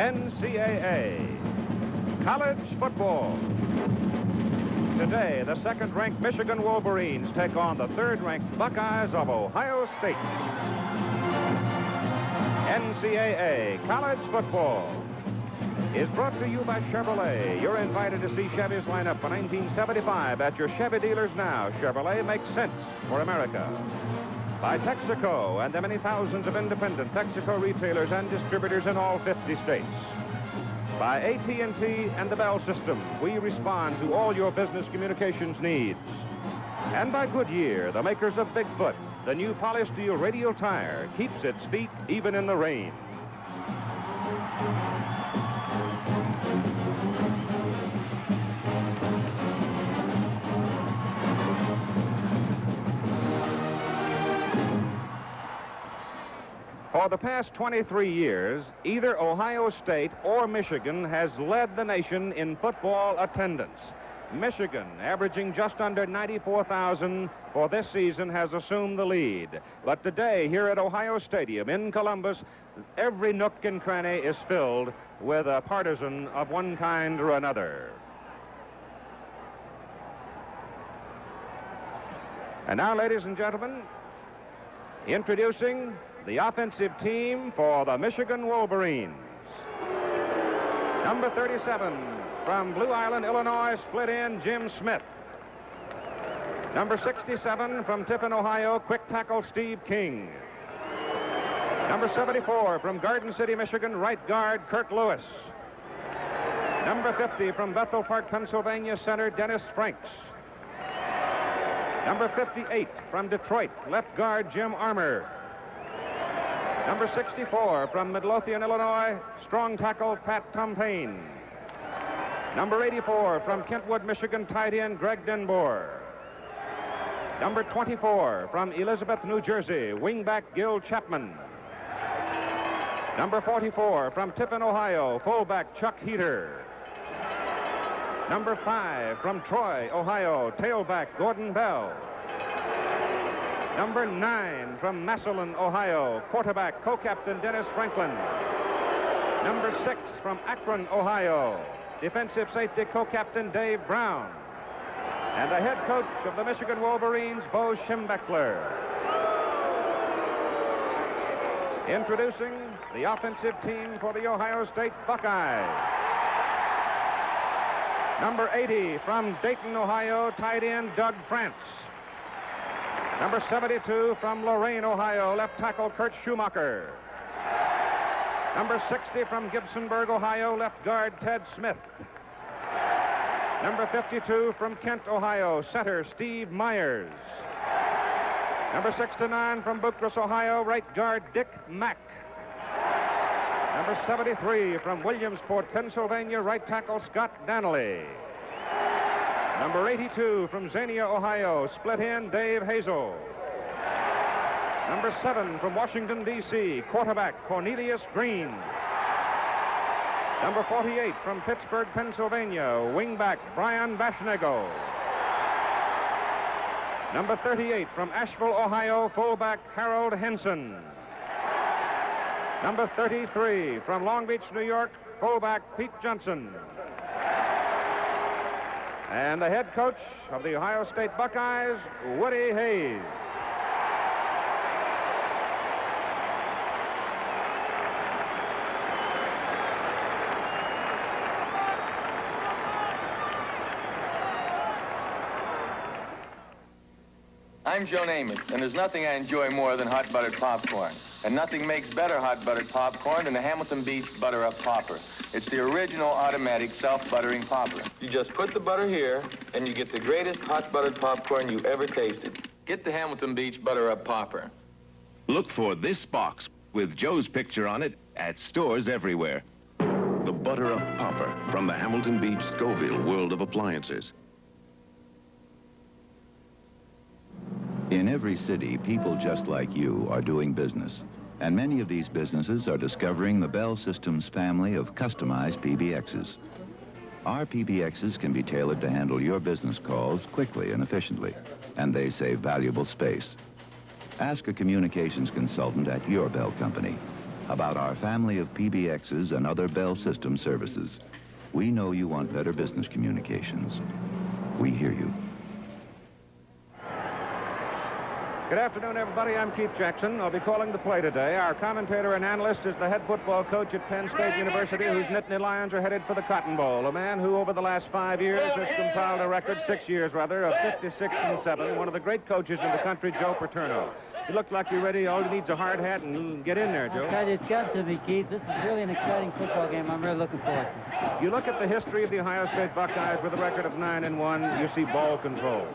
NCAA. College football. Today, the second-ranked Michigan Wolverines take on the third-ranked Buckeyes of Ohio State. NCAA College football is brought to you by Chevrolet. You're invited to see Chevy's lineup for 1975 at your Chevy dealers now. Chevrolet makes sense for America. By Texaco and the many thousands of independent Texaco retailers and distributors in all 50 states. By AT&T and the Bell system, we respond to all your business communications needs. And by Goodyear, the makers of Bigfoot, the new Polysteel radial tire keeps its feet even in the rain. For the past 23 years, either Ohio State or Michigan has led the nation in football attendance. Michigan, averaging just under 94,000 for this season, has assumed the lead. But today, here at Ohio Stadium in Columbus, every nook and cranny is filled with a partisan of one kind or another. And now, ladies and gentlemen, introducing the offensive team for the Michigan Wolverines. Number 37, from Blue Island, Illinois, split end, Jim Smith. Number 67, from Tiffin, Ohio, quick tackle, Steve King. Number 74, from Garden City, Michigan, right guard, Kirk Lewis. Number 50, from Bethel Park, Pennsylvania, center, Dennis Franks. Number 58, from Detroit, left guard, Jim Armour. Number 64, from Midlothian, Illinois, strong tackle, Pat Tompane. Number 84, from Kentwood, Michigan, tight end, Greg Denbour. Number 24, from Elizabeth, New Jersey, wingback, Gil Chapman. Number 44, from Tiffin, Ohio, fullback, Chuck Heater. Number 5, from Troy, Ohio, tailback, Gordon Bell. Number 9, from Massillon, Ohio, quarterback, co-captain Dennis Franklin. Number 6, from Akron, Ohio, defensive safety, co-captain Dave Brown. And the head coach of the Michigan Wolverines, Bo Schembechler. Introducing the offensive team for the Ohio State Buckeyes. Number 80, from Dayton, Ohio, tight end Doug France. Number 72, from Lorain, Ohio, left tackle Kurt Schumacher. Number 60, from Gibsonburg, Ohio, left guard Ted Smith. Number 52, from Kent, Ohio, center Steve Myers. Number 69, from Bucyrus, Ohio, right guard Dick Mack. Number 73, from Williamsport, Pennsylvania, right tackle Scott Dannelly. Number 82, from Xenia, Ohio, split end Dave Hazel. Number 7, from Washington, D.C., quarterback Cornelius Green. Number 48, from Pittsburgh, Pennsylvania, wingback Brian Bashnego. Number 38, from Asheville, Ohio, fullback Harold Henson. Number 33, from Long Beach, New York, fullback Pete Johnson. And the head coach of the Ohio State Buckeyes, Woody Hayes. I'm Joe Namath, and there's nothing I enjoy more than hot buttered popcorn. And nothing makes better hot buttered popcorn than the Hamilton Beach Butter Up Popper. It's the original automatic self-buttering popper. You just put the butter here, and you get the greatest hot buttered popcorn you ever tasted. Get the Hamilton Beach Butter Up Popper. Look for this box with Joe's picture on it at stores everywhere. The Butter Up Popper from the Hamilton Beach Scoville world of appliances. In every city, people just like you are doing business. And many of these businesses are discovering the Bell Systems family of customized PBXs. Our PBXs can be tailored to handle your business calls quickly and efficiently, and they save valuable space. Ask a communications consultant at your Bell company. about our family of PBXs and other Bell System services. We know you want better business communications. We hear you. Good afternoon, everybody. I'm Keith Jackson. I'll be calling the play today. Our commentator and analyst is the head football coach at Penn State University, whose Nittany Lions are headed for the Cotton Bowl. A man who, over the last 5 years, has compiled a record, 6 years rather, of 56-7. One of the great coaches in the country, Joe Paterno. He looks like you're ready. All he needs a hard hat and get in there, Joe. I tell you, it's got to be, Keith. This is really an exciting football game. I'm really looking forward to it. You look at the history of the Ohio State Buckeyes with a record of 9-1. You see ball control.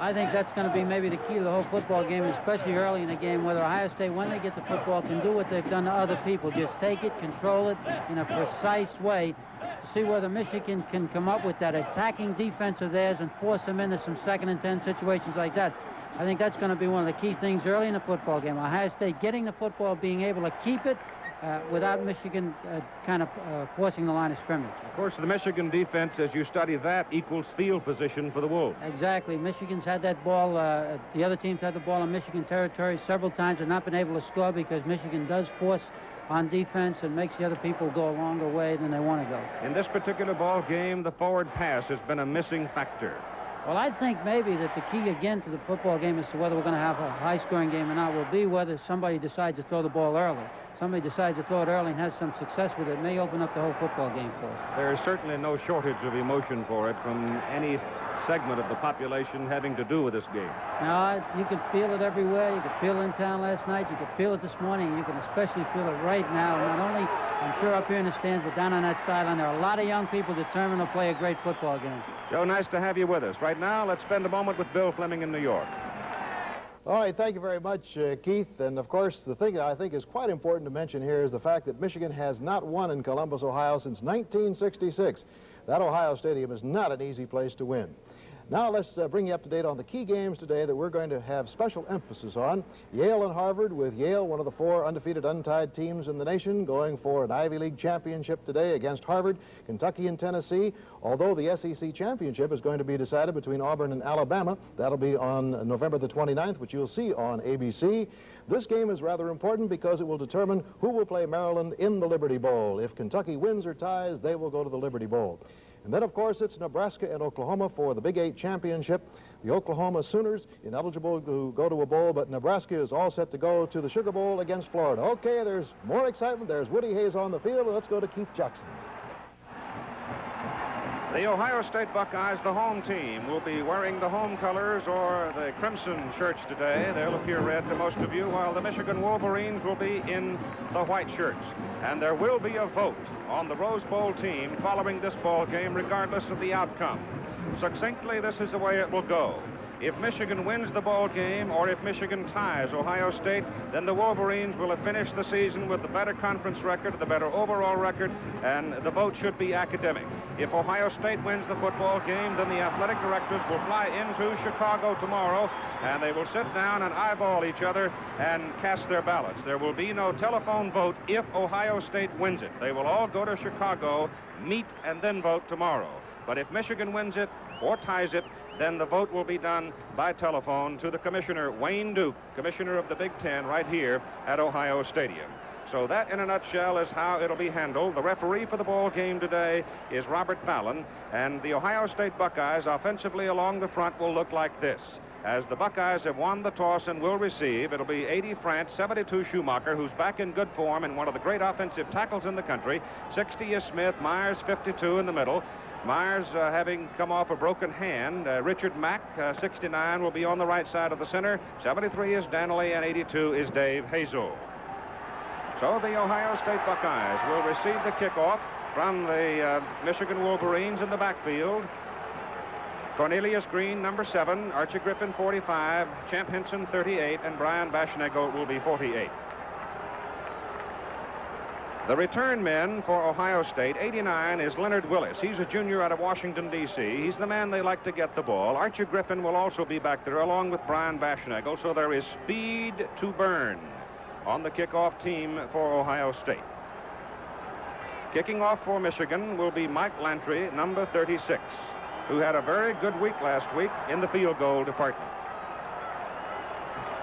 I think that's going to be maybe the key to the whole football game, especially early in the game, whether Ohio State, when they get the football, can do what they've done to other people. Just take it, control it in a precise way to see whether Michigan can come up with that attacking defense of theirs and force them into some 2nd and 10 situations like that. I think that's going to be one of the key things early in the football game. Ohio State getting the football, being able to keep it without Michigan kind of forcing the line of scrimmage. Of course, the Michigan defense, as you study that, equals field position for the Wolves. Exactly. Michigan's had that ball. The other teams had the ball in Michigan territory several times and not been able to score because Michigan does force on defense and makes the other people go a longer way than they want to go. In this particular ball game, the forward pass has been a missing factor. Well, I think maybe that the key again to the football game as to whether we're going to have a high-scoring game or not will be whether somebody decides to throw the ball early. Somebody decides to throw it early and has some success with it, may open up the whole football game for us. There is certainly no shortage of emotion for it from any segment of the population having to do with this game. Now, you could feel it everywhere. You could feel it in town last night. You could feel it this morning. You can especially feel it right now. Not only, I'm sure, up here in the stands, but down on that sideline, there are a lot of young people determined to play a great football game. Joe, nice to have you with us. Right now, let's spend a moment with Bill Fleming in New York. All right, thank you very much, Keith. And, of course, the thing that I think is quite important to mention here is the fact that Michigan has not won in Columbus, Ohio since 1966. That Ohio Stadium is not an easy place to win. Now let's bring you up to date on the key games today that we're going to have special emphasis on. Yale and Harvard, with Yale, one of the 4 undefeated, untied teams in the nation, going for an Ivy League championship today against Harvard. Kentucky and Tennessee, although the SEC championship is going to be decided between Auburn and Alabama. That'll be on November the 29th, which you'll see on ABC. This game is rather important because it will determine who will play Maryland in the Liberty Bowl. If Kentucky wins or ties, they will go to the Liberty Bowl. And then, of course, it's Nebraska and Oklahoma for the Big 8 championship. The Oklahoma Sooners ineligible to go to a bowl, but Nebraska is all set to go to the Sugar Bowl against Florida. Okay, there's more excitement. There's Woody Hayes on the field, and let's go to Keith Jackson. The Ohio State Buckeyes, the home team, will be wearing the home colors or the crimson shirts today. They'll appear red to most of you, while the Michigan Wolverines will be in the white shirts. And there will be a vote on the Rose Bowl team following this ball game, regardless of the outcome. Succinctly, this is the way it will go. If Michigan wins the ball game, or if Michigan ties Ohio State, then the Wolverines will have finished the season with the better conference record, the better overall record, and the vote should be academic. If Ohio State wins the football game, then the athletic directors will fly into Chicago tomorrow, and they will sit down and eyeball each other and cast their ballots. There will be no telephone vote if Ohio State wins it. They will all go to Chicago, meet, and then vote tomorrow. But if Michigan wins it or ties it, then the vote will be done by telephone to the commissioner, Wayne Duke, commissioner of the Big Ten, right here at Ohio Stadium. So that, in a nutshell, is how it'll be handled. The referee for the ball game today is Robert Fallon, and the Ohio State Buckeyes offensively along the front will look like this. As the Buckeyes have won the toss and will receive, it'll be 80 France, 72 Schumacher, who's back in good form and one of the great offensive tackles in the country. 60 is Smith, Myers 52 in the middle. Myers having come off a broken hand. Richard Mack, 69, will be on the right side of the center. 73 is Danley, and 82 is Dave Hazel. So the Ohio State Buckeyes will receive the kickoff from the Michigan Wolverines in the backfield. Cornelius Green, number 7, Archie Griffin, 45, Champ Henson, 38, and Brian Baschnagel will be 48. The return men for Ohio State, 89 is Leonard Willis. He's a junior out of Washington, D.C. He's the man they like to get the ball. Archie Griffin will also be back there along with Brian Baschnagel, so there is speed to burn on the kickoff team for Ohio State. Kicking off for Michigan will be Mike Lantry, number 36, who had a very good week last week in the field goal department.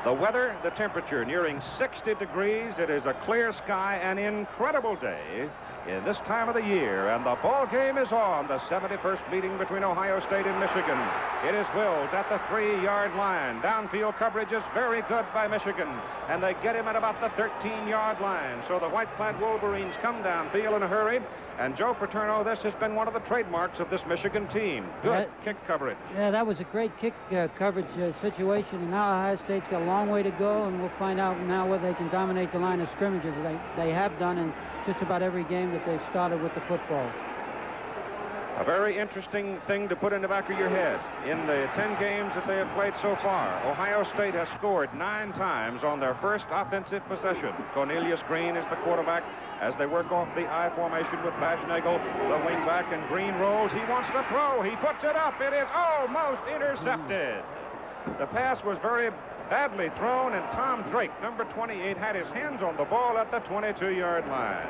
The weather, the temperature nearing 60 degrees. It is a clear sky, an incredible day in this time of the year, and the ball game is on. The 71st meeting between Ohio State and Michigan. It is Wills at the 3-yard line. Downfield coverage is very good by Michigan, and they get him at about the 13-yard line. So the white-clad Wolverines come downfield in a hurry, and Joe Paterno, this has been one of the trademarks of this Michigan team. Good kick coverage. Yeah, that was a great kick coverage situation, and now Ohio State's got a long way to go, and we'll find out now whether they can dominate the line of scrimmages. They have done in just about every game that they've started with the football. A very interesting thing to put in the back of your head. In the 10 games that they have played so far, Ohio State has scored 9 times on their first offensive possession. Cornelius Green is the quarterback as they work off the I formation with Baschnagel, the wingback, and Green rolls. He wants to throw. He puts it up. It is almost intercepted. The pass was very badly thrown, and Tom Drake, number 28, had his hands on the ball at the 22-yard line.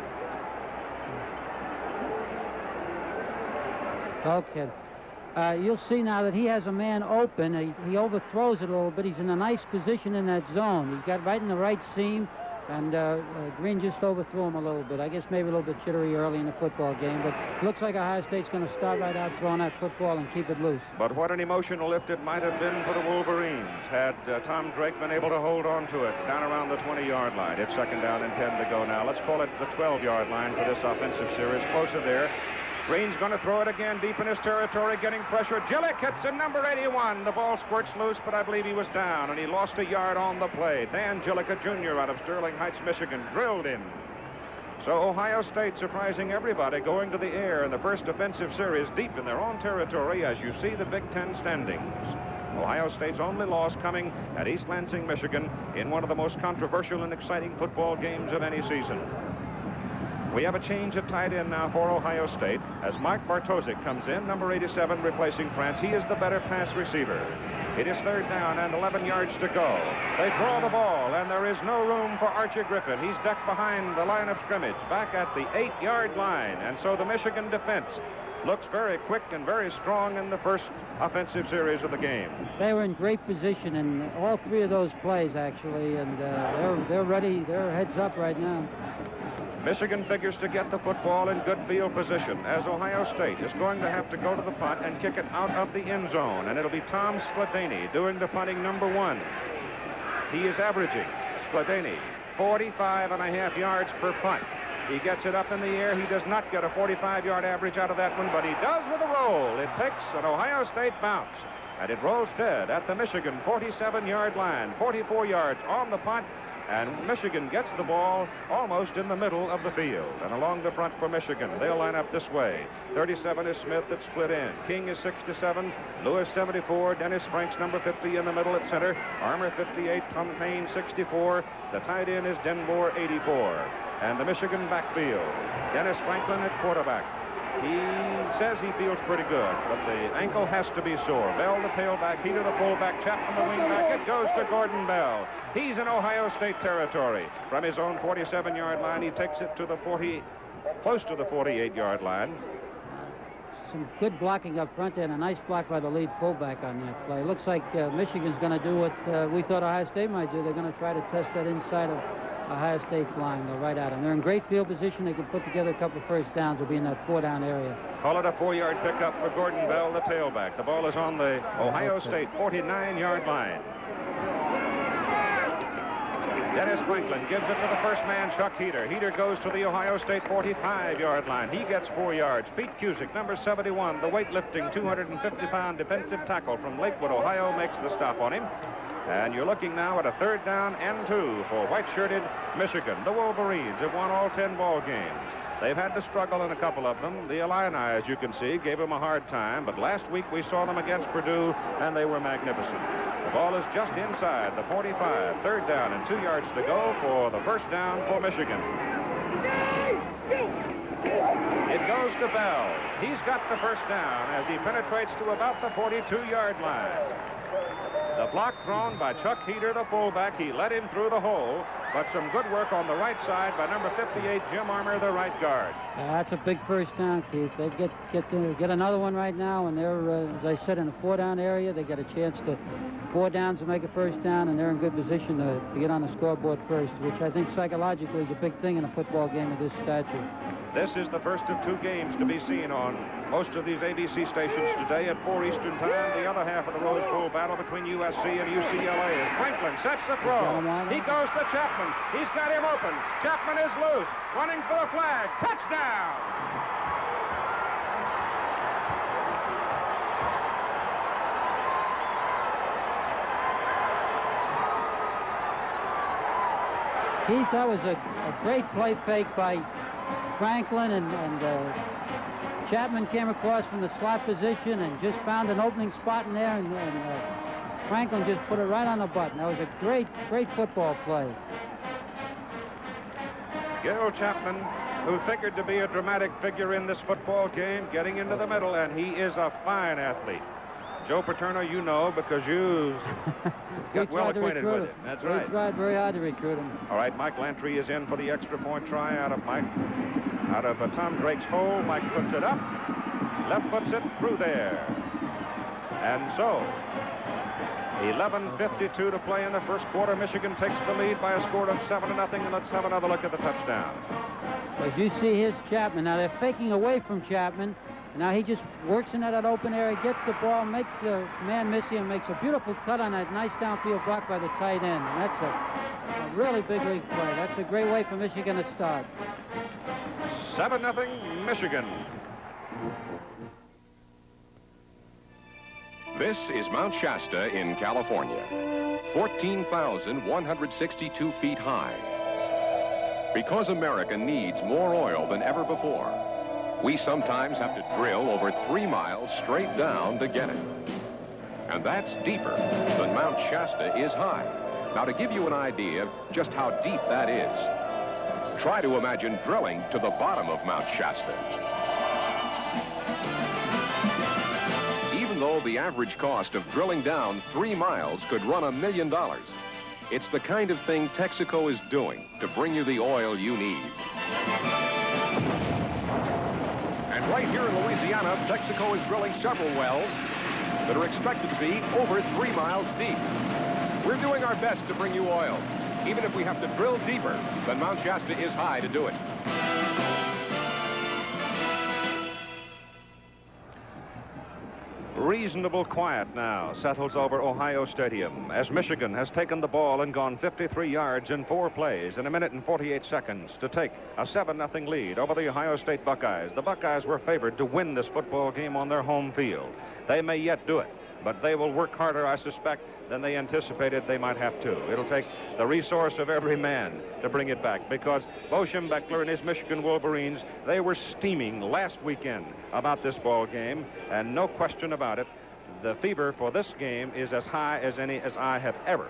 Okay. You'll see now that he has a man open. He overthrows it a little bit. He's in a nice position in that zone. He's got right in the right seam, and Green just overthrew him a little bit. I guess maybe a little bit jittery early in the football game, but it looks like Ohio State's going to start right out throwing that football and keep it loose. But what an emotional lift it might have been for the Wolverines had Tom Drake been able to hold on to it down around the 20-yard line. It's 2nd down and 10 to go now. Let's call it the 12-yard line for this offensive series. Closer there. Green's going to throw it again deep in his territory, getting pressure. Gillick hits in number 81. The ball squirts loose, but I believe he was down, and he lost a yard on the play. Dan Gillick, a junior out of Sterling Heights, Michigan, drilled him. So Ohio State surprising everybody, going to the air in the first offensive series deep in their own territory as you see the Big Ten standings. Ohio State's only loss coming at East Lansing, Michigan, in one of the most controversial and exciting football games of any season. We have a change at tight end now for Ohio State as Mark Bartosik comes in, number 87, replacing France. He is the better pass receiver. It is 3rd down and 11 yards to go. They throw the ball, and there is no room for Archer Griffin. He's ducked behind the line of scrimmage, back at the 8-yard line. And so the Michigan defense looks very quick and very strong in the first offensive series of the game. They were in great position in all 3 of those plays, actually, and they're ready. They're heads up right now. Michigan figures to get the football in good field position as Ohio State is going to have to go to the punt and kick it out of the end zone. And it'll be Tom Skladany doing the punting, number 1. He is averaging, Skladany, 45.5 yards per punt. He gets it up in the air. He does not get a 45-yard average out of that one, but he does with a roll. It takes an Ohio State bounce, and it rolls dead at the Michigan 47-yard line, 44 yards on the punt. And Michigan gets the ball almost in the middle of the field. And along the front for Michigan, they'll line up this way. 37 is Smith at split end. King is 67. Lewis 74. Dennis Franks number 50 in the middle at center. Armour 58. Tom Payne 64. The tight end is Denbour 84. And the Michigan backfield. Dennis Franklin at quarterback. He says he feels pretty good, but the ankle has to be sore. Bell, the tailback, Heater, the fullback, Chapman, the wingback. It goes to Gordon Bell. He's in Ohio State territory. From his own 47-yard line, he takes it to the close to the 48-yard line. Some good blocking up front there, and a nice block by the lead fullback on that play. Looks like Michigan's going to do what we thought Ohio State might do. They're going to try to test that inside of Ohio State's line. Go right at them. They're in great field position. They can put together a couple of first downs. They'll be in that 4-down area. Call it a 4-yard pickup for Gordon Bell, the tailback. The ball is on the Ohio State 49-yard line. Dennis Franklin gives it to the first man, Chuck Heater. Heater goes to the Ohio State 45-yard line. He gets 4 yards. Pete Cusick, number 71, the weightlifting 250-pound defensive tackle from Lakewood, Ohio, makes the stop on him. And you're looking now at a 3rd down and 2 for white-shirted Michigan. The Wolverines have won all 10 ball games. They've had to struggle in a couple of them. The Illini, as you can see, gave them a hard time. But last week we saw them against Purdue, and they were magnificent. The ball is just inside the 45. 3rd down and 2 yards to go for the first down for Michigan. It goes to Bell. He's got the first down as he penetrates to about the 42-yard line. The block thrown by Chuck Heater, the fullback. He led him through the hole, but some good work on the right side by number 58, Jim Armour, the right guard. That's a big first down, Keith. They get another one right now, and they're, as I said, in a 4-down area. They get a chance to 4 downs to make a first down, and they're in good position to get on the scoreboard first, which I think psychologically is a big thing in a football game of this stature. This is the first of 2 games to be seen on most of these ABC stations today at 4 Eastern Time. The other half of the Rose Bowl battle between USC and UCLA. As Franklin sets the throw. He goes to Chapman. He's got him open. Chapman is loose. Running for the flag. Touchdown! Keith, that was a great play fake by Franklin, and Chapman came across from the slot position and just found an opening spot in there, and Franklin just put it right on the button. That was a great football play. Gil Chapman, who figured to be a dramatic figure in this football game, getting into the middle, and he is a fine athlete. Joe Paterno, you know, because you got well acquainted with him. That's right. We tried very hard to recruit him. All right, Mike Lantry is in for the extra point try out of Tom Drake's hole. Mike puts it up, left foots it through there. And so, 11:52 to play in the first quarter. Michigan takes the lead by a score of 7-0, and let's have another look at the touchdown. As you see, here's Chapman. Now they're faking away from Chapman. Now he just works into that open area, gets the ball, makes the man miss him, makes a beautiful cut on that nice downfield block by the tight end. And that's a really big league play. That's a great way for Michigan to start. 7-0 Michigan. This is Mount Shasta in California, 14,162 feet high. Because America needs more oil than ever before, we sometimes have to drill over 3 miles straight down to get it. And that's deeper than Mount Shasta is high. Now, to give you an idea of just how deep that is, try to imagine drilling to the bottom of Mount Shasta. Even though the average cost of drilling down 3 miles could run $1 million, it's the kind of thing Texaco is doing to bring you the oil you need. And right here in Louisiana, Texaco is drilling several wells that are expected to be over 3 miles deep. We're doing our best to bring you oil, even if we have to drill deeper than Mount Shasta is high to do it. Reasonable quiet now settles over Ohio Stadium as Michigan has taken the ball and gone 53 yards in 4 plays in 1 minute and 48 seconds to take a 7-0 lead over the Ohio State Buckeyes. The Buckeyes were favored to win this football game on their home field. They may yet do it, but they will work harder, I suspect, than they anticipated they might have to. It'll take the resource of every man to bring it back, because Bo Schembechler and his Michigan Wolverines, they were steaming last weekend about this ball game, and no question about it, the fever for this game is as high as any as I have ever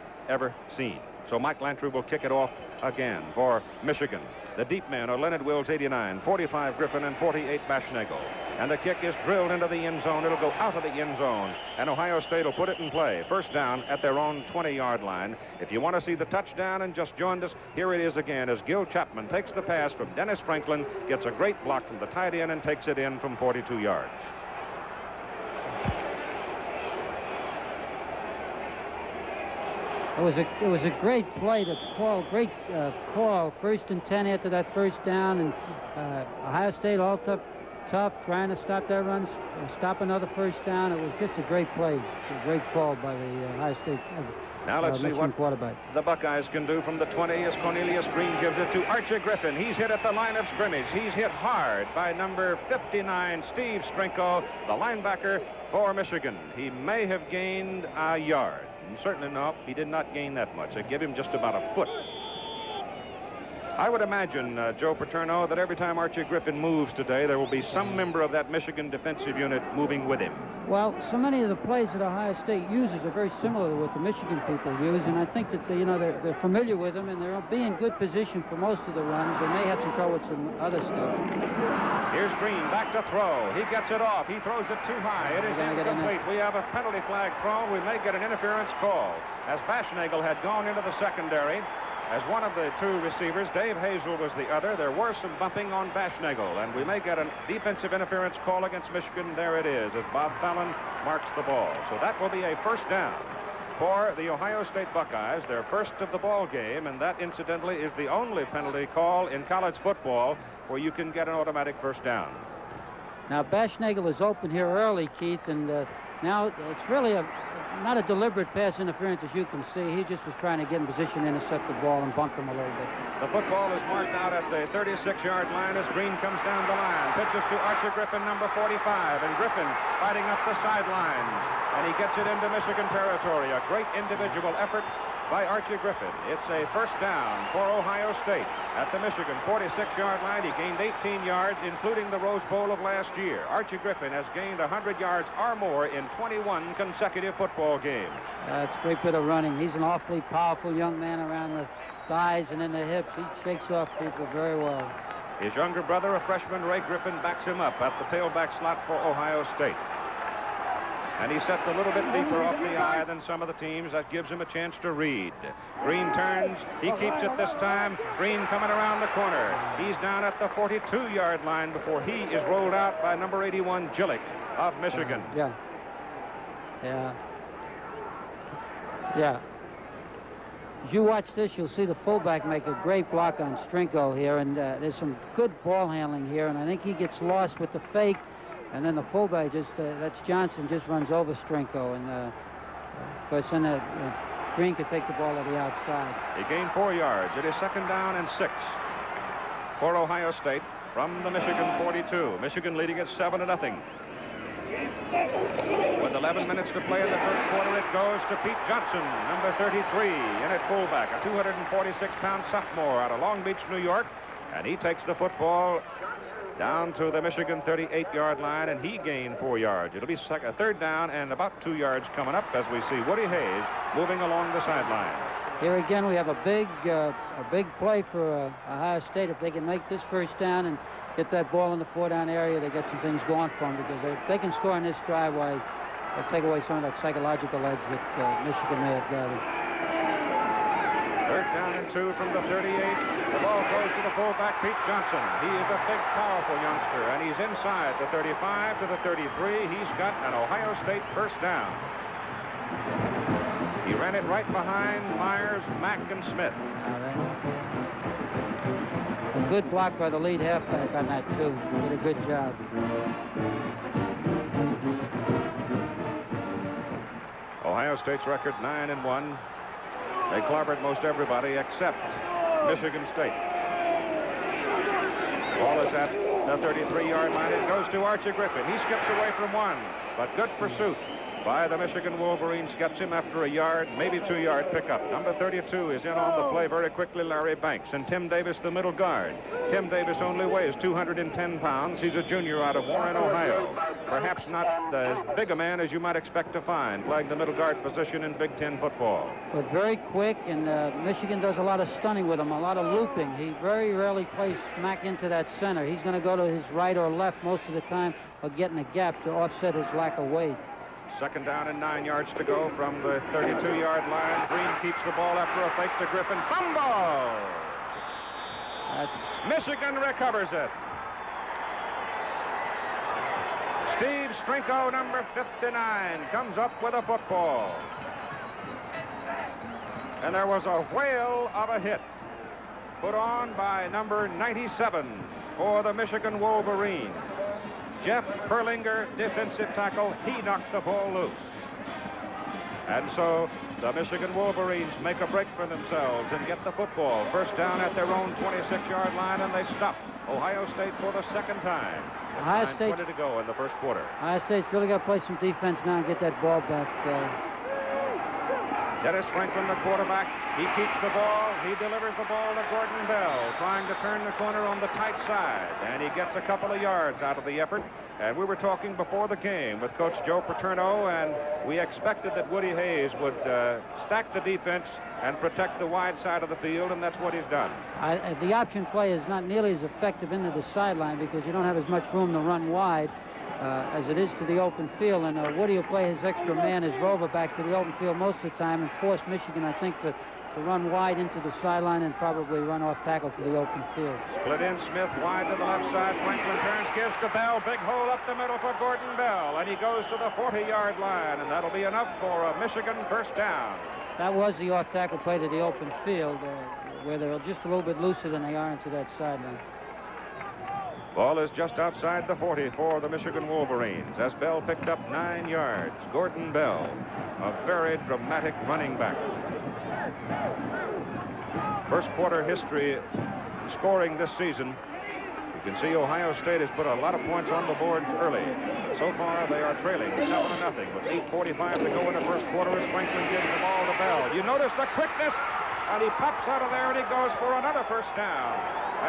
seen. So Mike Lantry will kick it off again for Michigan. The deep men are Leonard Wills, 89, 45 Griffin, and 48 Baschnagel. And the kick is drilled into the end zone. It'll go out of the end zone, and Ohio State will put it in play. First down at their own 20-yard line. If you want to see the touchdown and just joined us, here it is again as Gil Chapman takes the pass from Dennis Franklin, gets a great block from the tight end, and takes it in from 42 yards. It was a great play to call, great call, 1st and 10 after that first down, and Ohio State all tough, trying to stop that run, stop another first down. It was just a great play, a great call by the Ohio State now let's see what quarterback. The Buckeyes can do from the 20 as Cornelius Green gives it to Archie Griffin. He's hit at the line of scrimmage. He's hit hard by number 59, Steve Strinko, the linebacker for Michigan. He may have gained a yard. Certainly no, he did not gain that much. They give him just about a foot. I would imagine, Joe Paterno, that every time Archie Griffin moves today, there will be some member of that Michigan defensive unit moving with him. Well, so many of the plays that Ohio State uses are very similar to what the Michigan people use, and I think that they're familiar with them, and they'll be in good position for most of the runs. They may have some trouble with some other stuff. Here's Green back to throw. He gets it off. He throws it too high. It is incomplete. We have a penalty flag thrown. We may get an interference call, as Baschnagel had gone into the secondary. as one of the two receivers. Dave Hazel was the other. There were some bumping on Bashnagel, and we may get a defensive interference call against Michigan. There it is, as Bob Fallon marks the ball. So that will be a first down for the Ohio State Buckeyes, their first of the ball game, and that, incidentally, is the only penalty call in college football where you can get an automatic first down. Now, Bashnagel is open here early, Keith, and now it's really not a deliberate pass interference, as you can see. He just was trying to get in position, intercept the ball, and bump him a little bit. The football is marked out at the 36-yard line as Green comes down the line. Pitches to Archie Griffin, number 45, and Griffin fighting up the sidelines. And he gets it into Michigan territory. A great individual effort by Archie Griffin. It's a first down for Ohio State at the Michigan 46-yard line. He gained 18 yards, including the Rose Bowl of last year. Archie Griffin has gained 100 yards or more in 21 consecutive football games. That's a great bit of running. He's an awfully powerful young man around the thighs and in the hips. He shakes off people very well. His younger brother, a freshman, Ray Griffin, backs him up at the tailback slot for Ohio State. And he sets a little bit deeper off the eye than some of the teams. That gives him a chance to read. Green turns. He keeps it this time. Green coming around the corner. He's down at the 42-yard line before he is rolled out by number 81, Gillick of Michigan. Yeah. As you watch this, you'll see the fullback make a great block on Strinko here, and there's some good ball handling here, and I think he gets lost with the fake. And then the fullback just, that's Johnson, just runs over Strinko. And, of course, then Green could take the ball to the outside. He gained 4 yards. It is second down and 6 for Ohio State from the Michigan 42. Michigan leading it 7-0. With 11 minutes to play in the first quarter, it goes to Pete Johnson, number 33, in at fullback, a 246-pound sophomore out of Long Beach, New York. And he takes the football down to the Michigan 38-yard line, and he gained 4 yards. It'll be a third down and about 2 yards coming up as we see Woody Hayes moving along the sideline. Here again, we have a big play for Ohio State. If they can make this first down and get that ball in the 4-down area, they get some things going for them, because if they can score on this drive, they'll take away some of that psychological edge that Michigan may have gathered. Third down and 2 from the 38. The ball goes to the fullback, Pete Johnson. He is a big, powerful youngster, and he's inside the 35 to the 33. He's got an Ohio State first down. He ran it right behind Myers, Mack, and Smith. A good block by the lead halfback on that, too. Did a good job. Ohio State's record 9-1. They clobbered most everybody except Michigan State. Ball is at the 33-yard line. It goes to Archie Griffin. He skips away from one, but good pursuit by the Michigan Wolverines. Gets him after a yard, maybe 2-yard pickup. Number 32 is in on the play very quickly, Larry Banks. And Tim Davis, the middle guard. Tim Davis only weighs 210 pounds. He's a junior out of Warren, Ohio. Perhaps not as big a man as you might expect to find playing the middle guard position in Big Ten football. But very quick, and Michigan does a lot of stunning with him, a lot of looping. He very rarely plays smack into that center. He's going to go to his right or left most of the time, or get in a gap to offset his lack of weight. Second down and 9 yards to go from the 32-yard line. Green keeps the ball after a fake to Griffin. Fumble! Michigan recovers it. Steve Strinko, number 59, comes up with a football. And there was a whale of a hit put on by number 97 for the Michigan Wolverines. Jeff Perlinger, defensive tackle, he knocked the ball loose. And so the Michigan Wolverines make a break for themselves and get the football. First down at their own 26-yard line, and they stop Ohio State for the second time. Ohio State 20 to go in the first quarter. Ohio State's really got to play some defense now and get that ball back. Dennis Franklin, the quarterback, he keeps the ball. He delivers the ball to Gordon Bell, trying to turn the corner on the tight side. And he gets a couple of yards out of the effort. And we were talking before the game with Coach Joe Paterno, and we expected that Woody Hayes would stack the defense and protect the wide side of the field, and that's what he's done. The option play is not nearly as effective into the sideline because you don't have as much room to run wide as it is to the open field, and Woody will play his extra man, his rover, back to the open field most of the time and force Michigan, I think, to to run wide into the sideline and probably run off tackle to the open field. Split in, Smith wide to the left side. Franklin turns, gives to Bell. Big hole up the middle for Gordon Bell, and he goes to the 40-yard line, and that'll be enough for a Michigan first down. That was the off tackle play to the open field, where they're just a little bit looser than they are into that sideline. Ball is just outside the 40 for the Michigan Wolverines as Bell picked up 9 yards. Gordon Bell, a very dramatic running back. First quarter history scoring this season. You can see Ohio State has put a lot of points on the board early. So far, they are trailing 7-0 with 8:45 to go in the first quarter as Franklin gives the ball to Bell. You notice the quickness, and he pops out of there and he goes for another first down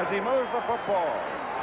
as he moves the football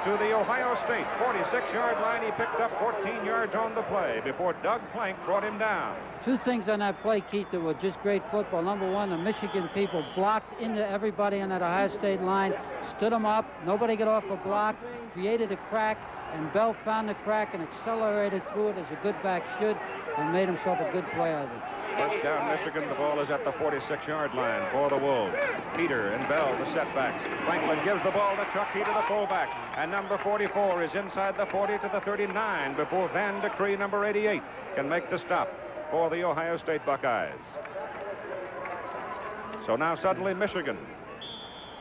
to the Ohio State 46-yard line. He picked up 14 yards on the play before Doug Plank brought him down. Two things on that play, Keith, that were just great football. Number one, the Michigan people blocked into everybody on that Ohio State line, stood them up, nobody got off a block, created a crack, and Bell found the crack and accelerated through it as a good back should and made himself a good play out of it. First down, Michigan. The ball is at the 46-yard line for the Wolves. Peter and Bell, the setbacks. Franklin gives the ball to Chuck Heater, the fullback. And number 44 is inside the 40 to the 39 before Van de Cree, number 88, can make the stop for the Ohio State Buckeyes. So now suddenly Michigan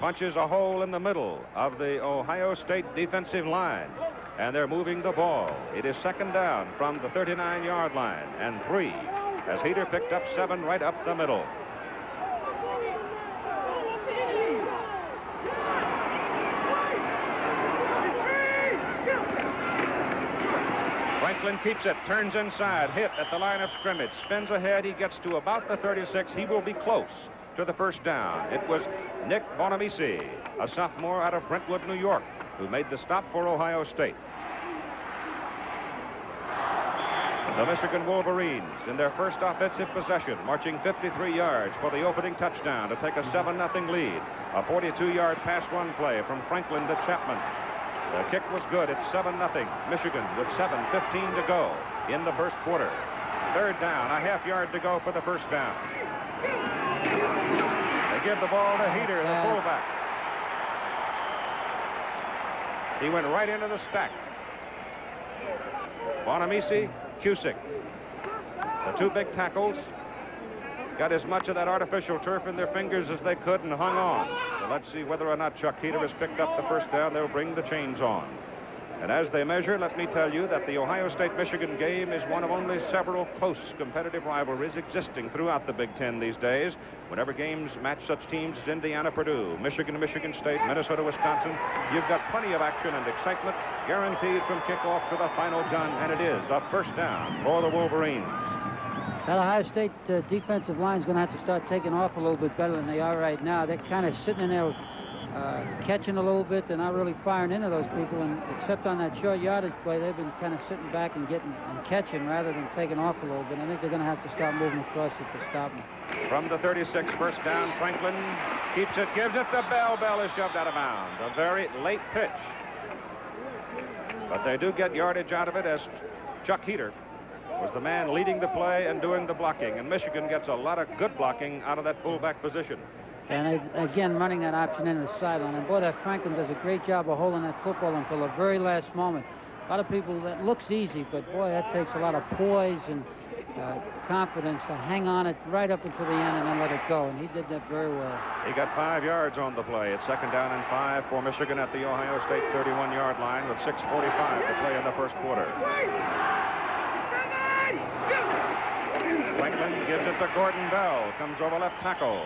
punches a hole in the middle of the Ohio State defensive line. And they're moving the ball. It is second down from the 39-yard line and 3. As Heater picked up 7 right up the middle. Franklin keeps it, turns inside, hit at the line of scrimmage, spins ahead, he gets to about the 36. He will be close to the first down. It was Nick Bonamici, a sophomore out of Brentwood, New York, who made the stop for Ohio State. The Michigan Wolverines in their first offensive possession, marching 53 yards for the opening touchdown to take a 7-0 lead. A 42-yard pass run play from Franklin to Chapman. The kick was good. It's 7-0. Michigan with 7:15 to go in the first quarter. Third down, a half-yard to go for the first down. They give the ball to Heater, the fullback. He went right into the stack. Bonamici, Cusick. The two big tackles got as much of that artificial turf in their fingers as they could and hung on. So let's see whether or not Chuck Heater has picked up the first down. They'll bring the chains on. And as they measure, let me tell you that the Ohio State-Michigan game is one of only several close competitive rivalries existing throughout the Big Ten these days. Whenever games match such teams as Indiana, Purdue, Michigan, Michigan State, Minnesota, Wisconsin, you've got plenty of action and excitement guaranteed from kickoff to the final gun, and it is a first down for the Wolverines. That Ohio State defensive line is going to have to start taking off a little bit better than they are right now. They're kind of sitting in there catching a little bit. They're not really firing into those people, and except on that short yardage play, they've been kind of sitting back and getting and catching rather than taking off a little bit. I think they're going to have to start moving across it to stop them. From the 36, first down, Franklin keeps it, gives it to Bell. Bell is shoved out of bounds. A very late pitch. But they do get yardage out of it as Chuck Heater was the man leading the play and doing the blocking. And Michigan gets a lot of good blocking out of that fullback position. And again, running that option into the sideline. And boy, that Franklin does a great job of holding that football until the very last moment. A lot of people, that looks easy, but boy, that takes a lot of poise and confidence to hang on it right up until the end and then let it go. And he did that very well. He got 5 yards on the play. It's second down and 5 for Michigan at the Ohio State 31-yard line with 6:45 to play in the first quarter. Franklin gives it to Gordon Bell. Comes over left tackle.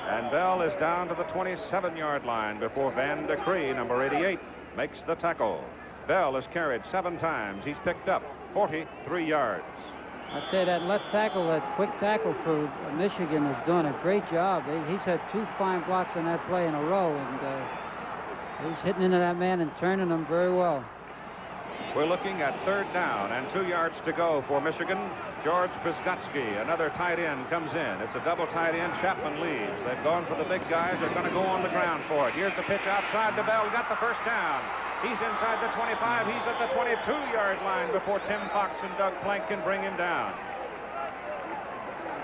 And Bell is down to the 27-yard line before Van de Cree, number 88, makes the tackle. Bell has carried 7 times. He's picked up 43 yards. I'd say that left tackle, that quick tackle for Michigan is doing a great job. He's had 2 fine blocks on that play in a row, and he's hitting into that man and turning him very well. We're looking at third down and 2 yards to go for Michigan. George Pisgotsky, another tight end, comes in. It's a double tight end. Chapman leaves. They've gone for the big guys. They're going to go on the ground for it. Here's the pitch outside to Bell. Got the first down. He's inside the 25. He's at the 22-yard line before Tim Fox and Doug Plank can bring him down.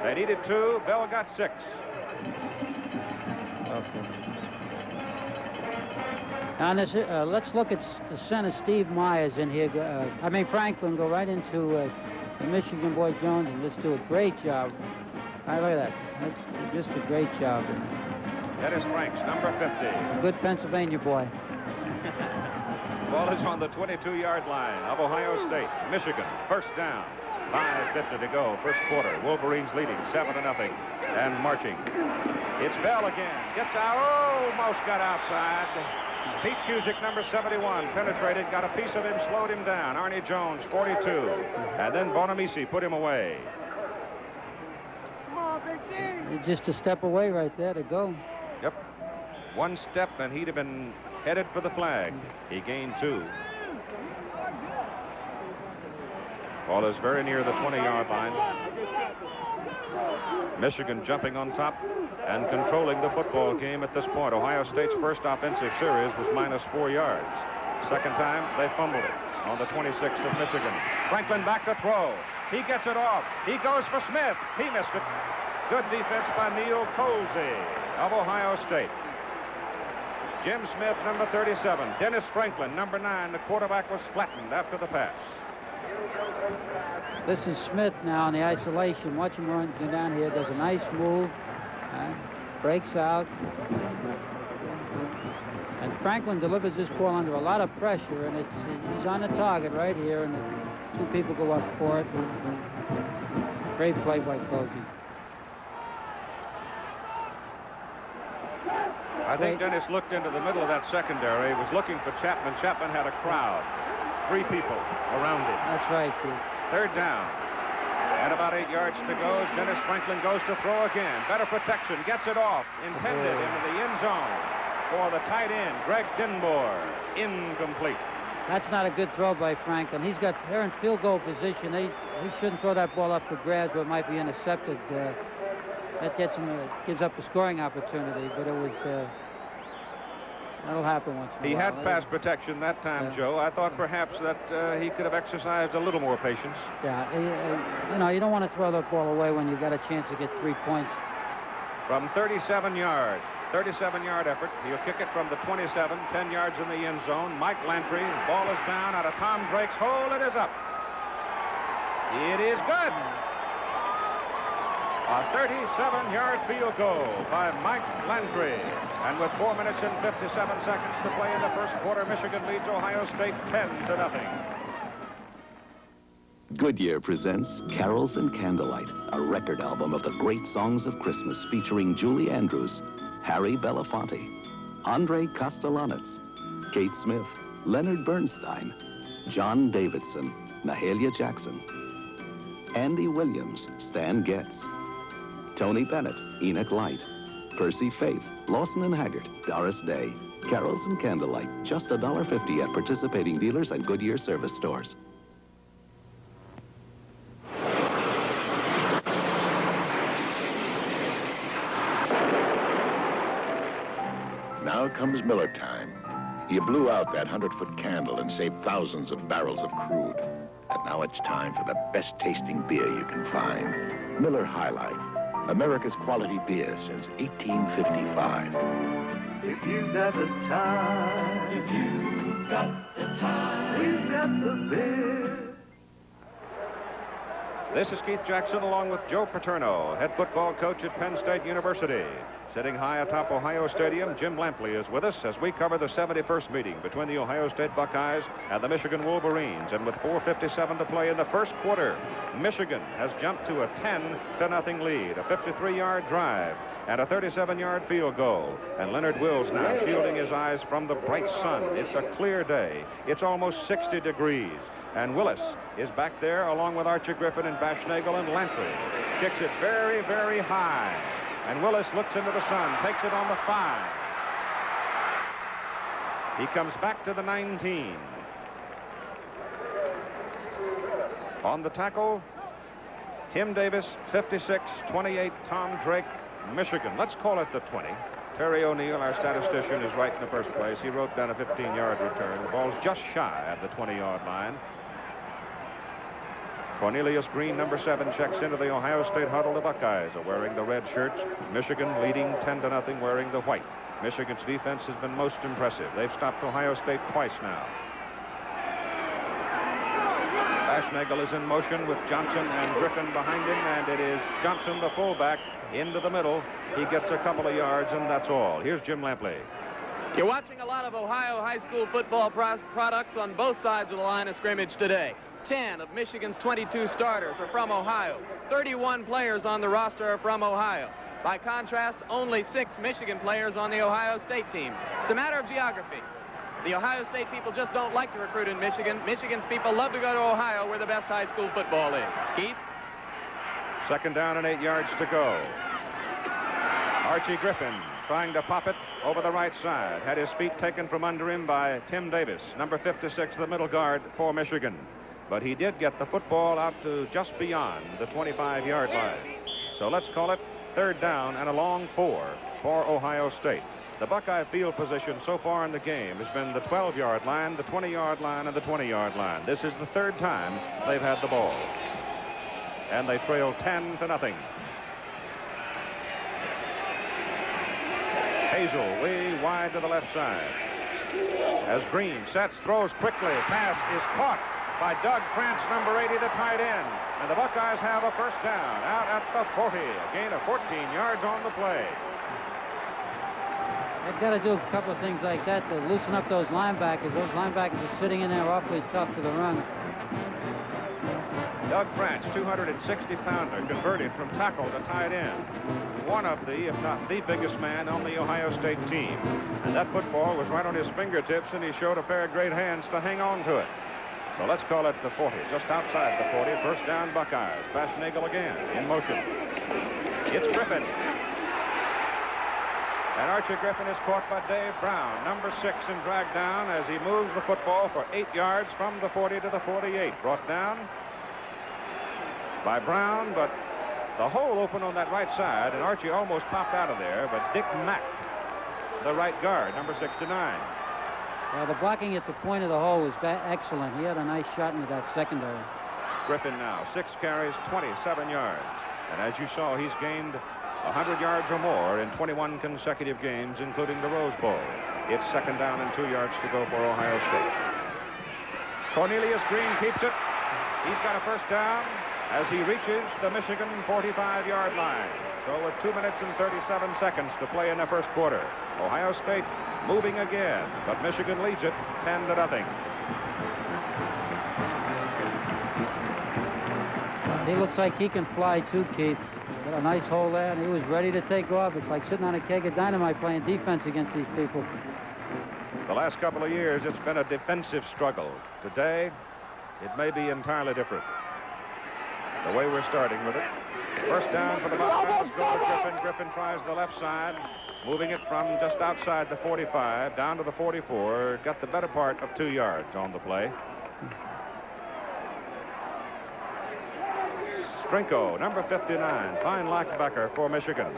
They needed 2. Bell got 6. Okay. Now, let's look at the center, Steve Myers, in here. Franklin, go right into the Michigan boy Jones and just do a great job. Look at that. That's just a great job. Dennis Franks, number 50. Good Pennsylvania boy. Ball is on the 22-yard line of Ohio State. Michigan, first down. 5:50 to go, first quarter. Wolverines leading 7-0 and marching. It's Bell again. Gets out. Almost got outside. Pete Cusick, number 71, penetrated, got a piece of him, slowed him down. Arnie Jones, 42. And then Bonamisi put him away. Just a step away right there to go. Yep. One step, and he'd have been headed for the flag. He gained 2. Ball is very near the 20-yard line. Michigan jumping on top and controlling the football game at this point. Ohio State's first offensive series was -4 yards. Second time, they fumbled it on the 26th of Michigan. Franklin back to throw. He gets it off. He goes for Smith. He missed it. Good defense by Neil Colsey of Ohio State. Jim Smith, number 37. Dennis Franklin, number 9. The quarterback was flattened after the pass. This is Smith now in the isolation. Watch him run down here. Does a nice move. Breaks out. And Franklin delivers this ball under a lot of pressure, and he's on the target right here, and the 2 people go up for it. Great play by Colsey. I think Dennis looked into the middle of that secondary, was looking for Chapman. Chapman had a crowd. 3 people around him. That's right, Keith. Third down. And about 8 yards to go. Dennis Franklin goes to throw again. Better protection. Gets it off. Intended into the end zone for the tight end, Greg Denboer. Incomplete. That's not a good throw by Franklin. They're in field goal position. He shouldn't throw that ball up for grabs, but it might be intercepted. That gives up a scoring opportunity, but it was... that'll happen once in a while. He had pass protection that time, Joe. I thought perhaps that he could have exercised a little more patience. Yeah, you don't want to throw that ball away when you've got a chance to get 3 points. From 37 yards, 37-yard effort. He'll kick it from the 27, 10 yards in the end zone. Mike Lantry, ball is down out of Tom Drake's hole. It is up. It is good. A 37-yard field goal by Mike Lantry. And with 4 minutes and 57 seconds to play in the first quarter, Michigan leads Ohio State 10-0. Goodyear presents Carols and Candlelight, a record album of the great songs of Christmas featuring Julie Andrews, Harry Belafonte, Andre Kostelanetz, Kate Smith, Leonard Bernstein, John Davidson, Mahalia Jackson, Andy Williams, Stan Getz, Tony Bennett, Enoch Light, Percy Faith, Lawson and Haggart, Doris Day. Carols and Candlelight, just $1.50 at participating dealers and Goodyear service stores. Now comes Miller time. You blew out that 100-foot candle and saved thousands of barrels of crude. And now it's time for the best-tasting beer you can find. Miller High Life, America's quality beer since 1855. If you've got the time, if you've got the time, we've got the beer. This is Keith Jackson along with Joe Paterno, head football coach at Penn State University. Sitting high atop Ohio Stadium, Jim Lampley is with us as we cover the 71st meeting between the Ohio State Buckeyes and the Michigan Wolverines. And with 4:57 to play in the first quarter, Michigan has jumped to a 10-0 lead, a 53-yard drive, and a 37-yard field goal. And Leonard Wills now shielding his eyes from the bright sun. It's a clear day. It's almost 60 degrees. And Willis is back there along with Archie Griffin and Bashnagel and Lantry. Kicks it very, very high. And Willis looks into the sun, takes it on the 5. He comes back to the 19. On the tackle, Tim Davis, 56, 28, Tom Drake, Michigan. Let's call it the 20. Terry O'Neill, our statistician, is right in the first place. He wrote down a 15-yard return. The ball's just shy of the 20-yard line. Cornelius Green, number 7, checks into the Ohio State huddle. The Buckeyes are wearing the red shirts. Michigan leading 10-0, wearing the white. Michigan's defense has been most impressive. They've stopped Ohio State twice now. Baschnagel is in motion with Johnson and Griffin behind him, and it is Johnson, the fullback, into the middle. He gets a couple of yards, and that's all. Here's Jim Lampley. You're watching a lot of Ohio high school football products on both sides of the line of scrimmage today. 10 of Michigan's 22 starters are from Ohio. 31 players on the roster are from Ohio. By contrast, only 6 Michigan players on the Ohio State team. It's a matter of geography. The Ohio State people just don't like to recruit in Michigan. Michigan's people love to go to Ohio, where the best high school football is. Keith? 2nd down and 8 yards to go. Archie Griffin trying to pop it over the right side. Had his feet taken from under him by Tim Davis, number 56, the middle guard for Michigan. But he did get the football out to just beyond the 25-yard line. So let's call it 3rd down and a long 4 for Ohio State. The Buckeye field position so far in the game has been the 12-yard line, the 20-yard line, and the 20-yard line. This is the 3rd time they've had the ball. And they trail 10-0. Hazel way wide to the left side. As Green sets, throws quickly. Pass is caught by Doug Krantz, number 80, the tight end. And the Buckeyes have a 1st down out at the 40. A gain of 14 yards on the play. They've got to do a couple of things like that to loosen up those linebackers. Those linebackers are sitting in there awfully tough to the run. Doug Krantz, 260-pounder, converted from tackle to tight end. One of the, if not the biggest man on the Ohio State team. And that football was right on his fingertips, and he showed a pair of great hands to hang on to it. So let's call it the 40, just outside the 40. 1st down, Buckeyes. Baschnagel again, in motion. It's Griffin. And Archie Griffin is caught by Dave Brown, number 6, and dragged down as he moves the football for 8 yards from the 40 to the 48. Brought down by Brown, but the hole open on that right side, and Archie almost popped out of there, but Dick Mack, the right guard, number 69. Well, the blocking at the point of the hole was excellent. He had a nice shot into that secondary. Griffin now, 6 carries, 27 yards. And as you saw, he's gained 100 yards or more in 21 consecutive games, including the Rose Bowl. It's 2nd down and 2 yards to go for Ohio State. Cornelius Green keeps it. He's got a 1st down as he reaches the Michigan 45-yard line. So with 2 minutes and 37 seconds to play in the 1st quarter, Ohio State moving again, but Michigan leads it 10-0. He looks like he can fly too, Keith. Got a nice hole there, and he was ready to take off. It's like sitting on a keg of dynamite playing defense against these people. The last couple of years, it's been a defensive struggle. Today, it may be entirely different. The way we're starting with it. 1st down for the Buckeyes. Go to Griffin. Griffin tries the left side, moving it from just outside the 45 down to the 44. Got the better part of 2 yards on the play. Strinko, number 59, fine linebacker for Michigan.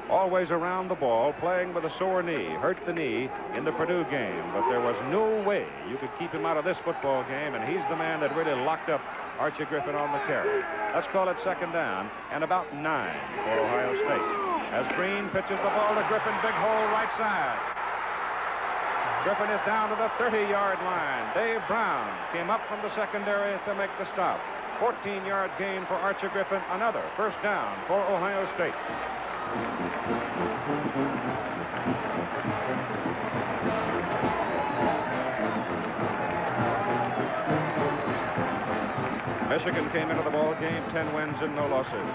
Always around the ball, playing with a sore knee. Hurt the knee in the Purdue game, but there was no way you could keep him out of this football game, and he's the man that really locked up Archie Griffin on the carry. Let's call it 2nd down and about 9 for Ohio State. As Green pitches the ball to Griffin, big hole right side. Griffin is down to the 30-yard line. Dave Brown came up from the secondary to make the stop. 14-yard gain for Archie Griffin. Another 1st down for Ohio State. Michigan came into the ball game 10 wins and no losses.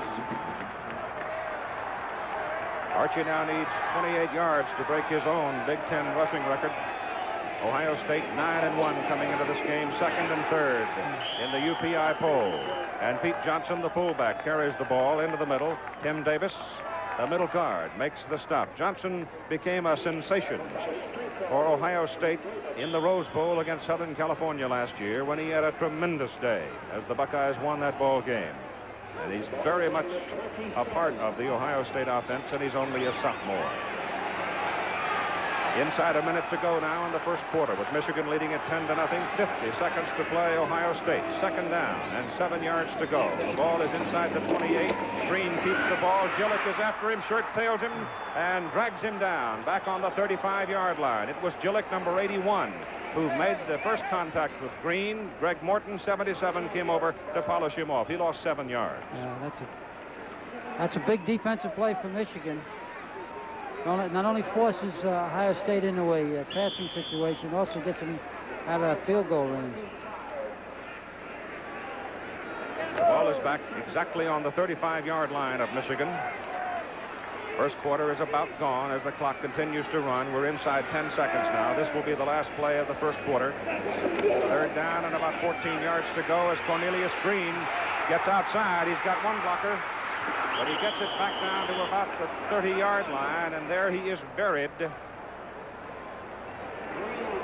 Archie now needs 28 yards to break his own Big Ten rushing record. Ohio State 9-1 coming into this game, 2nd and 3rd in the UPI poll. And Pete Johnson, the fullback, carries the ball into the middle. Tim Davis, the middle guard, makes the stop. Johnson became a sensation for Ohio State in the Rose Bowl against Southern California last year when he had a tremendous day as the Buckeyes won that ball game. And he's very much a part of the Ohio State offense, and he's only a sophomore. Inside a minute to go now in the first quarter, with Michigan leading at 10-0. 50 seconds to play. Ohio State, second down and 7 yards to go. The ball is inside the 28. Green keeps the ball. Gillick is after him, shirt tails him, and drags him down back on the 35-yard line. It was Gillick, number 81, who made the first contact with Green. Greg Morton, 77, came over to polish him off. He lost 7 yards. Yeah, that's a big defensive play for Michigan. Not only forces Ohio State into a passing situation, also gets them out of that field goal range. The ball is back exactly on the 35-yard line of Michigan. First quarter is about gone as the clock continues to run. We're inside 10 seconds now. This will be the last play of the first quarter. Third down and about 14 yards to go as Cornelius Green gets outside. He's got one blocker, but he gets it back down to about the 30-yard line, and there he is buried.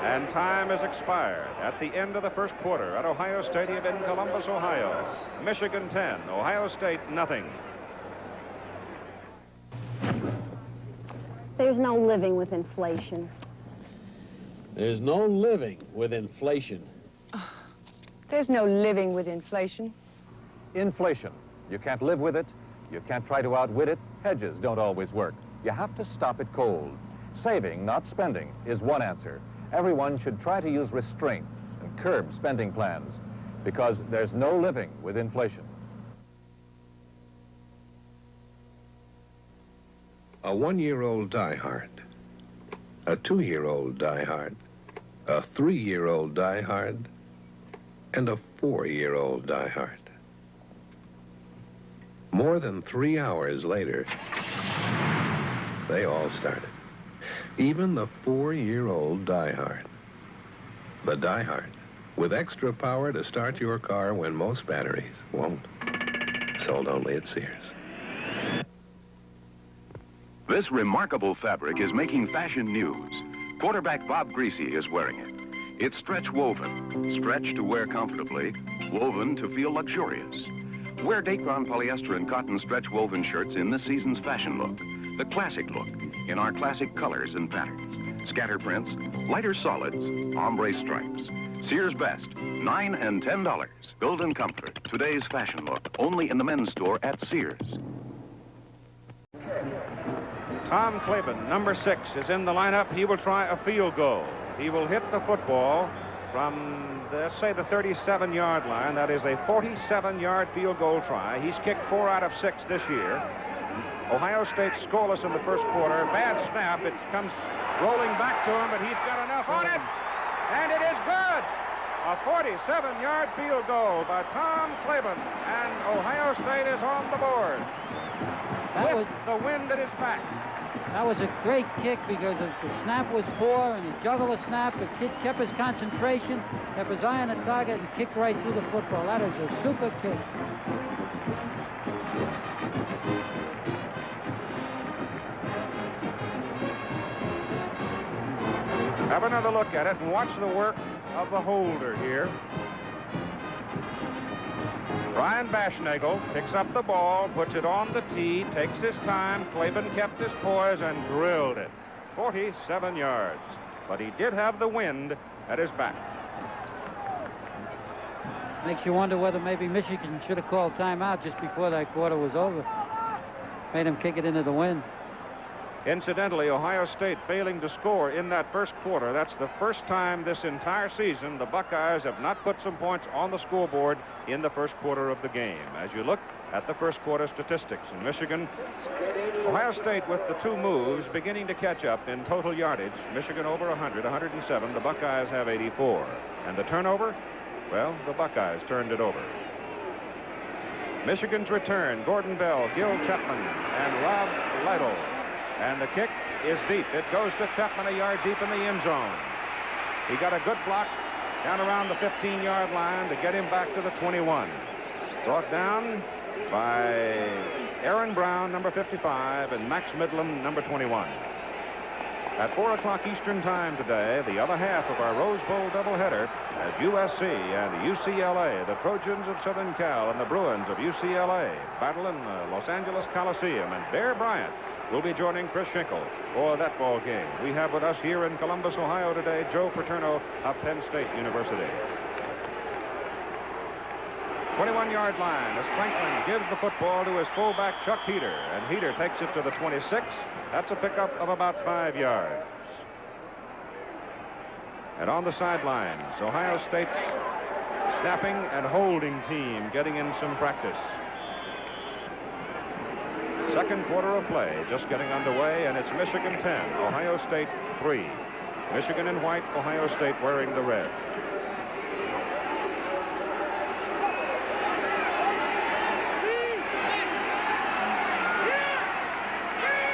And time has expired at the end of the first quarter at Ohio Stadium in Columbus, Ohio. Michigan 10, Ohio State nothing. There's no living with inflation. There's no living with inflation. There's no living with inflation. Inflation. You can't live with it. You can't try to outwit it. Hedges don't always work. You have to stop it cold. Saving, not spending, is one answer. Everyone should try to use restraints and curb spending plans, because there's no living with inflation. A 1-year-old diehard, a 2-year-old diehard, a 3-year-old diehard, and a 4-year-old diehard. More than 3 hours later, they all started. Even the 4-year-old diehard. The diehard, with extra power to start your car when most batteries won't. Sold only at Sears. This remarkable fabric is making fashion news. Quarterback Bob Greasy is wearing it. It's stretch woven. Stretch to wear comfortably, woven to feel luxurious. Wear Dacron polyester and cotton stretch woven shirts in this season's fashion look. The classic look, in our classic colors and patterns. Scatter prints, lighter solids, ombre stripes. Sears Best, $9 and $10. Build in comfort. Today's fashion look, only in the men's store at Sears. Tom Claiborne, number 6, is in the lineup. He will try a field goal. He will hit the football from, let's say, the 37-yard line. That is a 47-yard field goal try. He's kicked 4 out of 6 this year. Ohio State scoreless in the first quarter. Bad snap. It comes rolling back to him, but he's got enough on it. And it is good. A 47-yard field goal by Tom Claiborne. And Ohio State is on the board. With the wind at his back. That was a great kick because the snap was poor, and he juggled the snap. The kid kept his concentration, kept his eye on the target, and kicked right through the football. That is a super kick. Have another look at it and watch the work of the holder here. Brian Baschnagel picks up the ball, puts it on the tee, takes his time. Claiborne kept his poise and drilled it. 47 yards. But he did have the wind at his back. Makes you wonder whether maybe Michigan should have called timeout just before that quarter was over. Made him kick it into the wind. Incidentally, Ohio State failing to score in that first quarter. That's the first time this entire season the Buckeyes have not put some points on the scoreboard in the first quarter of the game. As you look at the first quarter statistics in Michigan, Ohio State with the 2 moves beginning to catch up in total yardage. Michigan over 100, 107. The Buckeyes have 84. And the turnover? Well, the Buckeyes turned it over. Michigan's return, Gordon Bell, Gil Chapman, and Rob Lytle. And the kick is deep. It goes to Chapman a yard deep in the end zone. He got a good block down around the 15-yard line to get him back to the 21. Brought down by Aaron Brown, number 55, and Max Midlam, number 21. At 4 o'clock Eastern Time today, the other half of our Rose Bowl doubleheader as USC and UCLA, the Trojans of Southern Cal and the Bruins of UCLA, battle in the Los Angeles Coliseum. And Bear Bryant will be joining Chris Schenkel for that ball game. We have with us here in Columbus, Ohio today, Joe Paterno of Penn State University. 21-yard line as Franklin gives the football to his fullback, Chuck Heater. And Heater takes it to the 26. That's a pickup of about 5 yards. And on the sidelines, Ohio State's snapping and holding team getting in some practice. Second quarter of play just getting underway, and it's Michigan 10, Ohio State 3. Michigan in white, Ohio State wearing the red.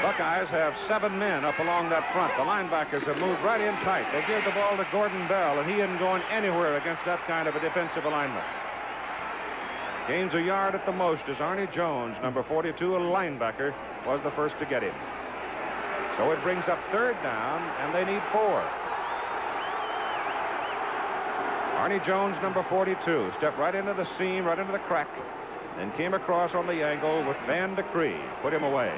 Buckeyes have 7 men up along that front. The linebackers have moved right in tight. They give the ball to Gordon Bell, and he isn't going anywhere against that kind of a defensive alignment. Gains a yard at the most as Arnie Jones, number 42, a linebacker, was the first to get him. So it brings up 3rd down, and they need 4. Arnie Jones, number 42, stepped right into the seam, right into the crack, and came across on the angle with Van de Cree. Put him away.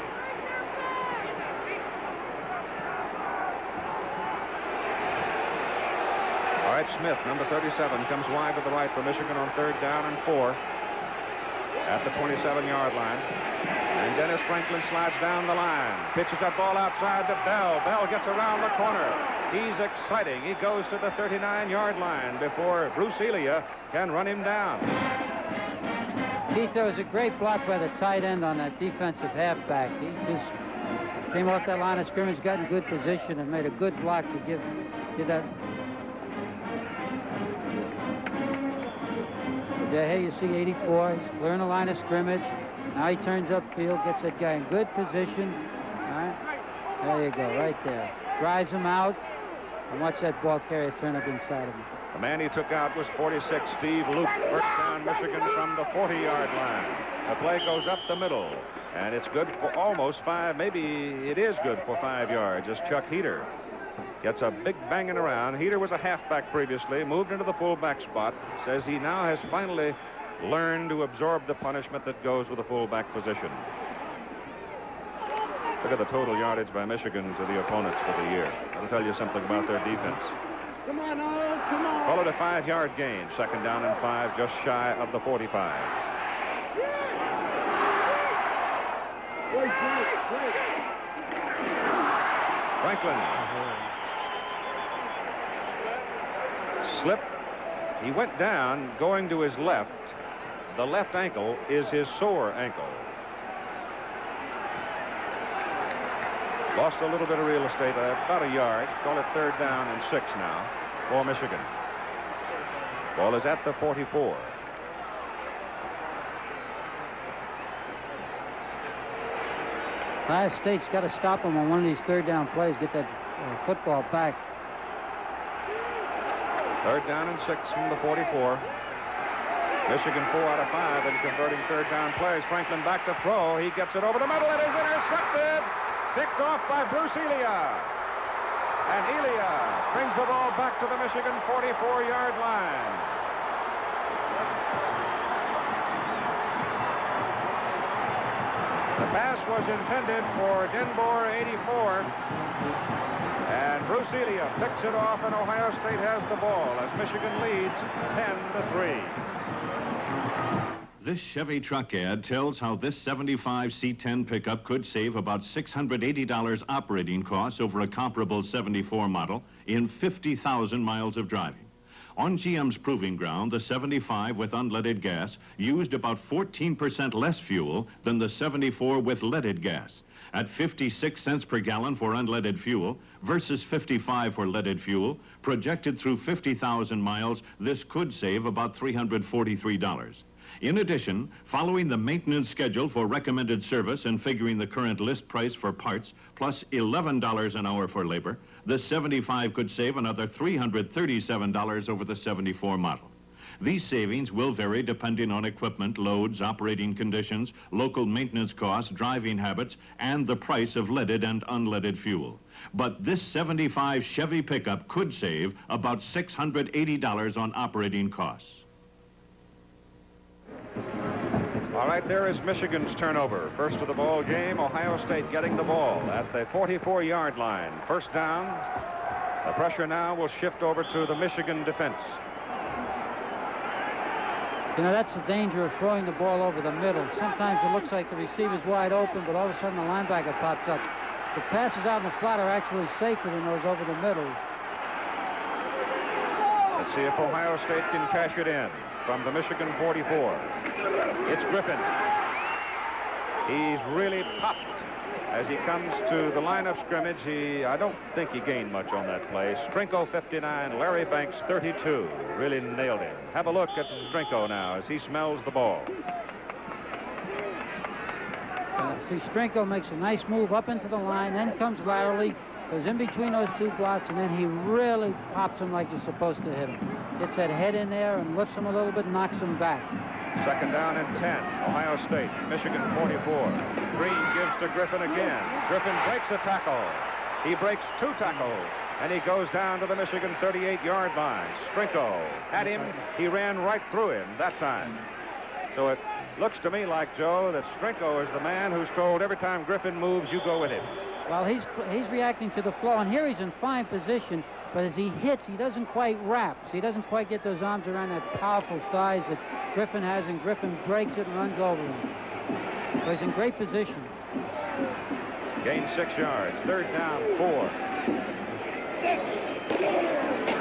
All right, Smith, number 37, comes wide to the right for Michigan on 3rd down and 4 at the 27-yard line. And Dennis Franklin slides down the line, pitches that ball outside to Bell. Bell gets around the corner. He's exciting. He goes to the 39-yard line before Bruce Elia can run him down. Keith, there was a great block by the tight end on that defensive halfback. He just came off that line of scrimmage, got in good position, and made a good block to give that. Here you see 84. He's clearing the line of scrimmage. Now he turns upfield, gets that guy in good position. All right. There you go, right there. Drives him out. And watch that ball carrier turn up inside of him. The man he took out was 46, Steve Luke. First down, Michigan from the 40-yard line. The play goes up the middle. And it's good for almost 5. Maybe it is good for 5 yards as Chuck Heater gets a big banging around. Heater was a halfback previously, moved into the fullback spot. Says he now has finally learned to absorb the punishment that goes with the fullback position. Look at the total yardage by Michigan to the opponents for the year. That'll tell you something about their defense. Come on, Owen, come on. Followed a 5-yard gain. 2nd down and 5, just shy of the 45. Franklin. Slip. He went down going to his left. The left ankle is his sore ankle. Lost a little bit of real estate, about a yard. Call it 3rd down and 6 now for Michigan. Ball is at the 44. Ohio State's got to stop him on one of these 3rd down plays, get that football back. 3rd down and 6 from the 44. Michigan 4 out of 5 in converting 3rd down plays. Franklin back to throw. He gets it over the middle. It is intercepted. Picked off by Bruce Elia. And Elia brings the ball back to the Michigan 44-yard line. The pass was intended for Denbour 84. And Bruce Elia picks it off, and Ohio State has the ball as Michigan leads 10-3. This Chevy truck ad tells how this 75 C10 pickup could save about $680 operating costs over a comparable 74 model in 50,000 miles of driving. On GM's proving ground, the 75 with unleaded gas used about 14% less fuel than the 74 with leaded gas. At 56 cents per gallon for unleaded fuel versus 55 for leaded fuel, projected through 50,000 miles, this could save about $343. In addition, following the maintenance schedule for recommended service and figuring the current list price for parts, plus $11 an hour for labor, the 75 could save another $337 over the 74 model. These savings will vary depending on equipment, loads, operating conditions, local maintenance costs, driving habits, and the price of leaded and unleaded fuel. but this 75 Chevy pickup could save about $680 on operating costs. All right, there is Michigan's turnover. First of the ball game, Ohio State getting the ball at the 44-yard line. First down. The pressure now will shift over to the Michigan defense. You know, that's the danger of throwing the ball over the middle. Sometimes it looks like the receiver's wide open, but all of a sudden the linebacker pops up. The passes out in the flat are actually safer than those over the middle. Let's see if Ohio State can cash it in from the Michigan 44. It's Griffin. He's really popped as he comes to the line of scrimmage. I don't think he gained much on that play. Strinko 59, Larry Banks 32. Really nailed him. Have a look at Strinko now as he smells the ball. See, Strinko makes a nice move up into the line, then comes laterally, goes in between those two blocks, and then he really pops him like you're supposed to hit him. Gets that head in there and lifts him a little bit, knocks him back. Second down and 10. Ohio State, Michigan 44. Green gives to Griffin again. Griffin breaks a tackle. He breaks two tackles, and he goes down to the Michigan 38-yard line. Strinko had him. He ran right through him that time. So it looks to me like, Joe, that Strinko is the man who's told every time Griffin moves, you go with him. Well, he's reacting to the flow, and here he's in fine position, but as he hits, he doesn't quite wrap. So he doesn't quite get those arms around that powerful thighs that Griffin has, and Griffin breaks it and runs over him. So he's in great position. Gain 6 yards. Third down, 4.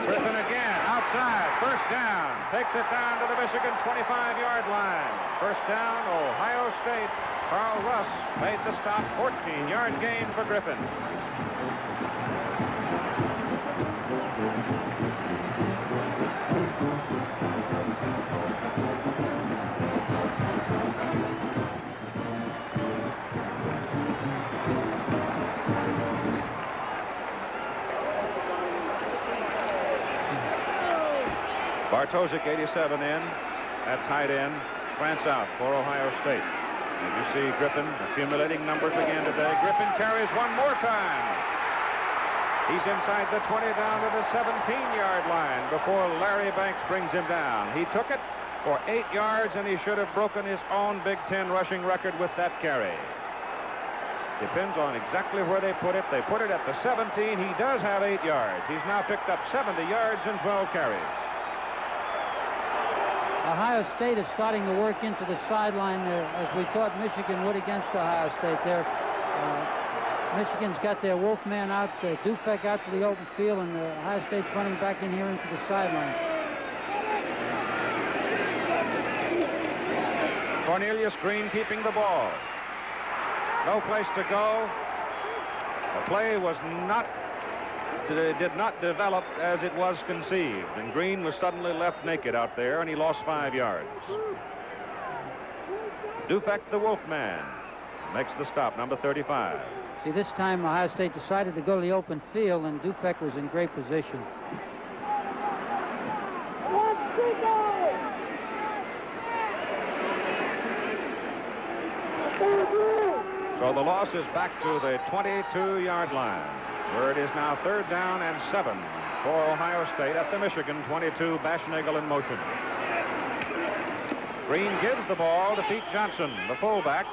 Griffin again, outside. First down. Takes it down to the Michigan 25-yard line. First down, Ohio State. Carl Russ made the stop. 14-yard gain for Griffin. Bartosik, 87 in at tight end. France out for Ohio State. And you see Griffin accumulating numbers again today. Griffin carries one more time. He's inside the 20 down to the 17-yard line before Larry Banks brings him down. He took it for 8 yards, and he should have broken his own Big Ten rushing record with that carry. Depends on exactly where they put it. They put it at the 17. He does have 8 yards. He's now picked up 70 yards and 12 carries. Ohio State is starting to work into the sideline as we thought Michigan would against Ohio State there. Michigan's got their Wolfman out, Dufek out to the open field, and Ohio State's running back in here into the sideline. Cornelius Green keeping the ball. No place to go. The play did not develop as it was conceived, and Green was suddenly left naked out there, and he lost 5 yards. Dufek, the Wolfman, makes the stop, number 35. See, this time Ohio State decided to go to the open field, and Dufek was in great position. So the loss is back to the 22-yard line, where it is now third down and 7 for Ohio State at the Michigan 22. Baschnagel in motion. Green gives the ball to Pete Johnson, the fullback.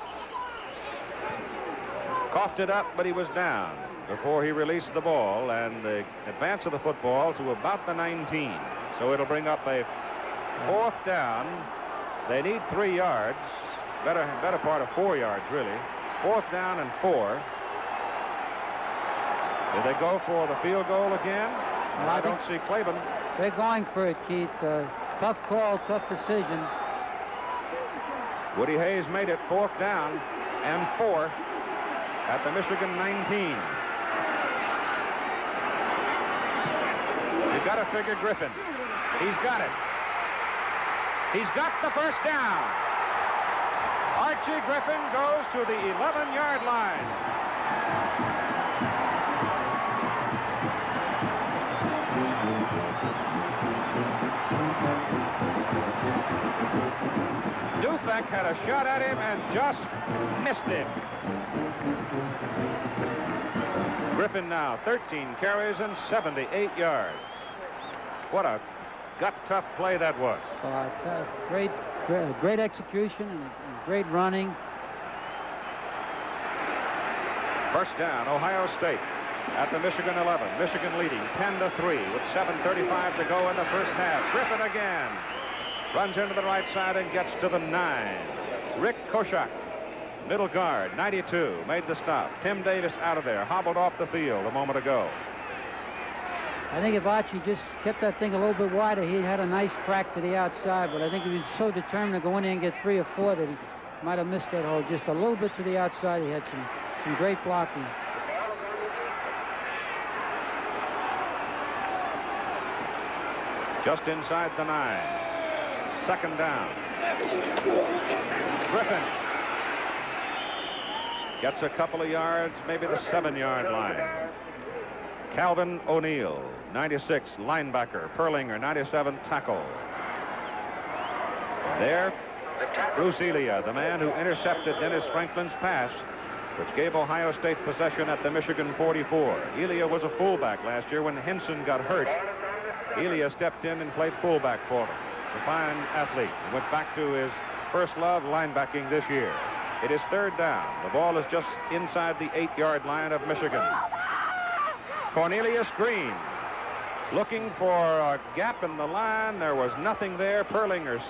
Coughed it up, but he was down before he released the ball, and the advance of the football to about the 19. So it'll bring up a fourth down. They need 3 yards, better part of 4 yards, really. Fourth down and 4. Did they go for the field goal again? Well, I don't see Claiborne. They're going for it, Keith. Tough call, tough decision. Woody Hayes made it fourth down and 4 at the Michigan 19. You've got to figure Griffin. He's got it. He's got the first down. Archie Griffin goes to the 11-yard line. Dufek had a shot at him and just missed him. Griffin now 13 carries and 78 yards. What a gut-tough play that was. It's a great execution and great running. First down, Ohio State at the Michigan 11. Michigan leading 10-3 with 7:35 to go in the first half. Griffin again runs into the right side and gets to the 9. Rick Koshak, middle guard, 92, made the stop. Tim Davis out of there, hobbled off the field a moment ago. I think if Archie just kept that thing a little bit wider, he had a nice crack to the outside, but I think he was so determined to go in there and get 3 or 4 that he might have missed that hole just a little bit to the outside. He had some great blocking. Just inside the 9. Second down. Griffin gets a couple of yards, maybe the 7-yard line. Calvin O'Neill, 96, linebacker. Perlinger, 97, tackle. There, Bruce Elia, the man who intercepted Dennis Franklin's pass, which gave Ohio State possession at the Michigan 44. Elia was a fullback last year when Henson got hurt. Elia stepped in and played fullback for him. He's a fine athlete. He went back to his first love, linebacking, this year. It is third down. The ball is just inside the 8-yard line of Michigan. Cornelius Green looking for a gap in the line. There was nothing there. Perlinger's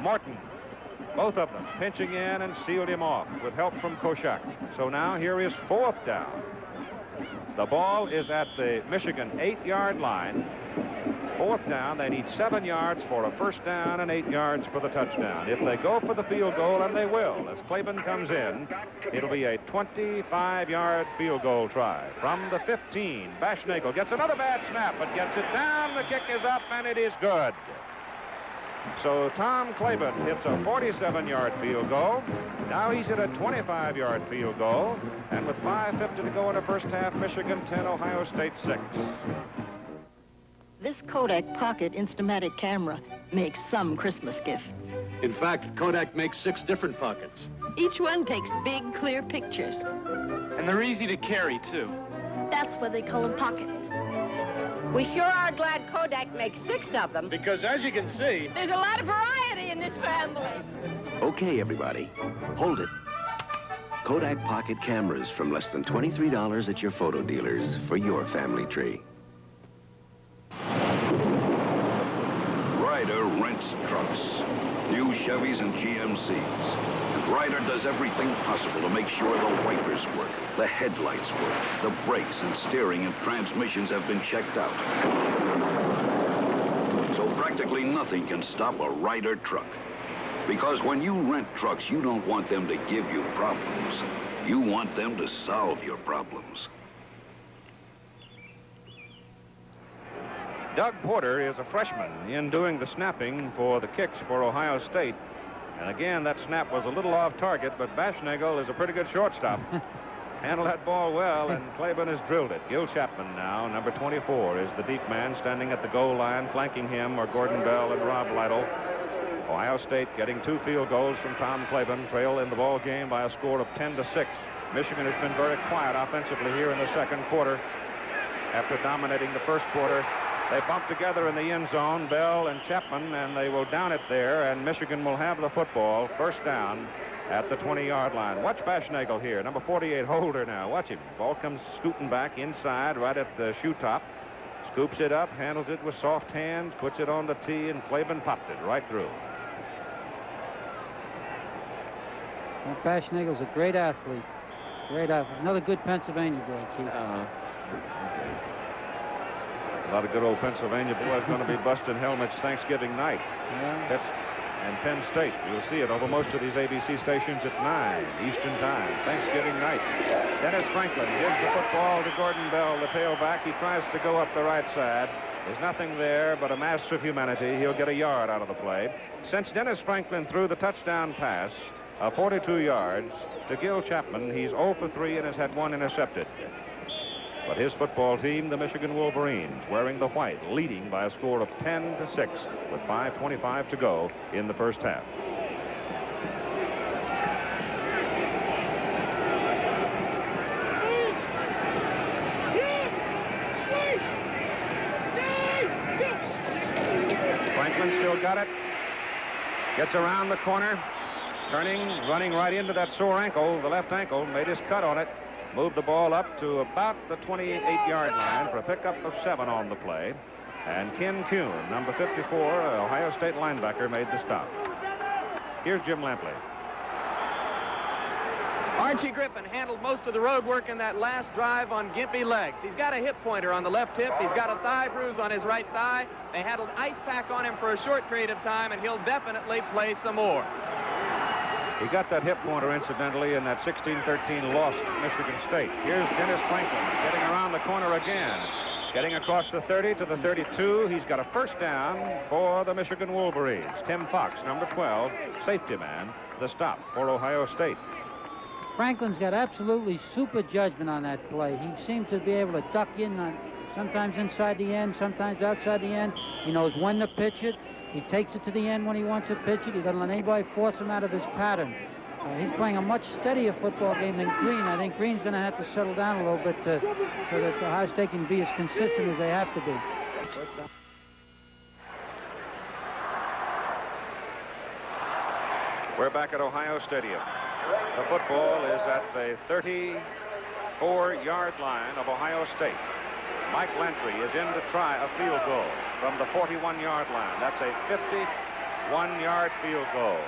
Morton, both of them pinching in and sealed him off with help from Koshak. So now here is fourth down. The ball is at the Michigan 8-yard line. Fourth down, they need 7 yards for a first down and 8 yards for the touchdown. If they go for the field goal, and they will, as Claiborne comes in, it'll be a 25-yard field goal try. From the 15, Baschnagel gets another bad snap, but gets it down. The kick is up, and it is good. So Tom Claiborne hits a 47-yard field goal. Now he's at a 25-yard field goal. And with 5:50 to go in the first half, Michigan 10, Ohio State 6. This Kodak Pocket Instamatic camera makes some Christmas gift. In fact, Kodak makes 6 different pockets. Each one takes big, clear pictures. And they're easy to carry, too. That's why they call them pockets. We sure are glad Kodak makes 6 of them. Because as you can see, There's a lot of variety in this family. Okay, everybody, hold it. Kodak Pocket cameras from less than $23 at your photo dealers for your family tree. Ryder rents trucks, new Chevys and GMCs. And Ryder does everything possible to make sure the wipers work, the headlights work, the brakes and steering and transmissions have been checked out. So practically nothing can stop a Ryder truck. Because when you rent trucks, you don't want them to give you problems. You want them to solve your problems. Doug Porter is a freshman in doing the snapping for the kicks for Ohio State. And again, that snap was a little off target, but Baschnagel is a pretty good shortstop. Handled that ball well, and Claiborne has drilled it. Gil Chapman now, number 24, is the deep man standing at the goal line. Flanking him are Gordon Bell and Rob Lytle. Ohio State getting 2 field goals from Tom Claiborne, trail in the ball game by a score of 10-6. Michigan has been very quiet offensively here in the second quarter. After dominating the first quarter, they bump together in the end zone, Bell and Chapman, and they will down it there, and Michigan will have the football, first down, at the 20-yard line. Watch Baschnagel here, number 48, Holder now. Watch him. Ball comes scooting back inside, right at the shoe top. Scoops it up, handles it with soft hands, puts it on the tee, and Claiborne popped it right through. Well, Baschnagel's a great athlete. Great athlete. Another good Pennsylvania boy, Keith. A lot of good old Pennsylvania boys going to be busting helmets Thanksgiving night. Yeah. And Penn State. You'll see it over most of these ABC stations at 9 Eastern Time, Thanksgiving night. Dennis Franklin gives the football to Gordon Bell, the tailback. He tries to go up the right side. There's nothing there but a mass of humanity. He'll get a yard out of the play. Since Dennis Franklin threw the touchdown pass of 42 yards to Gil Chapman, he's 0 for 3 and has had 1 intercepted. But his football team, the Michigan Wolverines, wearing the white, leading by a score of 10-6 with 5:25 to go in the first half. got it. Gets around the corner. Turning, running right into that sore ankle, the left ankle, made his cut on it. Moved the ball up to about the 28-yard line for a pickup of 7 on the play. And Ken Kuhn, number 54, Ohio State linebacker, made the stop. Here's Jim Lampley. Archie Griffin handled most of the road work in that last drive on gimpy legs. He's got a hip pointer on the left hip. He's got a thigh bruise on his right thigh. They had an ice pack on him for a short period of time, and he'll definitely play some more. He got that hip pointer, incidentally, in that 16-13 loss to Michigan State. Here's Dennis Franklin getting around the corner again. Getting across the 30 to the 32. He's got a first down for the Michigan Wolverines. Tim Fox, number 12, safety man, the stop for Ohio State. Franklin's got absolutely super judgment on that play. He seemed to be able to duck in, sometimes inside the end, sometimes outside the end. He knows when to pitch it. He takes it to the end when he wants to pitch it. He doesn't let anybody force him out of his pattern. He's playing a much steadier football game than Green. I think Green's going to have to settle down a little bit so that Ohio State can be as consistent as they have to be. We're back at Ohio Stadium. The football is at the 34-yard line of Ohio State. Mike Lantry is in to try a field goal from the 41-yard line. That's a 51-yard field goal.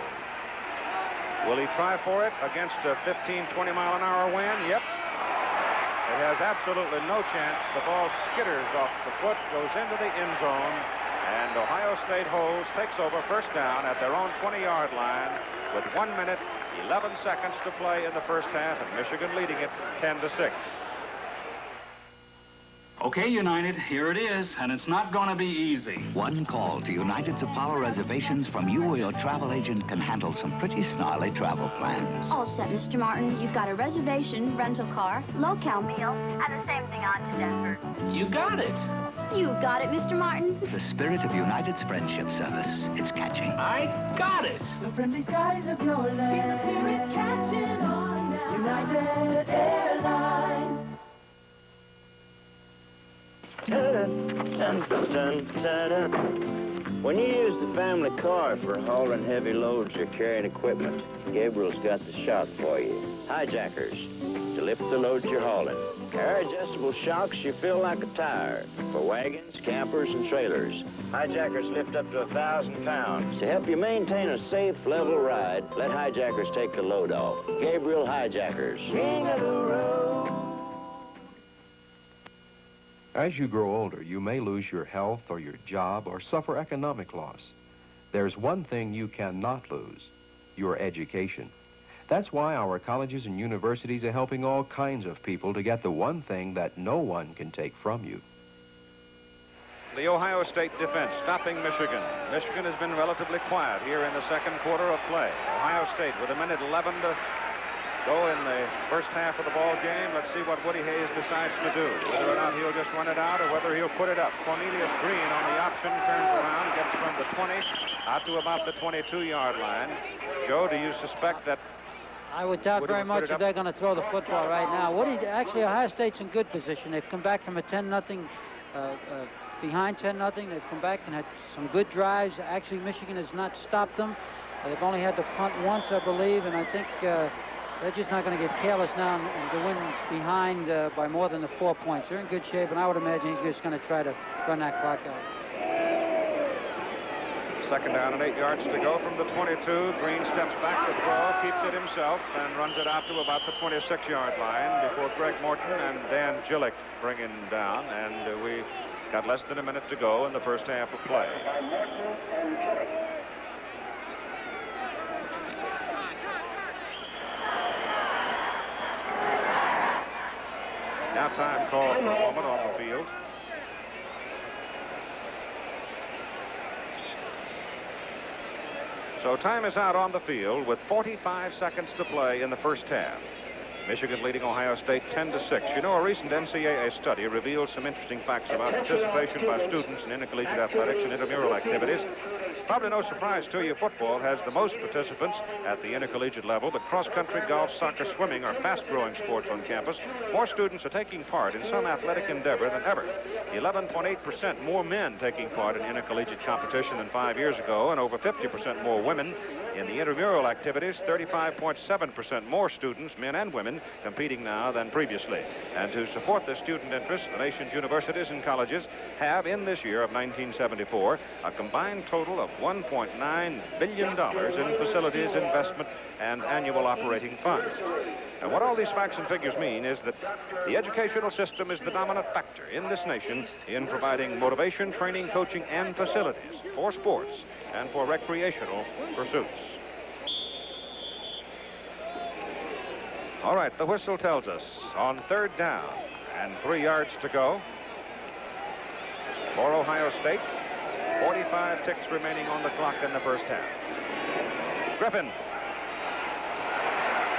Will he try for it against a 15, 20-mile-an-hour wind? Yep. It has absolutely no chance. The ball skitters off the foot, goes into the end zone, and Ohio State holds, takes over first down at their own 20-yard line with 1 minute, 11 seconds to play in the first half, and Michigan leading it 10-6. Okay, United, here it is, and it's not going to be easy. One call to United's Apollo Reservations from you or your travel agent can handle some pretty snarly travel plans. All set, Mr. Martin. You've got a reservation, rental car, low-cal meal, and the same thing on to Denver. You got it. You got it, Mr. Martin. The spirit of United's friendship service. It's catching. I got it. The friendly skies of your land. Feel the spirit catching on now. United Airlines. When you use the family car for hauling heavy loads or carrying equipment, Gabriel's got the shock for you. Hijackers, to lift the loads you're hauling. Air-adjustable shocks you feel like a tire for wagons, campers, and trailers. Hijackers lift up to 1,000 pounds. To help you maintain a safe, level ride, let Hijackers take the load off. Gabriel Hijackers. King of the road. As you grow older, you may lose your health or your job or suffer economic loss. There's one thing you cannot lose, your education. That's why our colleges and universities are helping all kinds of people to get the one thing that no one can take from you. The Ohio State defense stopping Michigan. Michigan has been relatively quiet here in the second quarter of play. Ohio State with 1:11 to go in the first half of the ball game. Let's see what Woody Hayes decides to do. Whether or not he'll just run it out or whether he'll put it up. Cornelius Green on the option, turns around, gets from the 20 out to about the 22-yard line. Joe, do you suspect that I would doubt Woody very much if they're going to throw the football right now. Actually, Ohio State's in good position. They've come back from a 10-0, behind 10-0. They've come back and had some good drives. Actually, Michigan has not stopped them. They've only had to punt once, I believe, and I think they're just not going to get careless now and go in behind by more than the 4 points. They're in good shape, and I would imagine he's just going to try to run that clock out. Second down and 8 yards to go from the 22. Green steps back to throw, keeps it himself, and runs it out to about the 26-yard line before Greg Morton and Dan Gillick bring him down. And we got less than a minute to go in the first half of play. Now time called for a moment off the field. So time is out on the field with 45 seconds to play in the first half. Michigan leading Ohio State 10-6. You know, a recent NCAA study revealed some interesting facts about participation by students in intercollegiate athletics and intramural activities. Probably no surprise to you, football has the most participants at the intercollegiate level, but cross-country, golf, soccer, swimming are fast-growing sports on campus. More students are taking part in some athletic endeavor than ever. 11.8% more men taking part in intercollegiate competition than 5 years ago, and over 50% more women. In the intramural activities, 35.7% more students, men and women, competing now than previously. And to support the student interest, the nation's universities and colleges have, in this year of 1974, a combined total of $1.9 billion in facilities, investment, and annual operating funds. And what all these facts and figures mean is that the educational system is the dominant factor in this nation in providing motivation, training, coaching, and facilities for sports and for recreational pursuits. All right, the whistle tells us on 3rd down and 3 yards to go for Ohio State. 45 ticks remaining on the clock in the first half. Griffin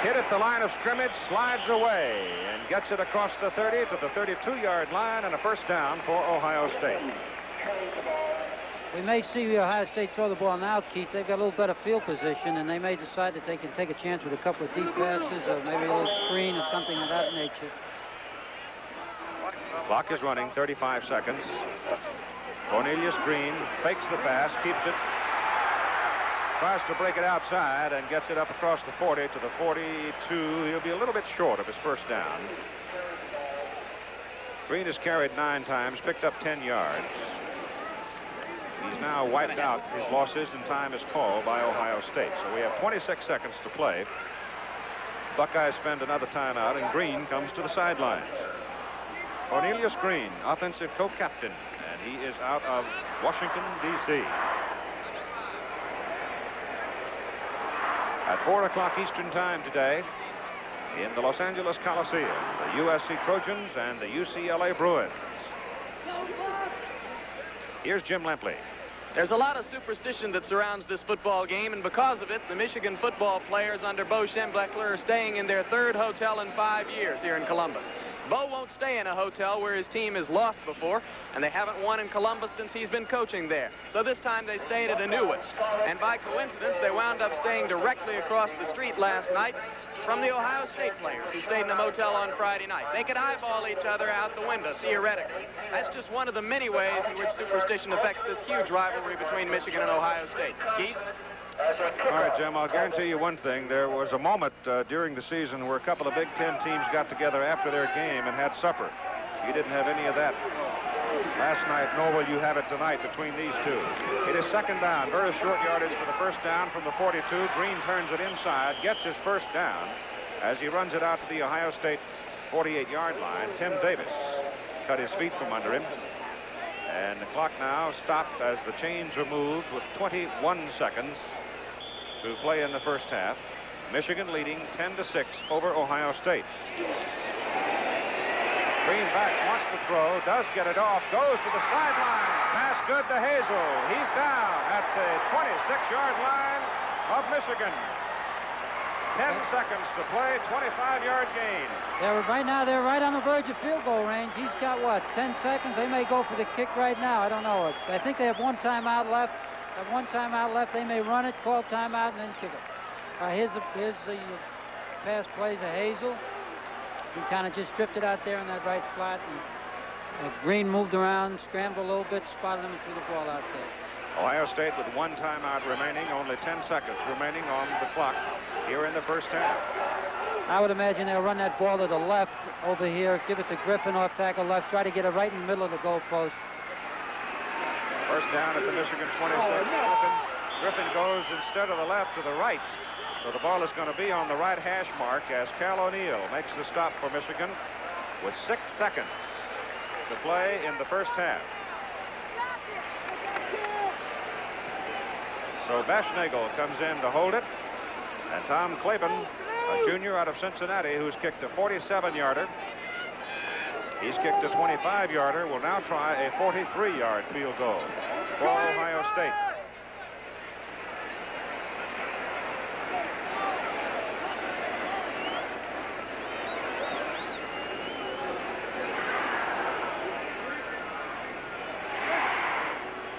hit at the line of scrimmage, slides away, and gets it across the 30 to the 32-yard line, and a first down for Ohio State. We may see Ohio State throw the ball now, Keith. They've got a little better field position, and they may decide that they can take a chance with a couple of deep passes or maybe a little screen or something of that nature. Clock is running, 35 seconds. Cornelius Green fakes the pass, keeps it, tries to break it outside, and gets it up across the 40 to the 42. He'll be a little bit short of his first down. Green has carried 9 times, picked up 10 yards. He's now wiped out his losses, and time is called by Ohio State. So we have 26 seconds to play. Buckeyes spend another timeout, and Green comes to the sidelines. Cornelius Green, offensive co-captain, and he is out of Washington, D.C. At 4 o'clock Eastern Time today, in the Los Angeles Coliseum, the USC Trojans and the UCLA Bruins. Here's Jim Lempley. There's a lot of superstition that surrounds this football game, and because of it, the Michigan football players under Bo Schembechler are staying in their 3rd hotel in 5 years here in Columbus. Bo won't stay in a hotel where his team has lost before, and they haven't won in Columbus since he's been coaching there. So this time they stayed at a new one. And by coincidence, they wound up staying directly across the street last night from the Ohio State players who stayed in a motel on Friday night. They could eyeball each other out the window, theoretically. That's just one of the many ways in which superstition affects this huge rivalry between Michigan and Ohio State. Keith? All right, Jim, I'll guarantee you one thing. There was a moment during the season where a couple of Big Ten teams got together after their game and had supper. You didn't have any of that last night, nor will you have it tonight between these two. It is 2nd down, very short yardage for the first down from the 42. Green turns it inside, gets his first down as he runs it out to the Ohio State 48-yard line. Tim Davis cut his feet from under him. And the clock now stopped as the chains are moved with 21 seconds to play in the first half. Michigan leading 10-6 over Ohio State. Green back, wants to throw, does get it off, goes to the sideline. Pass good to Hazel. He's down at the 26-yard line of Michigan. 10 seconds to play, 25-yard gain. Right now, they're right on the verge of field goal range. He's got, what, 10 seconds? They may go for the kick right now. I don't know. I think they have 1 timeout left. They may run it, call timeout, and then kick it. Here's the pass play to Hazel. He kind of just drifted out there in that right flat. And Green moved around, scrambled a little bit, spotted him, and threw the ball out there. Ohio State with 1 timeout remaining, only 10 seconds remaining on the clock here in the first half. I would imagine they'll run that ball to the left over here, give it to Griffin off tackle left, try to get it right in the middle of the goalpost. First down at the Michigan 26. Griffin goes instead of the left to the right. So the ball is going to be on the right hash mark as Cal O'Neill makes the stop for Michigan with 6 seconds to play in the first half. So Baschnagel comes in to hold it. And Tom Claiborne, a junior out of Cincinnati, who's kicked a 47-yarder. He's kicked a 25-yarder, will now try a 43-yard field goal for Ohio State.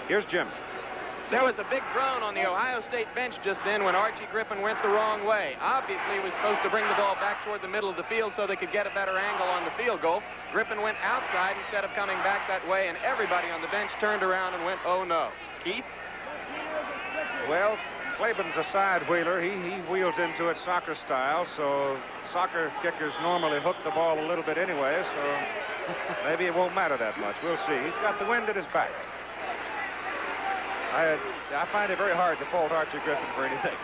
Here's Jim. There was a big groan on the Ohio State bench just then when Archie Griffin went the wrong way. Obviously, he was supposed to bring the ball back toward the middle of the field so they could get a better angle on the field goal. Griffin went outside instead of coming back that way, and everybody on the bench turned around and went, oh, no. Keith? Well, Claiborne's a side wheeler. He wheels into it soccer style, so soccer kickers normally hook the ball a little bit anyway, so maybe it won't matter that much. We'll see. He's got the wind at his back. I find it very hard to fault Archie Griffin for anything.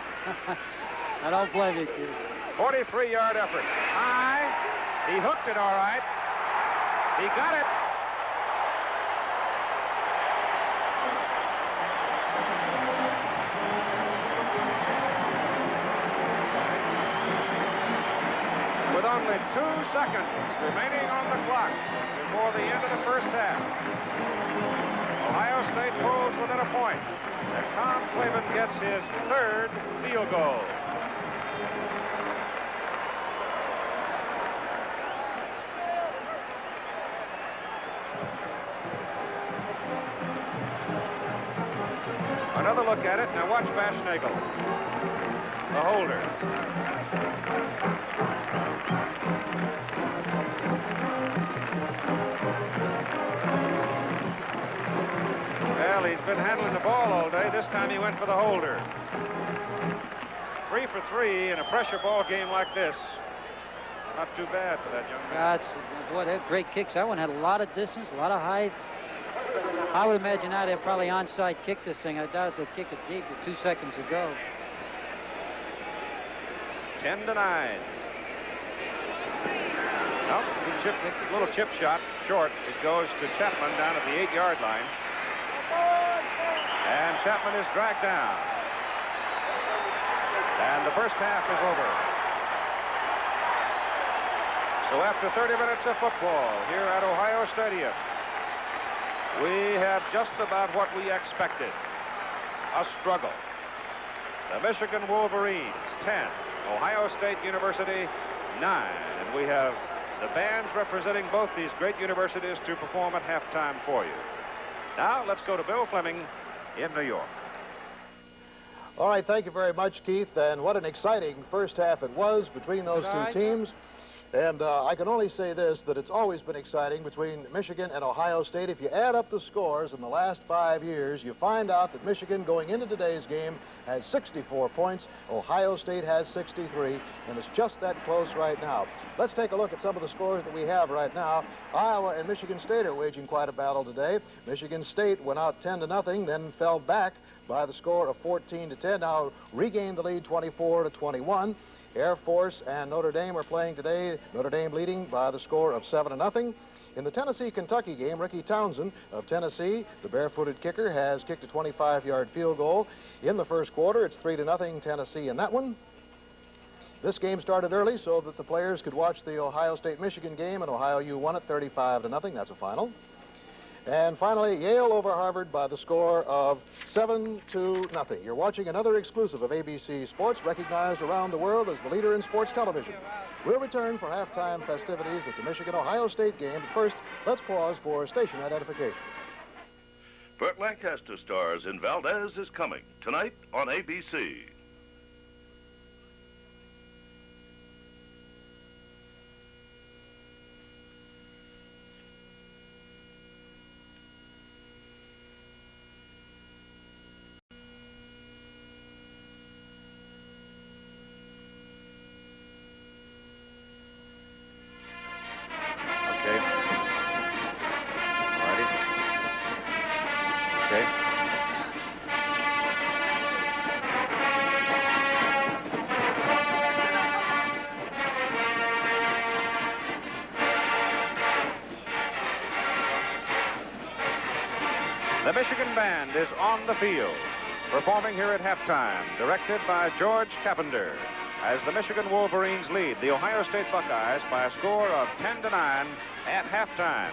I don't blame you, Keith. 43-yard effort. High. He hooked it all right. He got it. With only 2 seconds remaining on the clock before the end of the first half, Ohio State pulls within a point as Tom Claiborne gets his 3rd field goal. Another look at it. Now watch Baschnagel, the holder. Well, he's been handling the ball all day. This time he went for the holder. 3 for 3 in a pressure ball game like this. Not too bad for that young man. Boy, they're great kicks. That one had a lot of distance, a lot of height. I would imagine now they'll probably onside kick this thing. I doubt they'll kick it deep with 2 seconds to go. 10-9. Well, little chip shot, short. It goes to Chapman down at the 8-yard line. And Chapman is dragged down. And the first half is over. So after 30 minutes of football here at Ohio Stadium, we have just about what we expected. A struggle. The Michigan Wolverines, 10. Ohio State University, 9. And we have the bands representing both these great universities to perform at halftime for you. Now, let's go to Bill Fleming in New York. All right, thank you very much, Keith. And what an exciting first half it was between those two teams. And I can only say this, that it's always been exciting between Michigan and Ohio State. If you add up the scores in the last 5 years, you find out that Michigan, going into today's game, has 64 points. Ohio State has 63, and it's just that close right now. Let's take a look at some of the scores that we have right now. Iowa and Michigan State are waging quite a battle today. Michigan State went out 10-0, then fell back by the score of 14-10. Now regained the lead 24-21. Air Force and Notre Dame are playing today. Notre Dame leading by the score of 7-0. In the Tennessee-Kentucky game, Ricky Townsend of Tennessee, the barefooted kicker, has kicked a 25-yard field goal. In the first quarter, it's 3-0 Tennessee in that one. This game started early so that the players could watch the Ohio State-Michigan game, and Ohio U won it 35-0. That's a final. And finally, Yale over Harvard by the score of 7-0. You're watching another exclusive of ABC Sports, recognized around the world as the leader in sports television. We'll return for halftime festivities at the Michigan-Ohio State game. But first, let's pause for station identification. Burt Lancaster stars in Valdez is Coming, tonight on ABC. The Michigan Band is on the field, performing here at halftime, directed by George Carpenter, as the Michigan Wolverines lead the Ohio State Buckeyes by a score of 10-9 at halftime.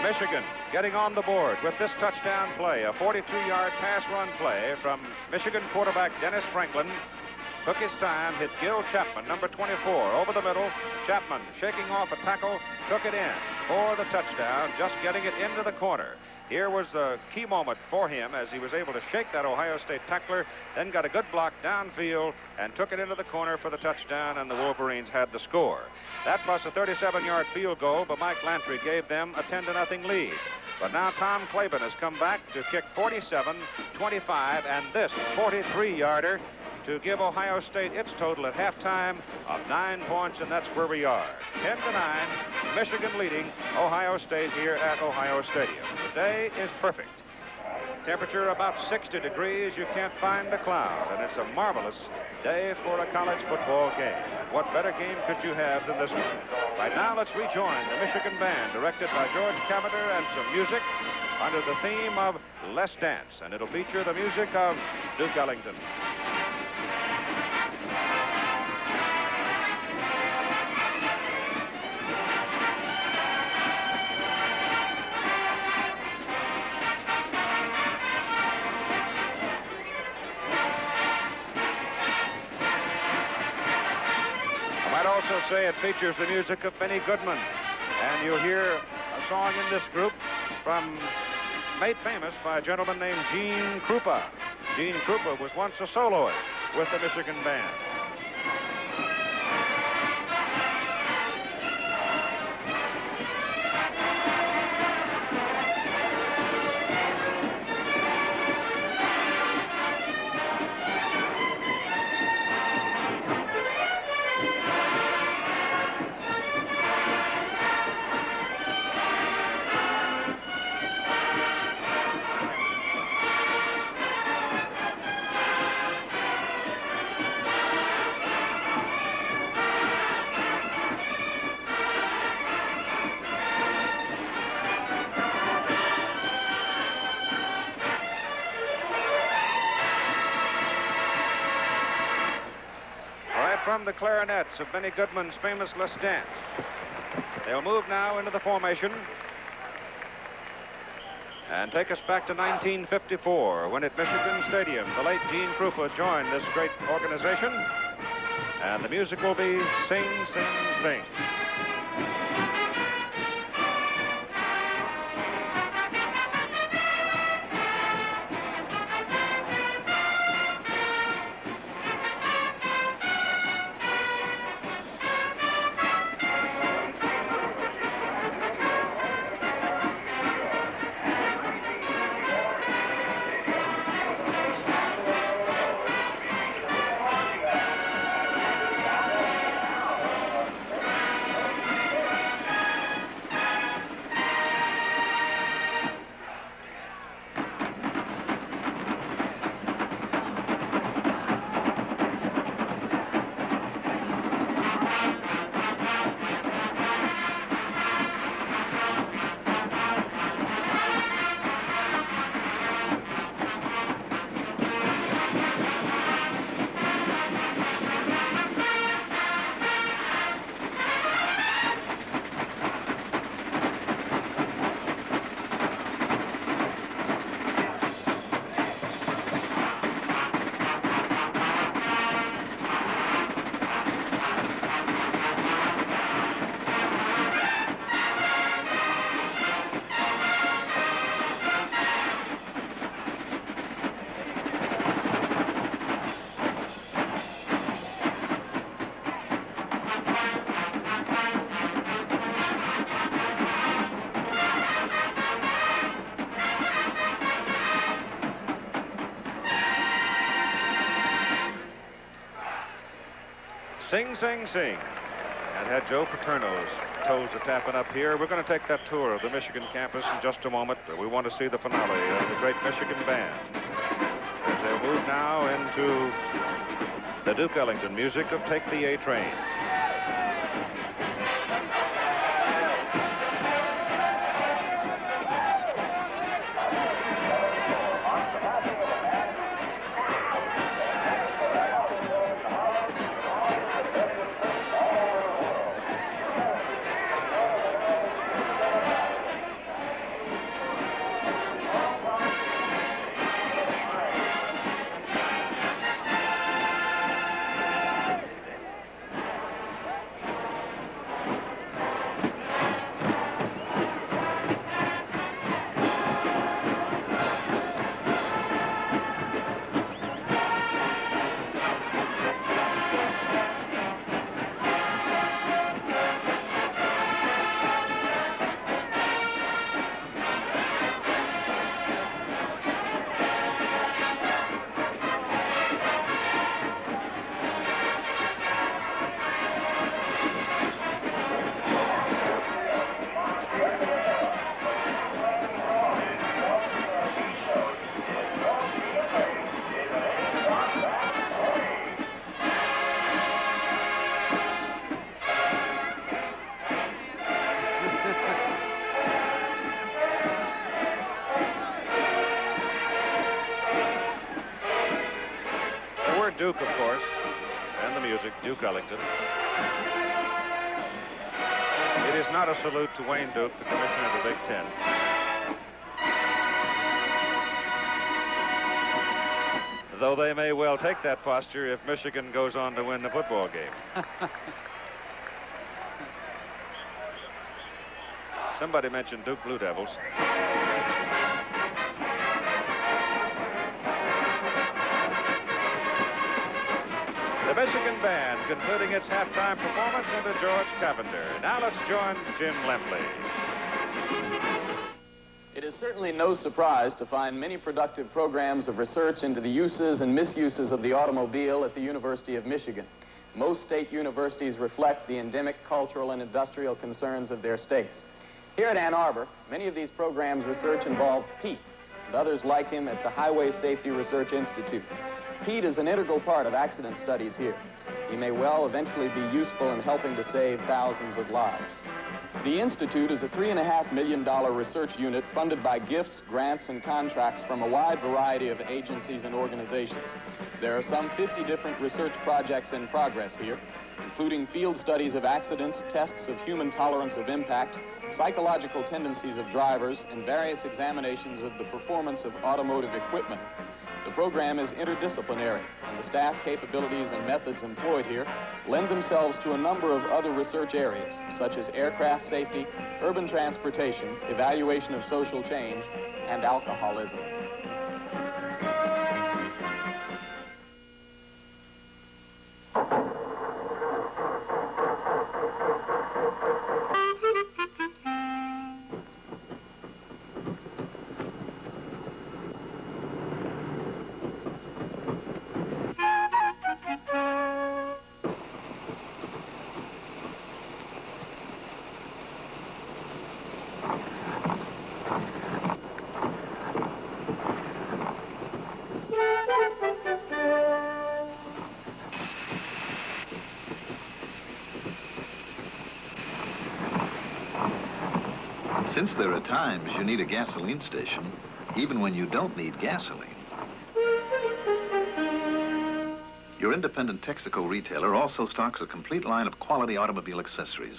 Michigan getting on the board with this touchdown play, a 42-yard pass run play from Michigan quarterback Dennis Franklin. took his time, hit Gil Chapman, number 24, over the middle. Chapman shaking off a tackle, took it in for the touchdown, just getting it into the corner. Here was the key moment for him as he was able to shake that Ohio State tackler, then got a good block downfield and took it into the corner for the touchdown, and the Wolverines had the score. That plus a 37-yard field goal by Mike Lantry gave them a 10-0 lead. But now Tom Claiborne has come back to kick 47, 25, and this 43-yarder to give Ohio State its total at halftime of 9 points, and that's where we are. 10-9, Michigan leading Ohio State here at Ohio Stadium. The day is perfect. Temperature about 60 degrees. You can't find a cloud, and it's a marvelous day for a college football game. What better game could you have than this one? Right now, let's rejoin the Michigan band, directed by George Cavender, and some music under the theme of Let's Dance, and it'll feature the music of Duke Ellington. Say it features the music of Benny Goodman, and you'll hear a song in this group made famous by a gentleman named Gene Krupa. Gene Krupa was once a soloist with the Michigan band. From the clarinets of Benny Goodman's famous Let's Dance. They'll move now into the formation and take us back to 1954 when at Michigan Stadium the late Gene Krupa joined this great organization, and the music will be Sing, Sing, Sing. Sing, sing, sing. And had Joe Paterno's toes a-tapping up here. We're going to take that tour of the Michigan campus in just a moment. We want to see the finale of the great Michigan band as they move now into the Duke Ellington music of Take the A Train. Duke Ellington. It is not a salute to Wayne Duke, the commissioner of the Big Ten. Though they may well take that posture if Michigan goes on to win the football game. Somebody mentioned Duke Blue Devils. The Michigan band concluding its halftime performance under George Cavender. Now let's join Jim Lemley. It is certainly no surprise to find many productive programs of research into the uses and misuses of the automobile at the University of Michigan. Most state universities reflect the endemic cultural and industrial concerns of their states. Here at Ann Arbor, many of these programs' research involve Pete and others like him at the Highway Safety Research Institute. Pete is an integral part of accident studies here. He may well eventually be useful in helping to save thousands of lives. The Institute is a $3.5 million research unit funded by gifts, grants, and contracts from a wide variety of agencies and organizations. There are some 50 different research projects in progress here, including field studies of accidents, tests of human tolerance of impact, psychological tendencies of drivers, and various examinations of the performance of automotive equipment. The program is interdisciplinary, and the staff capabilities and methods employed here lend themselves to a number of other research areas, such as aircraft safety, urban transportation, evaluation of social change, and alcoholism. Since there are times you need a gasoline station, even when you don't need gasoline. Your independent Texaco retailer also stocks a complete line of quality automobile accessories,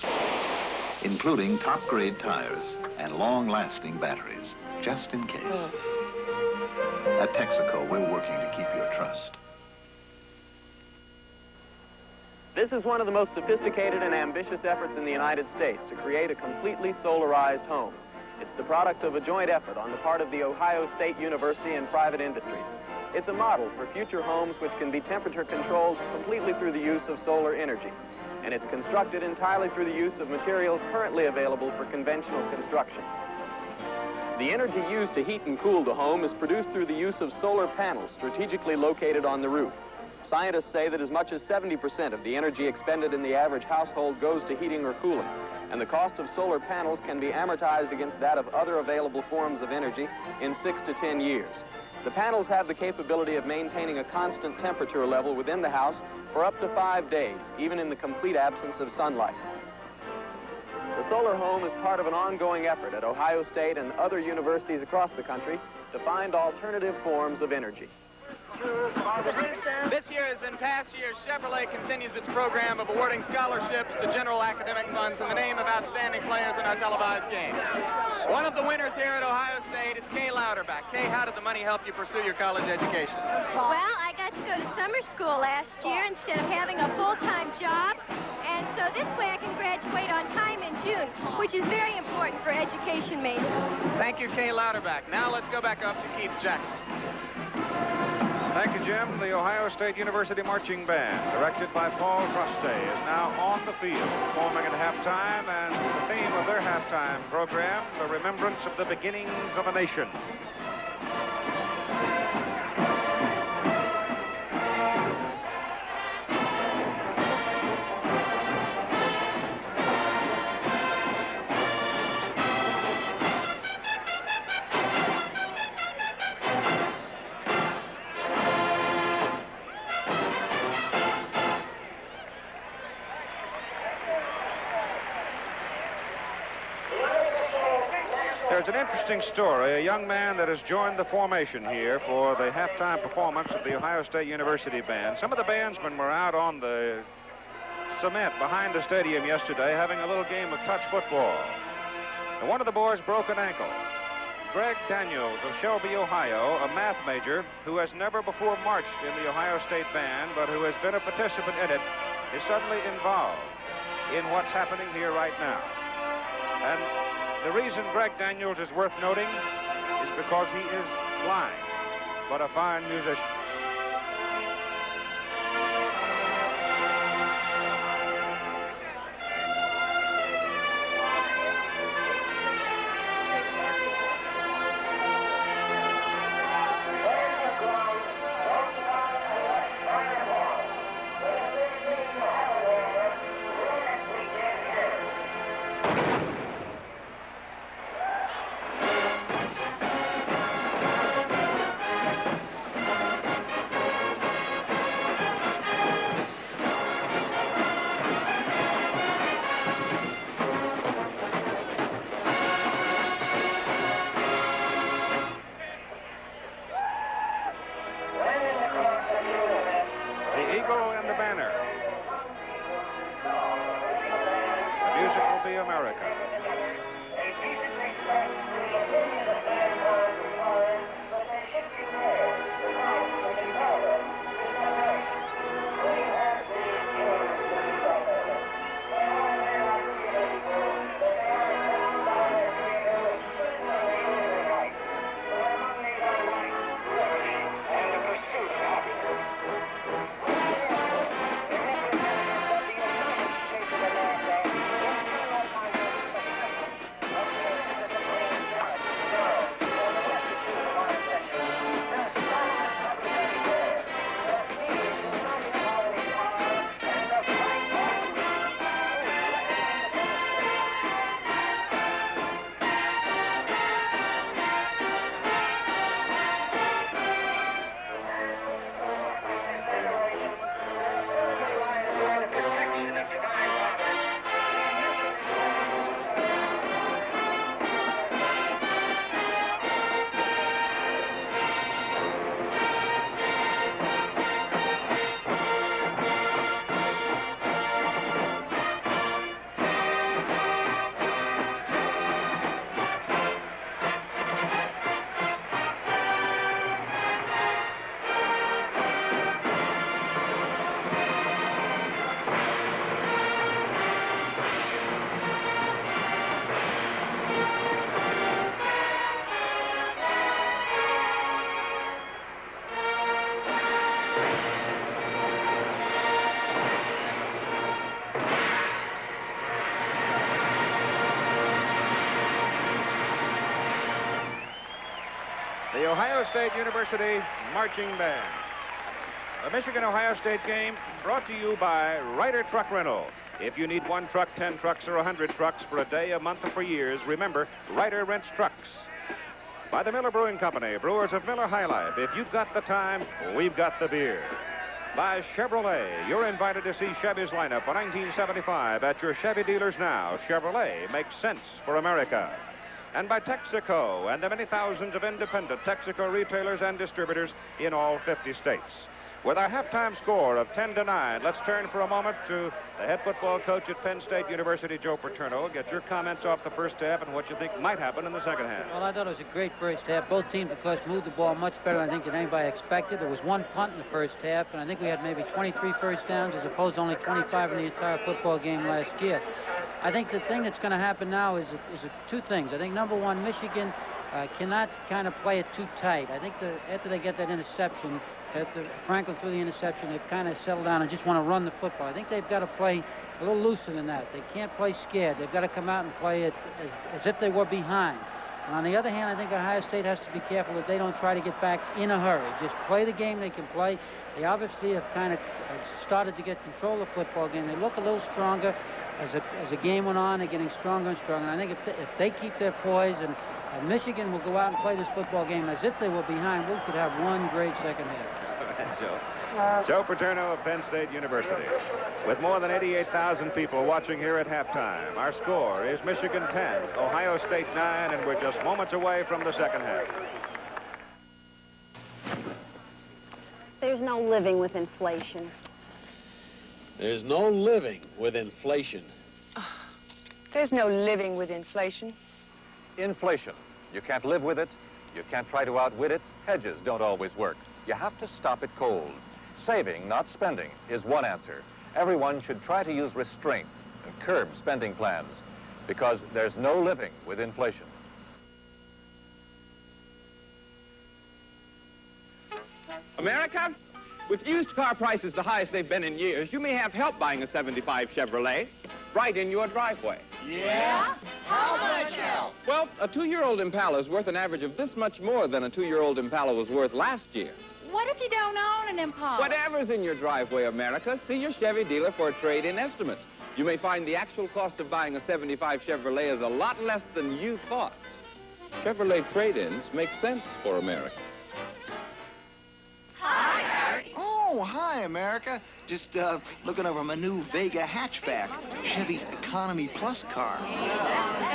including top-grade tires and long-lasting batteries, just in case. At Texaco, we're working to keep your trust. This is one of the most sophisticated and ambitious efforts in the United States to create a completely solarized home. It's the product of a joint effort on the part of the Ohio State University and private industries. It's a model for future homes which can be temperature controlled completely through the use of solar energy. And it's constructed entirely through the use of materials currently available for conventional construction. The energy used to heat and cool the home is produced through the use of solar panels strategically located on the roof. Scientists say that as much as 70% of the energy expended in the average household goes to heating or cooling, and the cost of solar panels can be amortized against that of other available forms of energy in 6 to 10 years. The panels have the capability of maintaining a constant temperature level within the house for up to 5 days, even in the complete absence of sunlight. The solar home is part of an ongoing effort at Ohio State and other universities across the country to find alternative forms of energy. This year, as in past years, Chevrolet continues its program of awarding scholarships to general academic funds in the name of outstanding players in our televised game. One of the winners here at Ohio State is Kay Louderback. Kay, how did the money help you pursue your college education? Well, I got to go to summer school last year instead of having a full-time job. And so this way I can graduate on time in June, which is very important for education majors. Thank you, Kay Louderback. Now let's go back up to Keith Jackson. Thank you, Jim. The Ohio State University Marching Band, directed by Paul Truste, is now on the field, performing at halftime, and the theme of their halftime program, the remembrance of the beginnings of a nation. There's an interesting story. A young man that has joined the formation here for the halftime performance of the Ohio State University Band. Some of the bandsmen were out on the cement behind the stadium yesterday having a little game of touch football. And one of the boys broke an ankle. Greg Daniels of Shelby, Ohio, a math major who has never before marched in the Ohio State Band, but who has been a participant in it, is suddenly involved in what's happening here right now. And the reason Greg Daniels is worth noting is because he is blind, but a fine musician. The Ohio State University Marching Band. The Michigan-Ohio State game brought to you by Ryder Truck Rental. If you need 1 truck, 10 trucks, or 100 trucks for a day, a month, or for years, remember, Ryder rents trucks. By the Miller Brewing Company, brewers of Miller High Life. If you've got the time, we've got the beer. By Chevrolet, you're invited to see Chevy's lineup for 1975 at your Chevy dealers now. Chevrolet makes sense for America. And by Texaco and the many thousands of independent Texaco retailers and distributors in all 50 states. With our halftime score of 10-9, let's turn for a moment to the head football coach at Penn State University, Joe Paterno. Get your comments off the first half and what you think might happen in the second half. Well, I thought it was a great first half. Both teams, of course, moved the ball much better, I think, than anybody expected. There was 1 punt in the first half, and I think we had maybe 23 first downs as opposed to only 25 in the entire football game last year. I think the thing that's going to happen now is 2 things. I think, number one, Michigan cannot kind of play it too tight. I think after they get that interception, after Franklin threw the interception, they've kind of settled down and just want to run the football. I think they've got to play a little looser than that. They can't play scared. They've got to come out and play it as if they were behind. And on the other hand, I think Ohio State has to be careful that they don't try to get back in a hurry. Just play the game they can play. They obviously have kind of started to get control of the football game. They look a little stronger. As the game went on, they're getting stronger and stronger. And I think if they keep their poise and Michigan will go out and play this football game as if they were behind, we could have one great second half. Joe. Joe Paterno of Penn State University. With more than 88,000 people watching here at halftime, our score is Michigan 10, Ohio State 9, and we're just moments away from the second half. There's no living with inflation. There's no living with inflation. There's no living with inflation. Inflation. You can't live with it. You can't try to outwit it. Hedges don't always work. You have to stop it cold. Saving, not spending, is one answer. Everyone should try to use restraint and curb spending plans because there's no living with inflation. America, with used car prices the highest they've been in years, you may have help buying a '75 Chevrolet right in your driveway. Yeah? How much help? Well, a 2-year-old Impala is worth an average of this much more than a 2-year-old Impala was worth last year. What if you don't own an Impala? Whatever's in your driveway, America, see your Chevy dealer for a trade-in estimate. You may find the actual cost of buying a '75 Chevrolet is a lot less than you thought. Chevrolet trade-ins make sense for America. Hi, Harry. Oh, hi, America. Just looking over my new Vega hatchback, Chevy's Economy Plus car.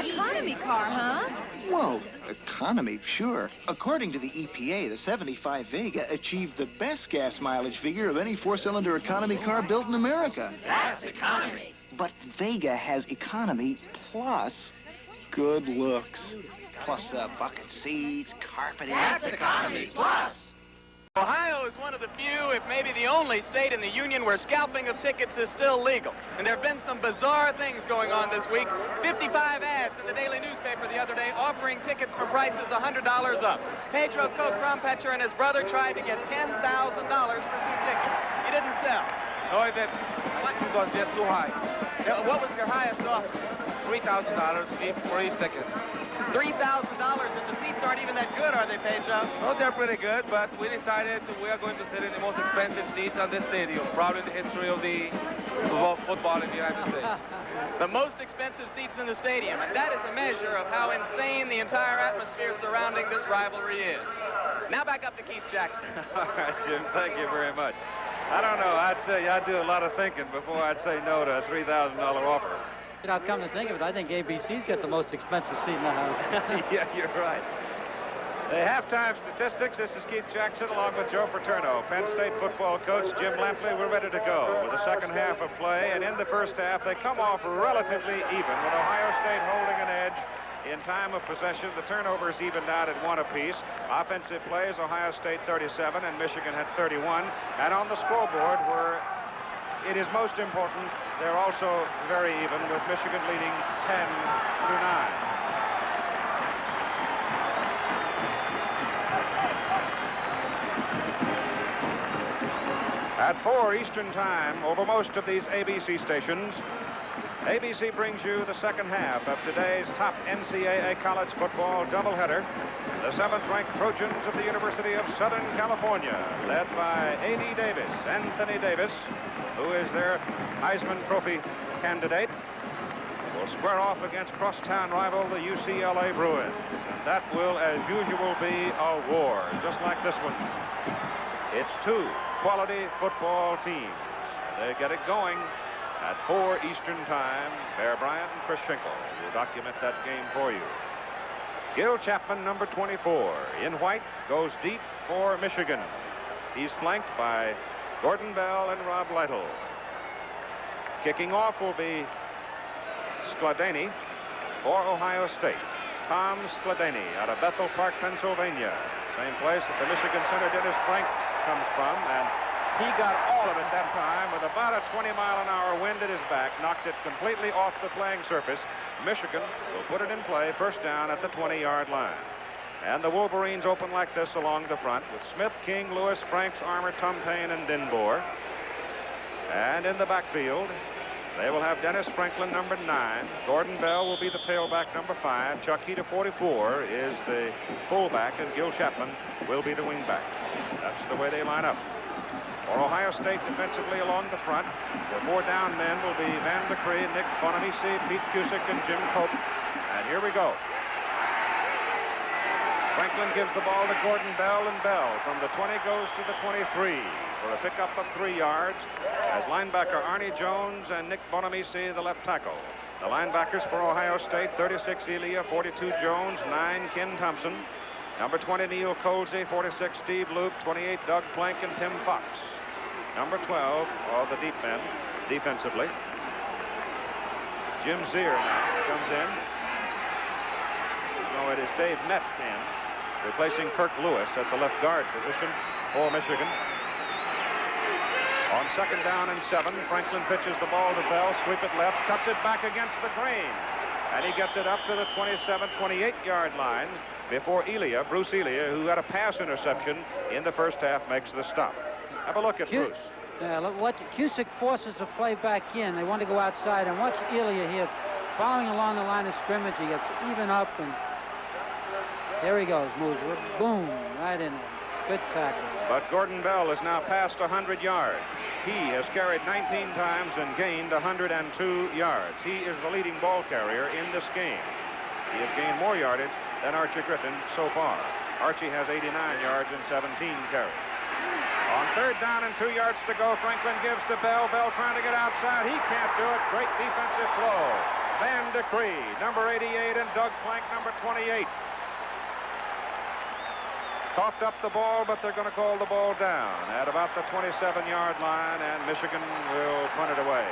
Economy car, huh? Whoa, economy, sure. According to the EPA, the '75 Vega achieved the best gas mileage figure of any 4-cylinder economy car built in America. That's economy. But Vega has Economy Plus good looks. Plus bucket seats, carpeting. That's Economy Plus. Ohio is one of the few, if maybe the only state in the Union where scalping of tickets is still legal. And there have been some bizarre things going on this week. 55 ads in the daily newspaper the other day offering tickets for prices $100 up. Pedro Coke Crumpetcher and his brother tried to get $10,000 for 2 tickets. He didn't sell. No, I didn't. It was just too high. What was your highest offer? $3,000 for each ticket. $3,000 and the seats aren't even that good, are they, Pedro? No, they're pretty good, but we decided we are going to sit in the most expensive seats on this stadium, probably in the history of the football in the United States. The most expensive seats in the stadium, and that is a measure of how insane the entire atmosphere surrounding this rivalry is. Now back up to Keith Jackson. All right, Jim, thank you very much. I don't know, I'd tell you, I'd do a lot of thinking before I'd say no to a $3,000 offer. You know, come to think of it, I think ABC's got the most expensive seat in the house. Yeah, you're right. The halftime statistics, this is Keith Jackson along with Joe Paterno. Penn State football coach Jim Lampley, we're ready to go with the second half of play. And in the first half, they come off relatively even with Ohio State holding an edge. In time of possession, the turnovers evened out at 1 apiece. Offensive plays, Ohio State 37 and Michigan had 31. And on the scoreboard where it is most important, they're also very even with Michigan leading 10-9. At 4 Eastern Time, over most of these ABC stations, ABC brings you the second half of today's top NCAA college football doubleheader. The 7th-ranked Trojans of the University of Southern California, led by A.D. Davis, Anthony Davis, who is their Heisman Trophy candidate, will square off against crosstown rival the UCLA Bruins. And that will, as usual, be a war, just like this one. It's 2 quality football teams. They get it going at 4 Eastern Time. Bear Bryant and Chris Schenkel will document that game for you. Gil Chapman, number 24, in white, goes deep for Michigan. He's flanked by Gordon Bell and Rob Lytle. Kicking off will be Skladany for Ohio State. Tom Skladany out of Bethel Park, Pennsylvania. Same place that the Michigan center Dennis Franks comes from, and he got all of it that time with about a 20-mile-an-hour wind at his back, knocked it completely off the playing surface. Michigan will put it in play, first down at the 20-yard line. And the Wolverines open like this along the front with Smith, King, Lewis, Franks, Armour, Tumpane, and Dinbor. And in the backfield, they will have Dennis Franklin, number 9. Gordon Bell will be the tailback, number 5. Chuck Heater, 44, is the fullback, and Gil Chapman will be the wingback. That's the way they line up. For Ohio State defensively along the front, the 4 down men will be Van McCree, Nick Bonamici, Pete Cusick, and Jim Cope. And here we go. Franklin gives the ball to Gordon Bell, and Bell from the 20 goes to the 23 for a pickup of 3 yards as linebacker Arnie Jones and Nick Bonamici, the left tackle. The linebackers for Ohio State, 36 Elia, 42 Jones, 9 Ken Thompson, number 20 Neil Colsey, 46 Steve Luke, 28 Doug Plank, and Tim Fox. Number 12 of the deep men defensively. Jim Zier now comes in. No, it is Dave Metz in, replacing Kirk Lewis at the left guard position for Michigan. On 2nd down and 7, Franklin pitches the ball to Bell, sweep it left, cuts it back against the grain. And he gets it up to the 27, 28-yard line before Elia, Bruce Elia, who had a pass interception in the first half, makes the stop. Have a look at Bruce. Yeah, look, what Cusick forces the play back in. They want to go outside, and watch Elia here following along the line of scrimmage. He gets even up, and there he goes, moves, boom, right in there. Good tackle. But Gordon Bell is now past 100 yards. He has carried 19 times and gained 102 yards. He is the leading ball carrier in this game. He has gained more yardage than Archie Griffin so far. Archie has 89 yards and 17 carries. On 3rd down and 2 yards to go, Franklin gives to Bell. Bell trying to get outside. He can't do it. Great defensive flow. Van de Cree, number 88, and Doug Plank, number 28. Coughed up the ball, but they're going to call the ball down at about the 27-yard line, and Michigan will punt it away.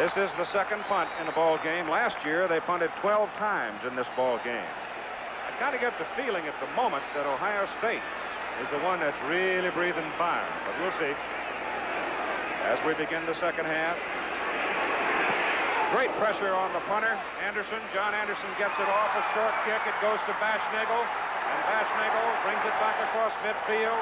This is the second punt in the ball game. Last year, they punted 12 times in this ball game. I kind of get the feeling at the moment that Ohio State is the one that's really breathing fire, but we'll see. As we begin the second half, great pressure on the punter, Anderson. John Anderson gets it off, a short kick. It goes to Baschnagel, and Baschnagel brings it back across midfield.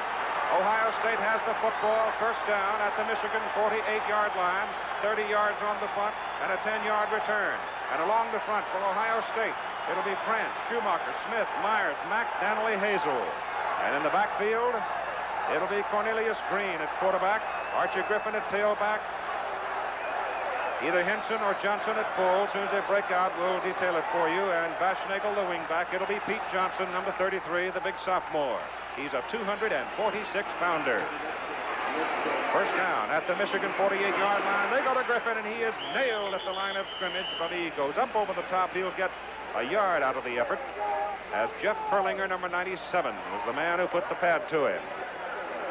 Ohio State has the football, first down at the Michigan 48-yard line, 30 yards on the punt, and a 10-yard return. And along the front for Ohio State, it'll be France, Schumacher, Smith, Myers, Mack, Danley, Hazel. And in the backfield, it'll be Cornelius Green at quarterback, Archie Griffin at tailback, either Henson or Johnson at full. As soon as they break out, we'll detail it for you. And Baschnagel, the wingback. It'll be Pete Johnson, number 33, the big sophomore. He's a 246-pounder. First down at the Michigan 48-yard line. They go to Griffin, and he is nailed at the line of scrimmage, but he goes up over the top. He'll get a yard out of the effort, as Jeff Perlinger, number 97, was the man who put the pad to him.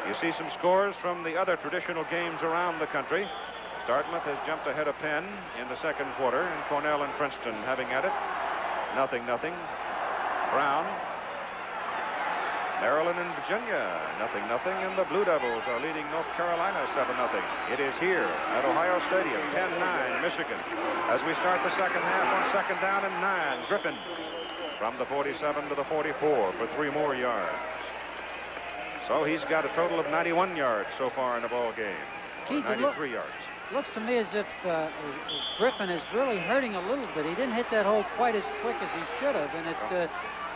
You see some scores from the other traditional games around the country. Dartmouth has jumped ahead of Penn in the second quarter, and Cornell and Princeton having at it. 0-0. Brown. Maryland and Virginia, 0-0, and the Blue Devils are leading North Carolina 7-0. It is here at Ohio Stadium, 10-9, Michigan. As we start the second half on 2nd down and 9, Griffin from the 47 to the 44 for 3 more yards. So he's got a total of 91 yards so far in the ball game. Keith, 93 yards. Looks to me as if Griffin is really hurting a little bit. He didn't hit that hole quite as quick as he should have, and it.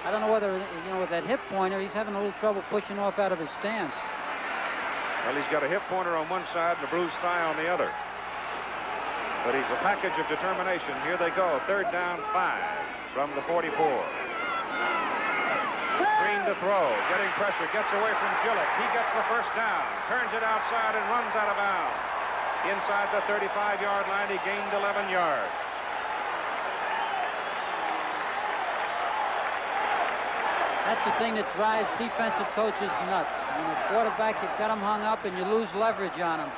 I don't know whether, with that hip pointer, he's having a little trouble pushing off out of his stance. Well, he's got a hip pointer on one side and a bruised thigh on the other. But he's a package of determination. Here they go. 3rd down, 5 from the 44. Green to throw, getting pressure, gets away from Gillett. He gets the first down, turns it outside and runs out of bounds. Inside the 35-yard line, he gained 11 yards. That's the thing that drives defensive coaches nuts. When a quarterback, you've got him hung up and you lose leverage on him.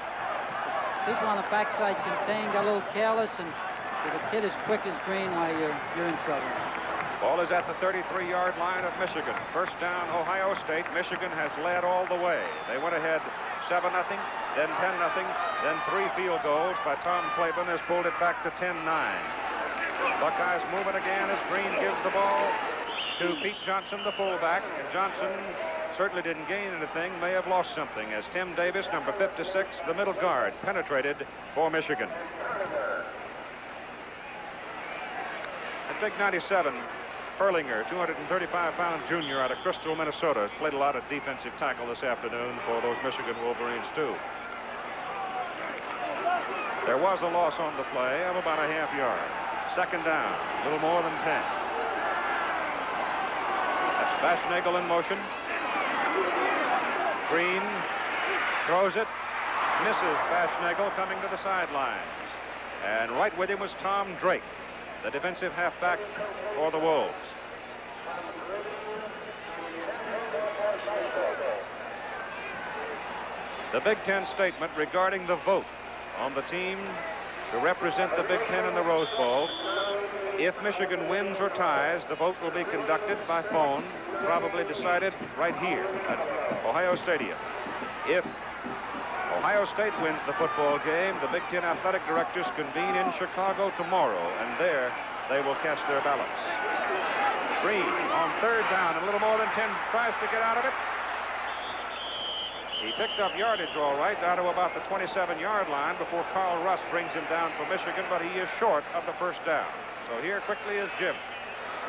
People on the backside contain, got a little careless, and if a kid as quick as Green, why, you're in trouble. Ball is at the 33-yard line of Michigan. First down, Ohio State. Michigan has led all the way. They went ahead 7-0, then 10-0, then 3 field goals by Tom Claiborne has pulled it back to 10-9. Buckeyes moving again as Green gives the ball to Pete Johnson, the fullback. And Johnson certainly didn't gain anything, may have lost something, as Tim Davis, number 56, the middle guard, penetrated for Michigan. At big 97, Perlinger, 235-pound junior out of Crystal, Minnesota, has played a lot of defensive tackle this afternoon for those Michigan Wolverines, too. There was a loss on the play of about a half yard. 2nd down, a little more than 10. That's Baschnagel in motion. Green throws it, misses Baschnagel coming to the sidelines. And right with him was Tom Drake, the defensive halfback for the Wolves. The Big Ten statement regarding the vote on the team to represent the Big Ten in the Rose Bowl. If Michigan wins or ties, the vote will be conducted by phone, probably decided right here at Ohio Stadium. If Ohio State wins the football game, the Big Ten athletic directors convene in Chicago tomorrow, and there they will cast their ballots. Green on third down, a little more than 10 tries to get out of it. He picked up yardage all right, down to about the 27-yard line before Carl Russ brings him down for Michigan, but he is short of the first down. So here quickly is Jim.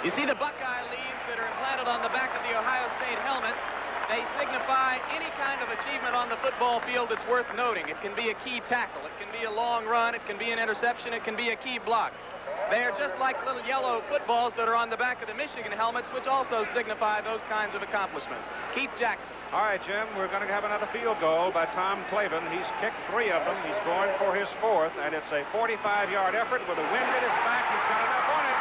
You see the Buckeye leaves that are implanted on the back of the Ohio State helmets. They signify any kind of achievement on the football field that's worth noting. It can be a key tackle, it can be a long run, it can be an interception, it can be a key block. They're just like little yellow footballs that are on the back of the Michigan helmets, which also signify those kinds of accomplishments. Keith Jackson. All right, Jim, we're going to have another field goal by Tom Clavin. He's kicked 3 of them. He's going for his 4th, and it's a 45-yard effort with the wind at his back. He's got enough on it.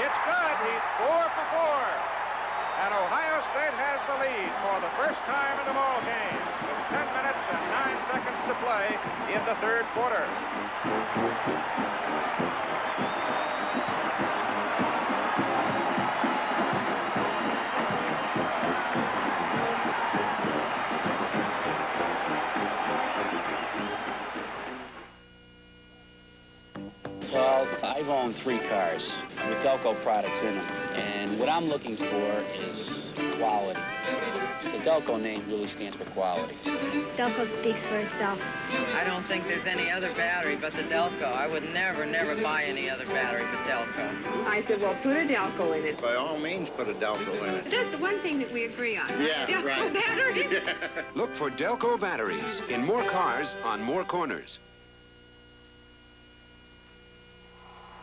It's good. He's 4 for 4. And Ohio State has the lead for the first time in the ball game with 10 minutes and 9 seconds to play in the third quarter. Well, I've owned 3 cars with Delco products in them, and what I'm looking for is quality. The Delco name really stands for quality. Delco speaks for itself. I don't think there's any other battery but the Delco. I would never buy any other battery but Delco. I said, well, put a Delco in it. By all means, put a Delco in it. But that's the one thing that we agree on. Yeah, Delco right. batteries. Look for Delco batteries in more cars on more corners.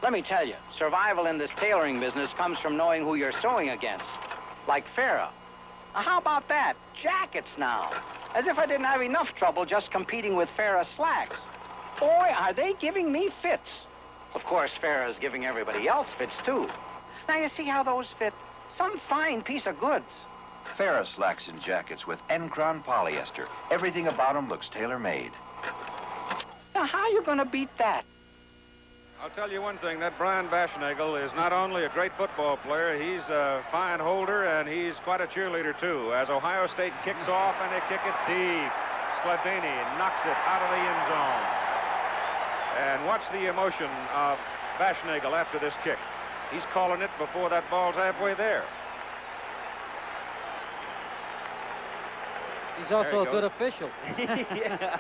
Let me tell you, survival in this tailoring business comes from knowing who you're sewing against. Like Farrah. How about that? Jackets now. As if I didn't have enough trouble just competing with Farrah slacks. Boy, are they giving me fits. Of course, Farrah's giving everybody else fits, too. Now, you see how those fit? Some fine piece of goods. Farrah slacks and jackets with Encron polyester. Everything about them looks tailor-made. Now, how are you going to beat that? I'll tell you one thing, that Brian Baschnagel is not only a great football player, he's a fine holder, and he's quite a cheerleader, too. As Ohio State kicks off, and they kick it deep. Skladini knocks it out of the end zone. And watch the emotion of Baschnagel after this kick. He's calling it before that ball's halfway there. He's also a good official. Yeah.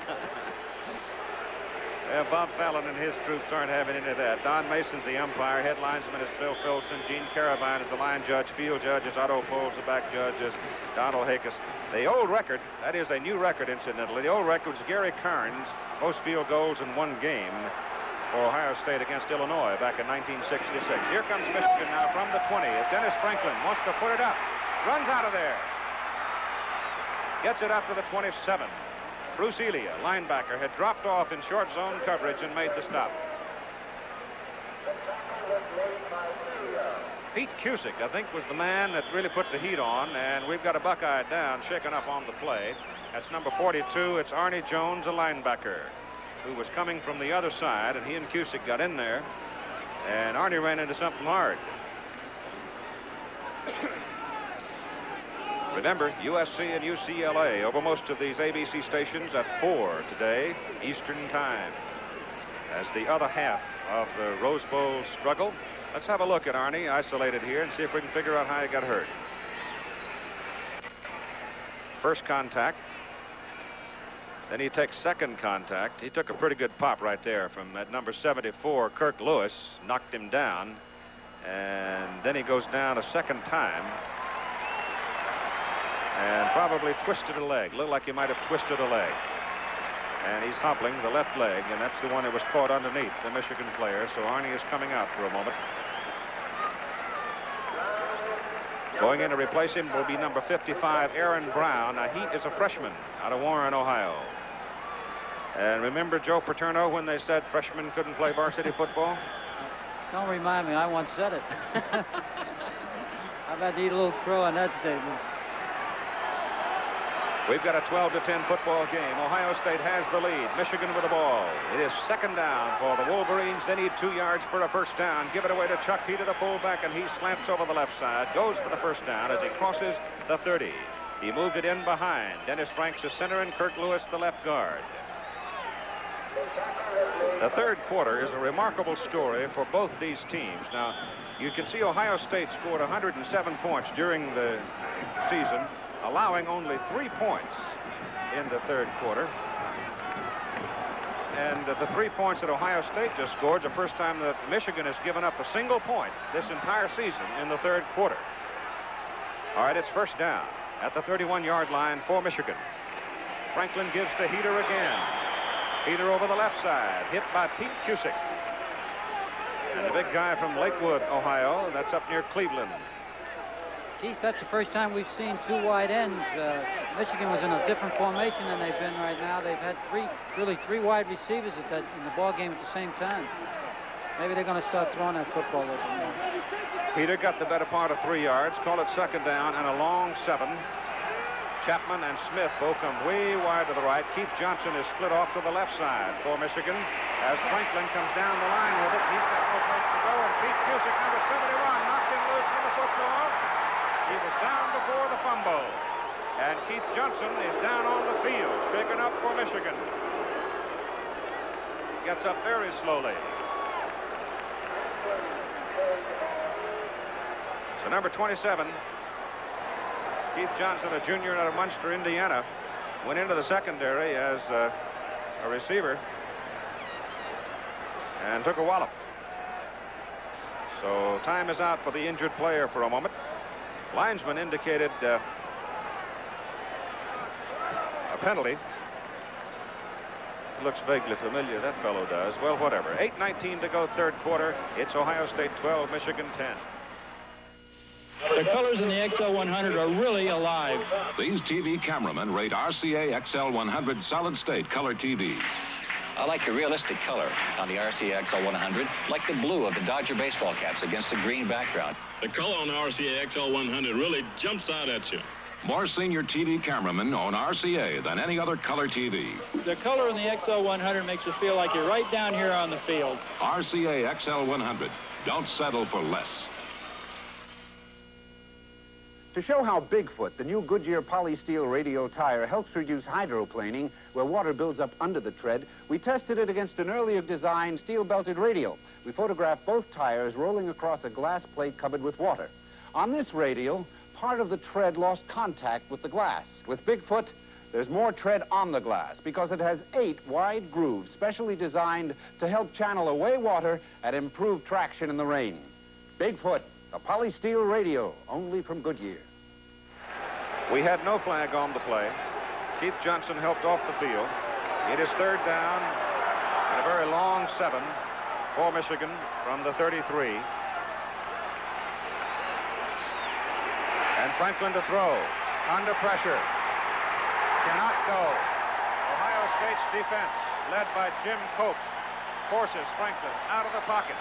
Well, Bob Fallon and his troops aren't having any of that. Don Mason's the umpire. Head linesman is Bill Filson. Gene Carabine is the line judge. Field judge is Otto Poles. The back judge is Donald Hakes. The old record, that is a new record, incidentally. The old record was Gary Carnes, most field goals in one game for Ohio State against Illinois back in 1966. Here comes Michigan now from the 20 as Dennis Franklin wants to put it up. Runs out of there. Gets it up to the 27. Bruce Elia, linebacker, had dropped off in short zone coverage and made the stop. Pete Cusick, I think, was the man that really put the heat on, and we've got a Buckeye down, shaken up on the play. That's number 42. It's Arnie Jones, a linebacker, who was coming from the other side, and he and Cusick got in there, and Arnie ran into something hard. Remember, USC and UCLA over most of these ABC stations at 4 today, Eastern Time. As the other half of the Rose Bowl struggle, let's have a look at Arnie, isolated here, and see if we can figure out how he got hurt. First contact. Then he takes second contact. He took a pretty good pop right there from that number 74, Kirk Lewis, knocked him down. And then he goes down a second time. And probably twisted a leg. Looked like he might have twisted a leg. And he's hobbling the left leg, and that's the one that was caught underneath the Michigan player. So Arnie is coming out for a moment. Going in to replace him will be number 55, Aaron Brown. Now, he is a freshman out of Warren, Ohio. And remember Joe Paterno when they said freshmen couldn't play varsity football? Don't remind me. I once said it. I've had to eat a little crow on that statement. We've got a 12-10 football game. Ohio State has the lead. Michigan with the ball. It is second down for the Wolverines. They need 2 yards for a first down. Give it away to Chuck Peter, the fullback, and he slants over the left side. Goes for the first down as he crosses the 30. He moved it in behind. Dennis Franks, the center, and Kirk Lewis, the left guard. The third quarter is a remarkable story for both these teams. Now, you can see Ohio State scored 107 points during the season, allowing only 3 points in the third quarter. And the 3 points that Ohio State just scored is the first time that Michigan has given up a single point this entire season in the third quarter. All right, it's first down at the 31-yard line for Michigan. Franklin gives to Heater again. Heater over the left side, hit by Pete Cusick. And the big guy from Lakewood, Ohio, that's up near Cleveland. Keith, that's the first time we've seen 2 wide ends. Michigan was in a different formation than they've been right now. They've had three wide receivers in the ball game at the same time. Maybe they're going to start throwing that football a little bit more. Peter got the better part of 3 yards. Call it second down and a long 7. Chapman and Smith both come way wide to the right. Keith Johnson is split off to the left side for Michigan as Franklin comes down the line with it. He's got no place to go, and Pete Cusick, number 71, knocked him loose from the football. He was down before the fumble. And Keith Johnson is down on the field, shaken up for Michigan. Gets up very slowly. So number 27, Keith Johnson, a junior out of Munster, Indiana, went into the secondary as a receiver and took a wallop. So time is out for the injured player for a moment. Linesman indicated a penalty. Looks vaguely familiar, that fellow does. Well, whatever. 8:19 to go, third quarter. It's Ohio State 12, Michigan 10. The colors in the XL100 are really alive. These TV cameramen rate RCA XL100 solid state color TVs. I like the realistic color on the RCA XL100, like the blue of the Dodger baseball caps against a green background. The color on the RCA XL100 really jumps out at you. More senior TV cameramen own RCA than any other color TV. The color in the XL100 makes you feel like you're right down here on the field. RCA XL100. Don't settle for less. To show how Bigfoot, the new Goodyear Polysteel radial tire, helps reduce hydroplaning, where water builds up under the tread, we tested it against an earlier designed steel-belted radial. We photographed both tires rolling across a glass plate covered with water. On this radial, part of the tread lost contact with the glass. With Bigfoot, there's more tread on the glass because it has 8 wide grooves specially designed to help channel away water and improve traction in the rain. Bigfoot, a polysteel radial, only from Goodyear. We had no flag on the play. Keith Johnson helped off the field. It is third down and a very long 7 for Michigan from the 33. And Franklin to throw. Under pressure. Cannot go. Ohio State's defense, led by Jim Cope, forces Franklin out of the pocket.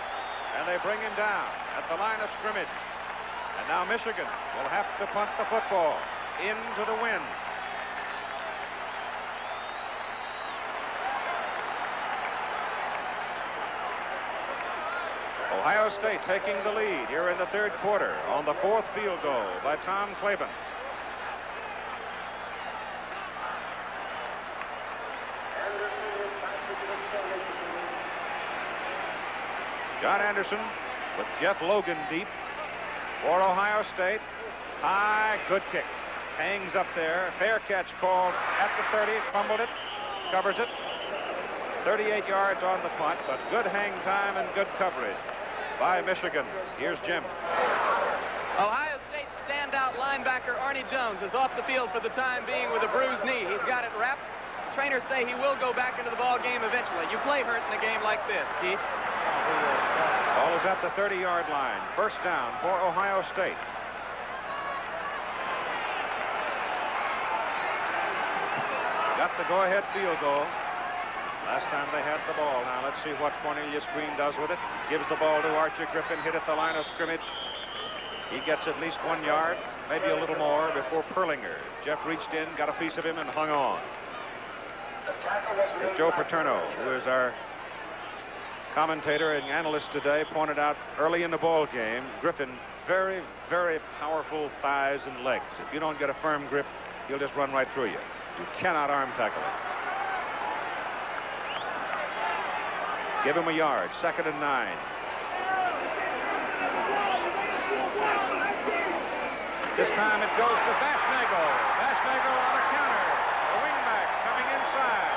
And they bring him down at the line of scrimmage. And now Michigan will have to punt the football into the wind. Ohio State taking the lead here in the third quarter on the 4th field goal by Tom Claiborne. John Anderson with Jeff Logan deep for Ohio State. High, good kick. Hangs up there. Fair catch called at the 30. Fumbled it. Covers it. 38 yards on the punt, but good hang time and good coverage by Michigan. Here's Jim. Ohio State standout linebacker Arnie Jones is off the field for the time being with a bruised knee. He's got it wrapped. Trainers say he will go back into the ball game eventually. You play hurt in a game like this, Keith. Ball is at the 30-yard line. First down for Ohio State. Got the go-ahead field goal. Last time they had the ball. Now let's see what Cornelius Green does with it. Gives the ball to Archie Griffin, hit at the line of scrimmage. He gets at least 1 yard, maybe a little more, before Perlinger. Jeff reached in, got a piece of him, and hung on. As Joe Paterno, who is our commentator and analyst today, pointed out early in the ball game, Griffin, very, very powerful thighs and legs. If you don't get a firm grip, he'll just run right through you. You cannot arm tackle him. Give him a yard, 2nd and 9. This time it goes to Bashnagel. Bashnagel on a counter. A wingback coming inside.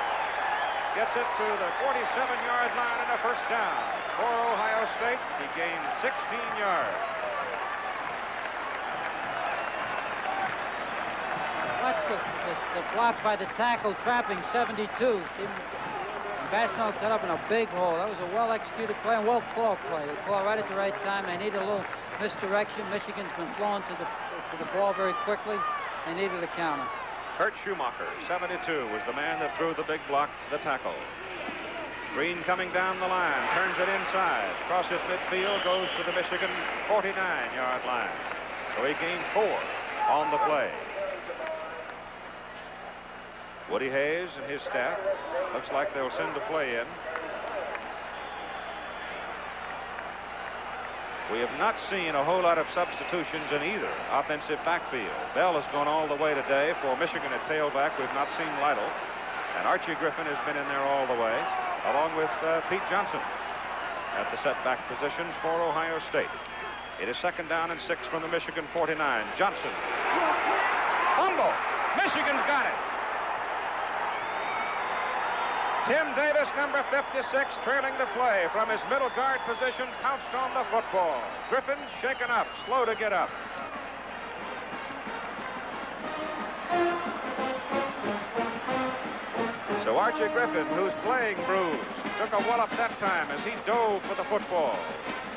Gets it to the 47-yard line and a first down. For Ohio State, he gained 16 yards. Watch the block by the tackle trapping 72. Bashnagel cut up in a big hole. That was a well-executed play and well-called play. They called right at the right time. They needed a little misdirection. Michigan's been flowing to the ball very quickly. They needed a counter. Kurt Schumacher, 72, was the man that threw the big block, the tackle. Green coming down the line, turns it inside, crosses midfield, goes to the Michigan 49-yard line. So he gained 4 on the play. Woody Hayes and his staff, looks like they'll send the play in. We have not seen a whole lot of substitutions in either offensive backfield. Bell has gone all the way today for Michigan at tailback. We've not seen Lytle. And Archie Griffin has been in there all the way, along with Pete Johnson at the setback positions for Ohio State. It is 2nd down and 6 from the Michigan 49. Johnson. Fumble. Michigan's got it. Tim Davis, number 56, trailing the play from his middle guard position, pounced on the football. Griffin shaken up, slow to get up. So Archie Griffin, who's playing bruised, took a wallop that time as he dove for the football.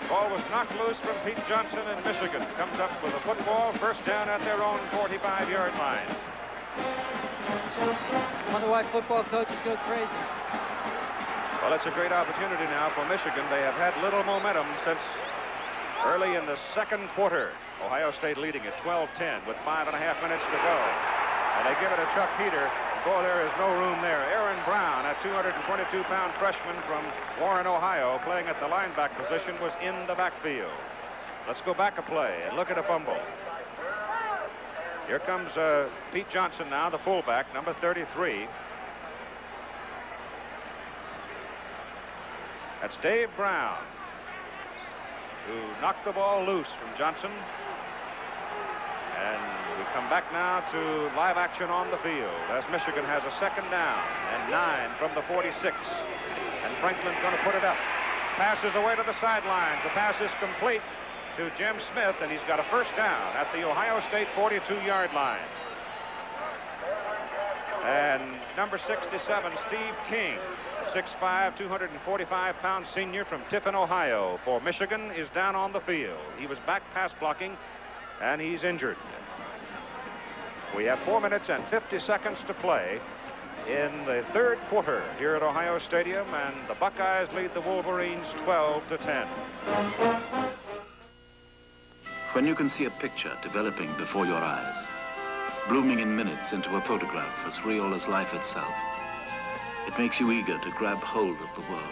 Ball was knocked loose from Pete Johnson, and Michigan comes up with a football, first down at their own 45-yard line. Wonder why football coaches go crazy. Well, it's a great opportunity now for Michigan. They have had little momentum since early in the 2nd quarter. Ohio State leading at 12-10 with 5.5 minutes to go. And they give it to Chuck Heater. Boy, there is no room there. Aaron Brown, a 222-pound freshman from Warren, Ohio, playing at the linebacker position, was in the backfield. Let's go back a play and look at a fumble. Here comes Pete Johnson now, the fullback, number 33. That's Dave Brown, who knocked the ball loose from Johnson. And we come back now to live action on the field as Michigan has a 2nd down and 9 from the 46. And Franklin's going to put it up. Passes away to the sidelines. The pass is complete to Jim Smith, and he's got a first down at the Ohio State 42-yard line. And number 67, Steve King, 6'5", 245-pound senior from Tiffin, Ohio, for Michigan, is down on the field. He was back pass blocking, and he's injured. We have 4 minutes and 50 seconds to play in the 3rd quarter here at Ohio Stadium, and the Buckeyes lead the Wolverines 12-10. When you can see a picture developing before your eyes, blooming in minutes into a photograph as real as life itself, it makes you eager to grab hold of the world.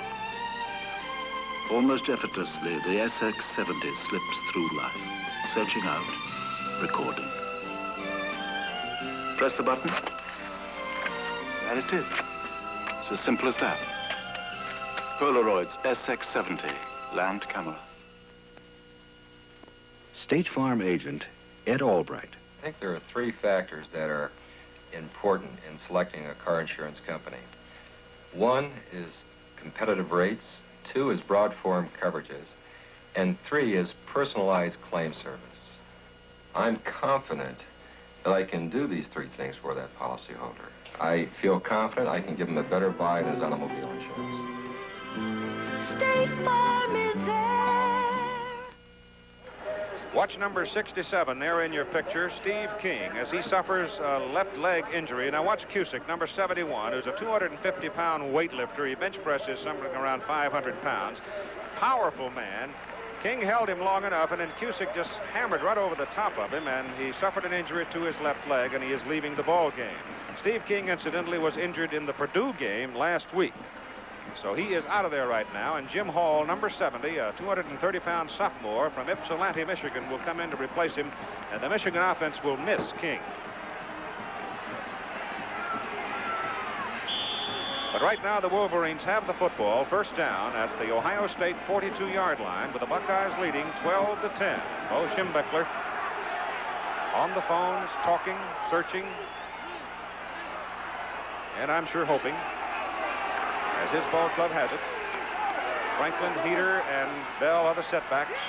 Almost effortlessly, the SX-70 slips through life, searching out, recording. Press the button. There it is. It's as simple as that. Polaroid's SX-70 land camera. State Farm agent Ed Albright. I think there are 3 factors that are important in selecting a car insurance company. 1 is competitive rates, 2 is broad form coverages, and 3 is personalized claim service. I'm confident that I can do these 3 things for that policyholder. I feel confident I can give him a better buy in his automobile insurance. State Farm is there. Watch number 67 there in your picture, Steve King, as he suffers a left leg injury. Now watch Cusick, number 71, who's a 250-pound weightlifter. He bench presses something around 500 pounds. Powerful man. King held him long enough, and then Cusick just hammered right over the top of him, and he suffered an injury to his left leg, and he is leaving the ball game. Steve King, incidentally, was injured in the Purdue game last week. So he is out of there right now, and Jim Hall, number 70, a 230-pound sophomore from Ypsilanti, Michigan, will come in to replace him, and the Michigan offense will miss King. But right now, the Wolverines have the football, first down at the Ohio State 42-yard line, with the Buckeyes leading 12-10. Bo Schembechler on the phones, talking, searching, and I'm sure hoping, as his ball club has it. Franklin, Heater, and Bell are the setbacks.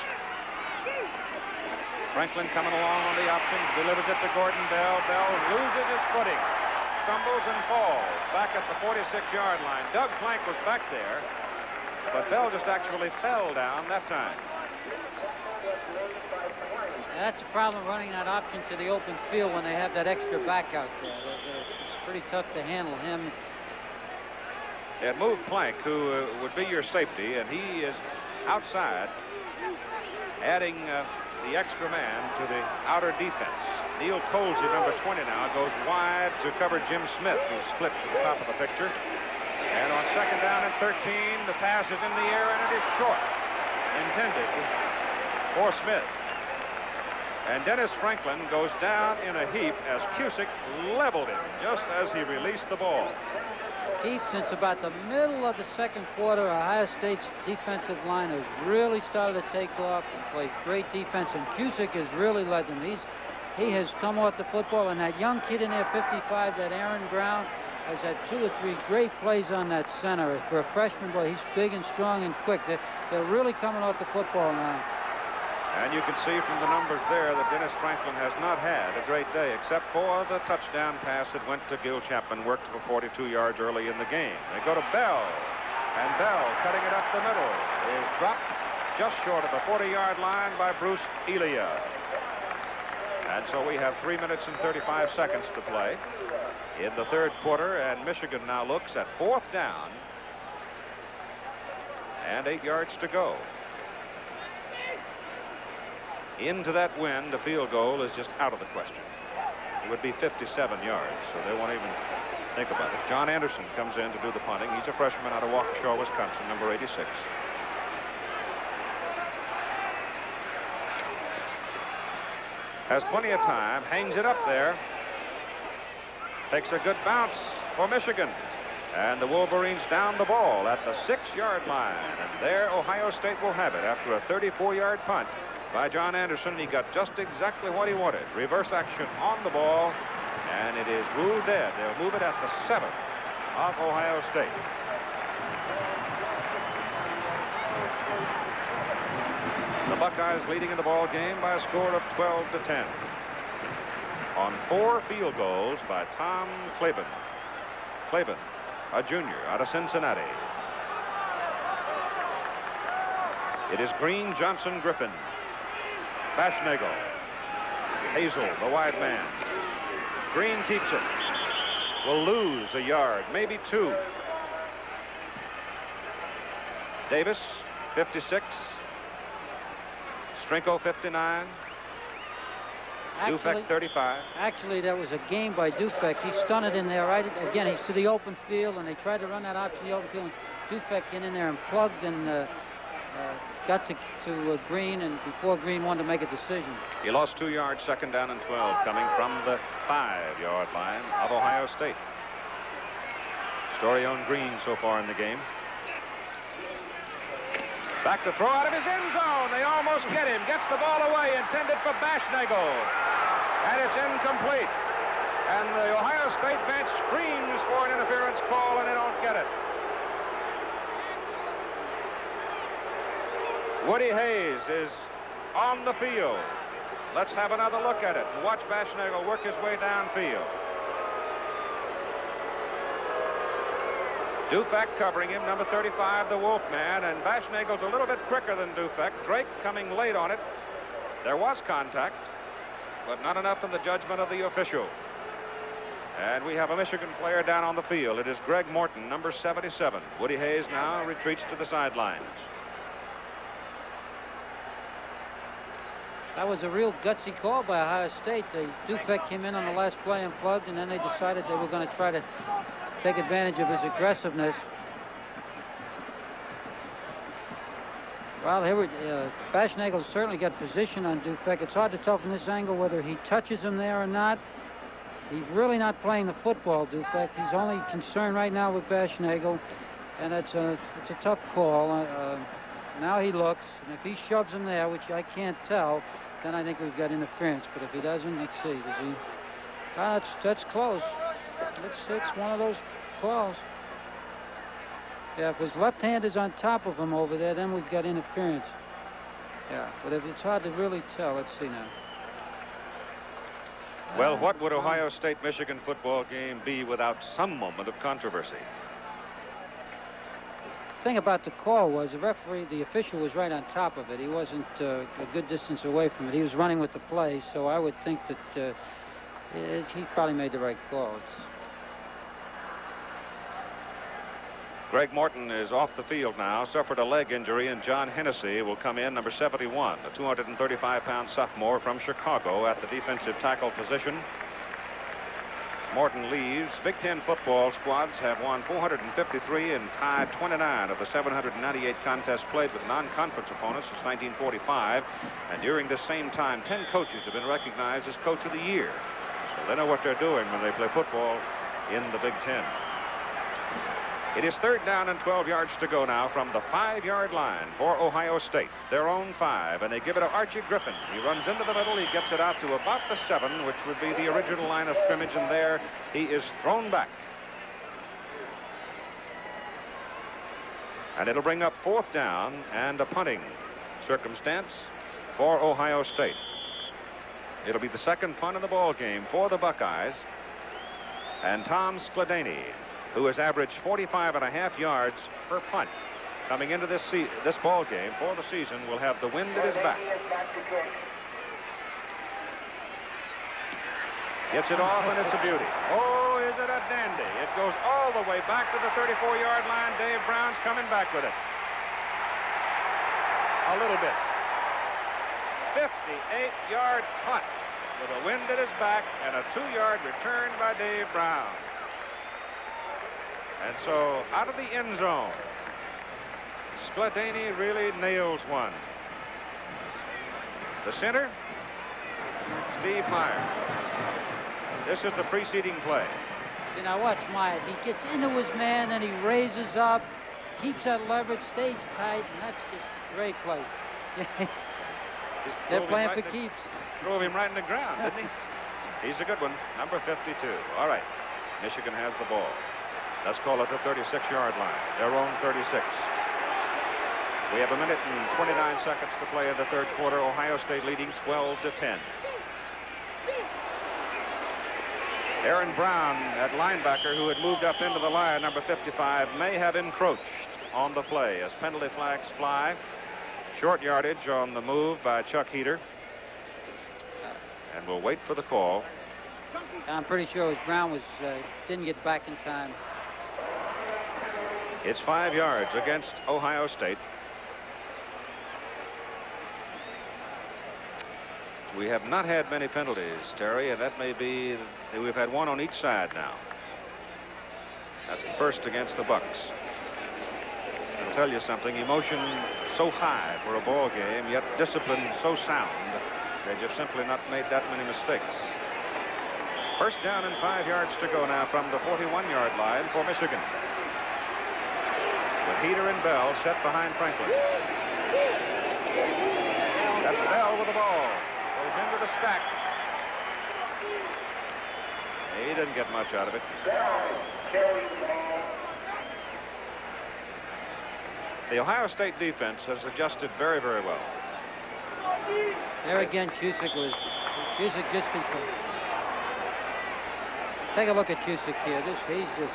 Franklin coming along on the option, delivers it to Gordon Bell. Bell loses his footing, stumbles and falls back at the 46-yard line. Doug Plank was back there, but Bell just actually fell down that time. That's a problem running that option to the open field when they have that extra back out there. It's pretty tough to handle him. It moved Plank, who would be your safety, and he is outside, adding the extra man to the outer defense. Neil Colsey, number 20 now, goes wide to cover Jim Smith, who split to the top of the picture. And on second down and 13, the pass is in the air, and it is short, intended for Smith. And Dennis Franklin goes down in a heap as Cusick leveled him just as he released the ball. Keith, since about the middle of the second quarter, Ohio State's defensive line has really started to take off and play great defense, and Cusick has really led them. He has come off the football, and that young kid in there, 55, that Aaron Brown, has had 2 or 3 great plays on that center. For a freshman boy, he's big and strong and quick. They're really coming off the football now. And you can see from the numbers there that Dennis Franklin has not had a great day, except for the touchdown pass that went to Gil Chapman, worked for 42 yards early in the game. They go to Bell, and Bell, cutting it up the middle, is dropped just short of the 40-yard line by Bruce Elia. And so we have 3 minutes and 35 seconds to play in the third quarter, and Michigan now looks at 4th down and 8 yards to go. Into that wind, a field goal is just out of the question. It would be 57 yards, so they won't even think about it. John Anderson comes in to do the punting. He's a freshman out of Waukesha, Wisconsin, number 86. Has plenty of time, hangs it up there. Takes a good bounce for Michigan. And the Wolverines down the ball at the 6-yard line. And there Ohio State will have it after a 34-yard punt by John Anderson. He got just exactly what he wanted. Reverse action on the ball, and it is ruled dead. They'll move it at the 7 of Ohio State. The Buckeyes leading in the ball game by a score of 12-10 on 4 field goals by Tom Clavin. Clavin, a junior out of Cincinnati. It is Green, Johnson, Griffin, Baschnagel, Hazel, the wide man. Green keeps it. Will lose a yard, maybe 2. Davis, 56. Strinko, 59. Dufek, 35. Actually, that was a game by Dufek. He stunted in there right again. He's to the open field, and they tried to run that option to the open field. And Dufek get in there and plugged and got to Green, and before Green wanted to make a decision. He lost 2 yards, second down and 12, coming from the 5-yard line of Ohio State. Story on Green so far in the game. Back to throw out of his end zone. They almost get him. Gets the ball away, intended for Baschnagel. And it's incomplete. And the Ohio State bench screams for an interference call, and they don't get it. Woody Hayes is on the field. Let's have another look at it and watch Baschnagel work his way downfield. Dufek covering him, number 35, the Wolfman, and Baschnagel's a little bit quicker than Dufek. Drake coming late on it. There was contact, but not enough in the judgment of the official. And we have a Michigan player down on the field. It is Greg Morton, number 77. Woody Hayes now retreats to the sidelines. That was a real gutsy call by Ohio State. Dufek came in on the last play and plugged, and then they decided they were going to try to take advantage of his aggressiveness. Well, here Baschnagel certainly got position on Dufek. It's hard to tell from this angle whether he touches him there or not. He's really not playing the football, Dufek. He's only concerned right now with Baschnagel, and it's a tough call. Now he looks, and if he shoves him there, which I can't tell, then I think we've got interference. But if he doesn't, let's see. Does he? That's close. It's one of those calls. Yeah, if his left hand is on top of him over there, then we've got interference. Yeah, but if it's hard to really tell, let's see now. Well, what would Ohio State-Michigan football game be without some moment of controversy? The thing about the call was the referee, the official was right on top of it. He wasn't a good distance away from it. He was running with the play, so I would think that he probably made the right call. Greg Morton is off the field now, suffered a leg injury, and John Hennessy will come in, number 71, a 235-pound sophomore from Chicago at the defensive tackle position. Morton leaves. Big Ten football squads have won 453 and tied 29 of the 798 contests played with non-conference opponents since 1945. And during this same time, 10 coaches have been recognized as Coach of the Year. So they know what they're doing when they play football in the Big Ten. It is 3rd down and 12 yards to go now from the 5-yard line for Ohio State. Their own 5, and they give it to Archie Griffin. He runs into the middle. He gets it out to about the 7, which would be the original line of scrimmage, and there he is thrown back. And it'll bring up 4th down and a punting circumstance for Ohio State. It'll be the 2nd punt in the ball game for the Buckeyes. And Tom Skladany, who has averaged 45.5 yards per punt coming into this ball game for the season, will have the wind at his back. Gets it off, and it's a beauty. Oh, is it a dandy? It goes all the way back to the 34-yard line. Dave Brown's coming back with it. A little bit. 58-yard punt with a wind at his back and a 2-yard return by Dave Brown. And so, out of the end zone, Skladany really nails one. The center, Steve Myers. This is the preceding play. See, now watch Myers. He gets into his man, then he raises up, keeps that leverage, stays tight, and that's just a great play. Yes. They're playing for keeps. Drove him right in the ground, didn't he? He's a good one, number 52. All right, Michigan has the ball. Let's call it the 36-yard line, their own 36. We have 1 minute and 29 seconds to play in the 3rd quarter. Ohio State leading 12-10. Aaron Brown at linebacker, who had moved up into the line, number 55, may have encroached on the play as penalty flags fly. Short yardage on the move by Chuck Heater. And we'll wait for the call. I'm pretty sure Brown didn't get back in time. It's 5 yards against Ohio State. We have not had many penalties, Terry, and that may be, we've had one on each side now. That's the first against the Bucks. I'll tell you something, emotion so high for a ball game, yet discipline so sound, they just simply not made that many mistakes. 1st down and 5 yards to go now from the 41-yard line for Michigan. With Heater and Bell set behind Franklin. That's Bell with the ball. Goes into the stack. He didn't get much out of it. The Ohio State defense has adjusted very, very well. There again, Cusick just controlled. Take a look at Cusick here. He's just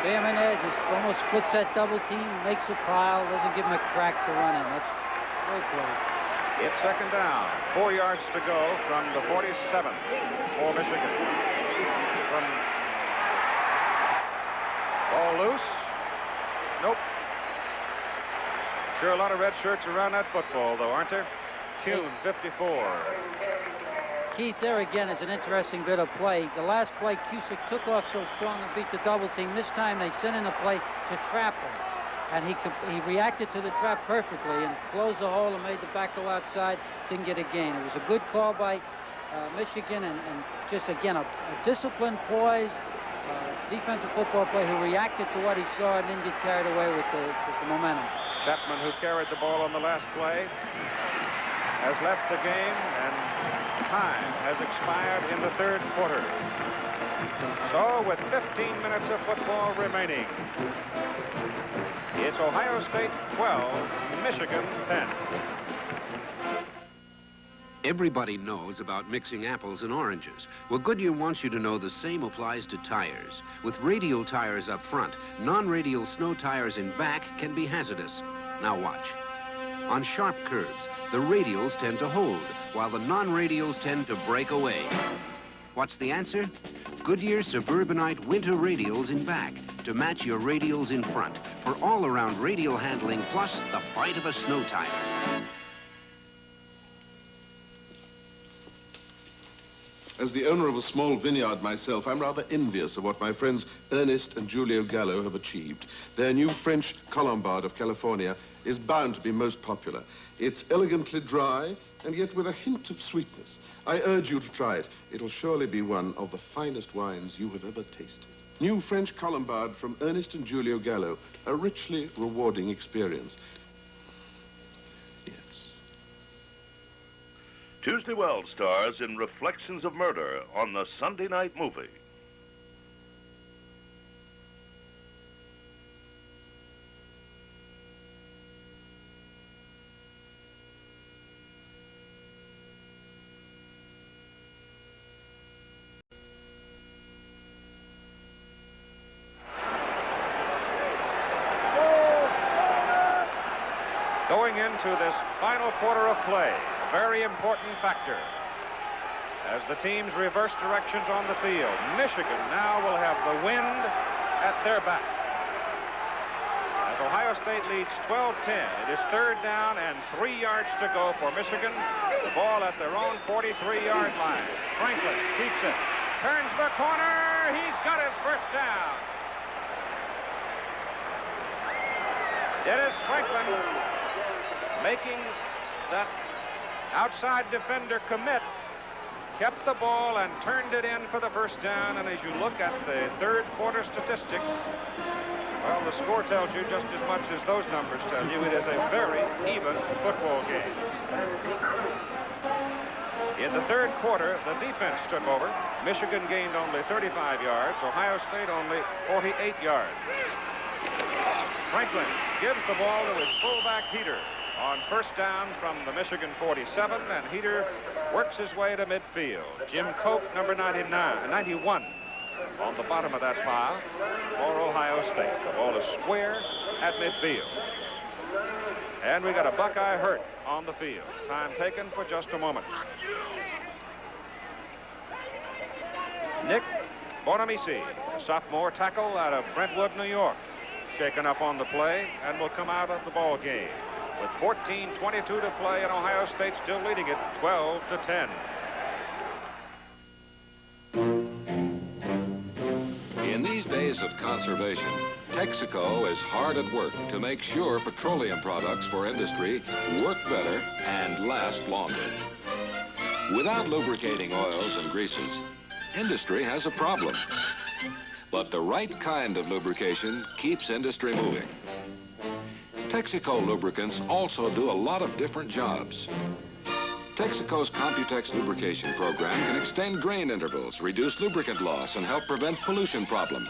See him in there, just almost splits that double team, makes a pile, doesn't give him a crack to run in. That's great play. It's second down. 4 yards to go from the 47 for Michigan. Ball loose. Nope. Sure, a lot of red shirts around that football, though, aren't there? Kuhn, 54. Keith, there again is an interesting bit of play. The last play, Cusick took off so strong and beat the double team. This time they sent in a play to trap him. And he reacted to the trap perfectly and closed the hole and made the back go outside. Didn't get a gain. It was a good call by Michigan and just, again, a disciplined, poised, defensive football player who reacted to what he saw and didn't get carried away with the momentum. Chapman, who carried the ball on the last play, has left the game, and time has expired in the third quarter. So, with 15 minutes of football remaining, it's Ohio State 12, Michigan 10. Everybody knows about mixing apples and oranges. Well, Goodyear wants you to know the same applies to tires. With radial tires up front, non-radial snow tires in back can be hazardous. Now watch. On sharp curves, the radials tend to hold, while the non-radials tend to break away. What's the answer? Goodyear Suburbanite winter radials in back to match your radials in front for all-around radial handling plus the bite of a snow tire. As the owner of a small vineyard myself, I'm rather envious of what my friends Ernest and Julio Gallo have achieved. Their new French Colombard of California is bound to be most popular. It's elegantly dry, and yet with a hint of sweetness. I urge you to try it. It'll surely be one of the finest wines you have ever tasted. New French Colombard from Ernest and Julio Gallo, a richly rewarding experience. Tuesday Wells stars in Reflections of Murder on the Sunday night movie. Going into this final quarter of play, a very important factor. As the teams reverse directions on the field, Michigan now will have the wind at their back. As Ohio State leads 12-10, it is third down and 3 yards to go for Michigan. The ball at their own 43-yard line. Franklin keeps it, turns the corner, he's got his first down. Dennis Franklin making that outside defender commit, kept the ball and turned it in for the first down. And as you look at the third quarter statistics, well, the score tells you just as much as those numbers tell you. It is a very even football game. In the third quarter, the defense took over. Michigan gained only 35 yards, Ohio State only 48 yards. Franklin gives the ball to his fullback Heater on first down from the Michigan 47, and Heater works his way to midfield. Jim Cope, number 91, on the bottom of that pile for Ohio State. The ball is square at midfield. And we got a Buckeye hurt on the field. Time taken for just a moment. Nick Bonamici, a sophomore tackle out of Brentwood, New York, shaken up on the play and will come out of the ball game. With 14:22 to play, and Ohio State still leading it 12-10. In these days of conservation, Texaco is hard at work to make sure petroleum products for industry work better and last longer. Without lubricating oils and greases, industry has a problem. But the right kind of lubrication keeps industry moving. Texaco lubricants also do a lot of different jobs. Texaco's Computex lubrication program can extend drain intervals, reduce lubricant loss, and help prevent pollution problems.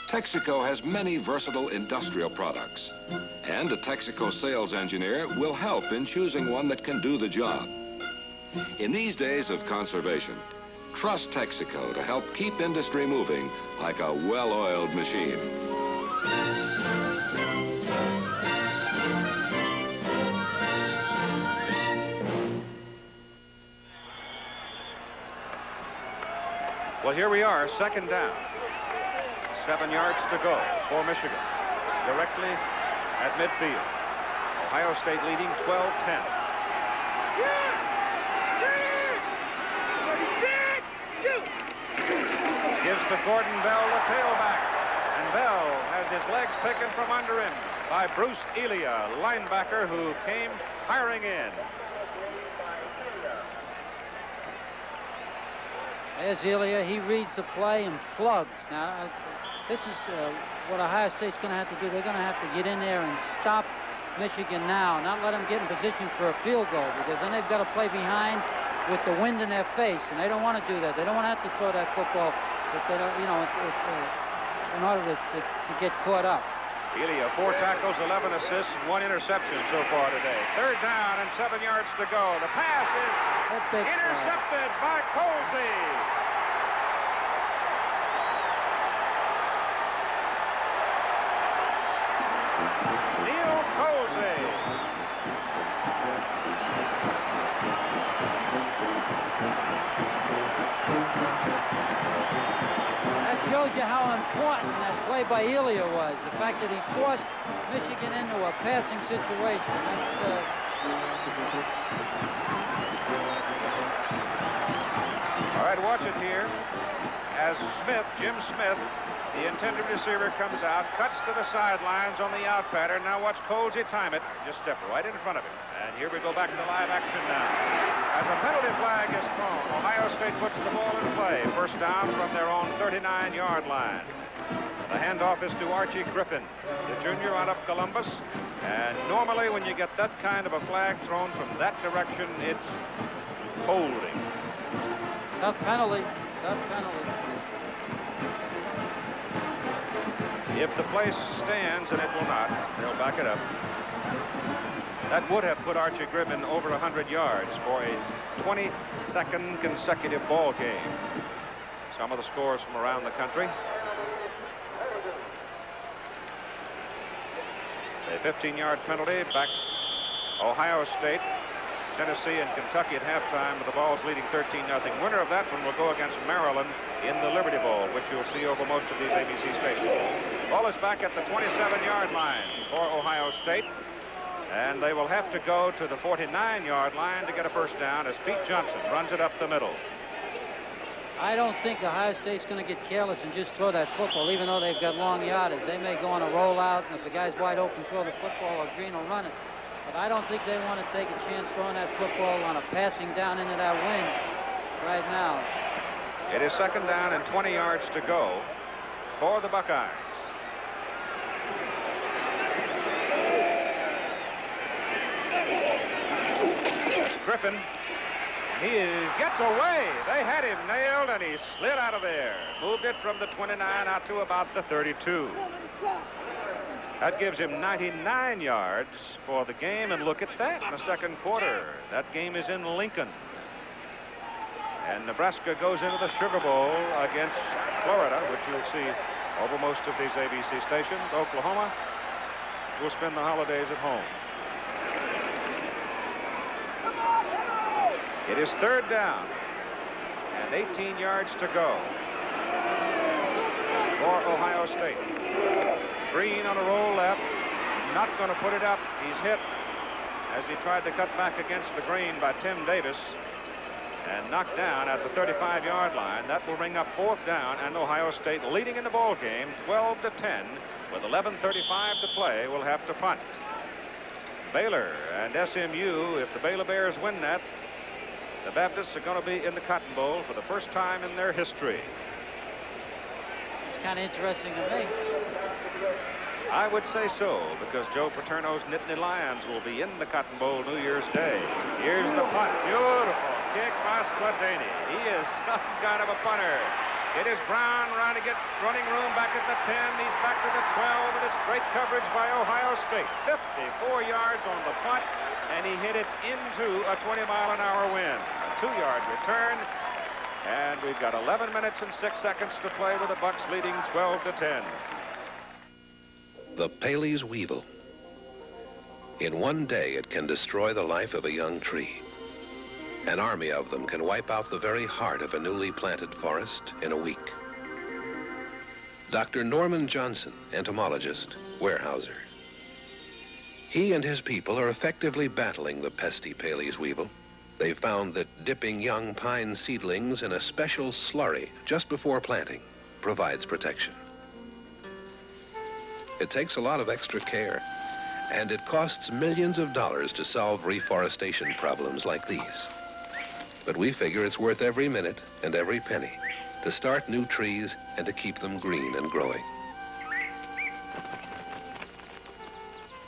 Texaco has many versatile industrial products, and a Texaco sales engineer will help in choosing one that can do the job. In these days of conservation, Trust Texaco to help keep industry moving like a well-oiled machine. Well, here we are, second down. 7 yards to go for Michigan. Directly at midfield. Ohio State leading 12-10. Gives to Gordon Bell, the tailback. And Bell has his legs taken from under him by Bruce Elia, linebacker who came firing in. There's Elia. He reads the play and plugs. Now, this is what Ohio State's going to have to do. They're going to have to get in there and stop Michigan now, not let them get in position for a field goal, because then they've got to play behind with the wind in their face, and they don't want to do that. They don't want to have to throw that football if they don't, you know, in order to get caught up. Elia, 4 tackles, 11 assists, 1 interception so far today. 3rd down and 7 yards to go. The pass is intercepted by Colsey. Neil Colsey. That shows you how important that play by Elia was. The fact that he forced Michigan into a passing situation. All right, watch it here. As Smith, Jim Smith, the intended receiver, comes out, cuts to the sidelines on the out pattern. Now watch Colsey time it. Just step right in front of him. And here we go back to live action now. As a penalty flag is thrown, Ohio State puts the ball in play. First down from their own 39-yard line. The handoff is to Archie Griffin, the junior out of Columbus. And normally when you get that kind of a flag thrown from that direction, it's holding. Tough penalty. Tough penalty. If the play stands, and it will not, they'll back it up. That would have put Archie Griffin over 100 yards for a 22nd consecutive ball game. Some of the scores from around the country. A 15-yard penalty backs Ohio State, Tennessee, and Kentucky at halftime, with the Vols leading 13-0. Winner of that one will go against Maryland in the Liberty Bowl, which you'll see over most of these ABC stations. Ball is back at the 27-yard line for Ohio State, and they will have to go to the 49-yard line to get a first down as Pete Johnson runs it up the middle. I don't think Ohio State's going to get careless and just throw that football, even though they've got long yardage. They may go on a rollout, and if the guy's wide open, throw the football, or Green will run it. But I don't think they want to take a chance throwing that football on a passing down into that wind right now. It is second down and 20 yards to go for the Buckeyes. Griffin, he gets away. They had him nailed, and he slid out of there. Moved it from the 29 out to about the 32. That gives him 99 yards for the game, and look at that in the second quarter. That game is in Lincoln. And Nebraska goes into the Sugar Bowl against Florida, which you'll see over most of these ABC stations. Oklahoma will spend the holidays at home. It is third down and 18 yards to go for Ohio State. Green on a roll left, not going to put it up. He's hit as he tried to cut back against the green by Tim Davis and knocked down at the 35-yard line. That will bring up fourth down, and Ohio State leading in the ball game 12-10 with 11:35 to play will have to punt. Baylor and SMU, if the Baylor Bears win that, the Baptists are going to be in the Cotton Bowl for the first time in their history. It's kind of interesting to me. I would say so, because Joe Paterno's Nittany Lions will be in the Cotton Bowl New Year's Day. Here's the punt. Beautiful kick by Skladany. He is some kind of a punter. It is Brown trying to get running room back at the 10. He's back to the 12, and it's great coverage by Ohio State. 54 yards on the punt, and he hit it into a 20-mile-an-hour wind. A 2-yard return, And we've got 11 minutes and 6 seconds to play with the Bucks leading 12-10. The Paley's Weevil. In one day, it can destroy the life of a young tree. An army of them can wipe out the very heart of a newly planted forest in a week. Dr. Norman Johnson, entomologist, Weyerhaeuser. He and his people are effectively battling the pesky Paley's Weevil. They found that dipping young pine seedlings in a special slurry just before planting provides protection. It takes a lot of extra care, and it costs millions of dollars to solve reforestation problems like these. But we figure it's worth every minute and every penny to start new trees and to keep them green and growing.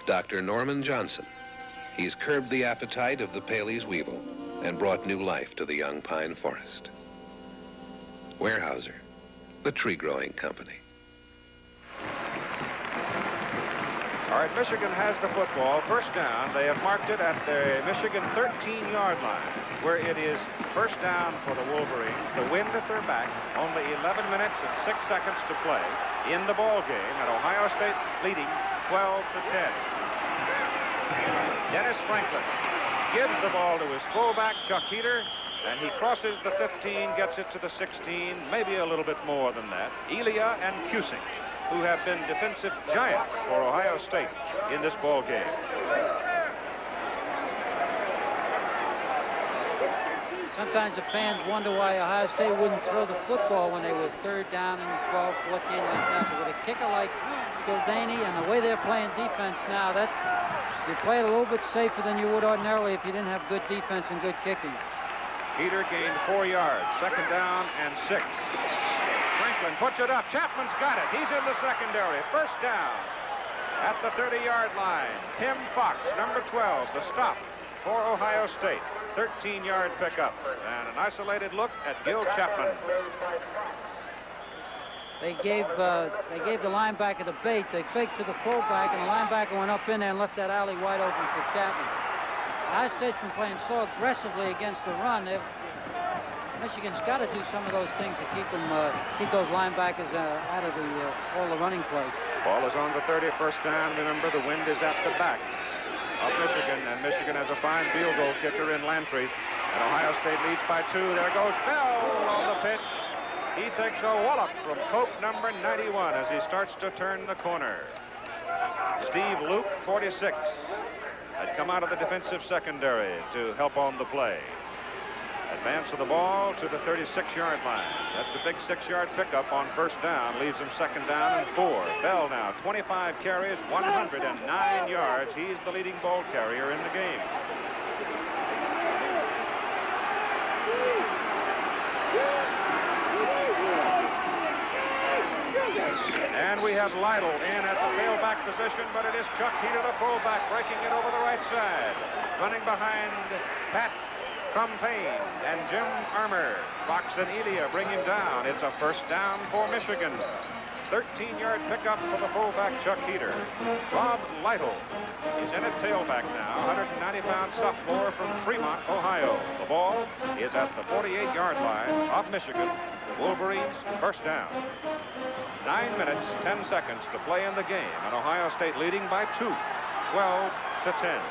Dr. Norman Johnson. He's curbed the appetite of the Paley's Weevil and brought new life to the young pine forest. Weyerhaeuser, the tree-growing company. All right, Michigan has the football. First down. They have marked it at the Michigan 13-yard line, where it is first down for the Wolverines. The wind at their back. Only 11 minutes and 6 seconds to play in the ball game, and Ohio State leading 12-10. Dennis Franklin gives the ball to his fullback, Chuck Heater, and he crosses the 15, gets it to the 16, maybe a little bit more than that. Elia and Cusick, who have been defensive giants for Ohio State in this ball game. Sometimes the fans wonder why Ohio State wouldn't throw the football when they were third down and 12, 14 like that. But with a kicker like Skildany and the way they're playing defense now, that you play it a little bit safer than you would ordinarily if you didn't have good defense and good kicking. Heater gained 4 yards, second down and 6. Franklin puts it up. Chapman's got it. He's in the secondary. First down at the 30-yard line. Tim Fox, number 12, the stop for Ohio State. 13-yard pickup and an isolated look at Gil Chapman. They gave the linebacker the bait. They faked to the fullback, and the linebacker went up in there and left that alley wide open for Chapman. Ohio State's been playing so aggressively against the run. Michigan's got to do some of those things to keep those linebackers out of all the running plays. Ball is on the 31st down. Remember, the wind is at the back of Michigan, and Michigan has a fine field goal kicker in Lantry. And Ohio State leads by 2. There goes Bell on the pitch. He takes a wallop from Coke, number 91, as he starts to turn the corner. Steve Luke, 46, had come out of the defensive secondary to help on the play. Advance of the ball to the 36-yard line. That's a big 6-yard pickup on first down. Leaves him second down and 4. Bell now, 25 carries, 109 yards. He's the leading ball carrier in the game. And we have Lytle in at the tailback position, but it is Chuck Heater, the fullback, breaking it over the right side. Running behind Pat Trumpain and Jim Armour. Fox and Elia bring him down. It's a first down for Michigan. 13-yard pickup for the fullback, Chuck Heater. Rob Lytle is in at tailback now, 190-pound sophomore from Fremont, Ohio. The ball is at the 48-yard line of Michigan. The Wolverines first down. 9 minutes, 10 seconds to play in the game, and Ohio State leading by 2, 12-10.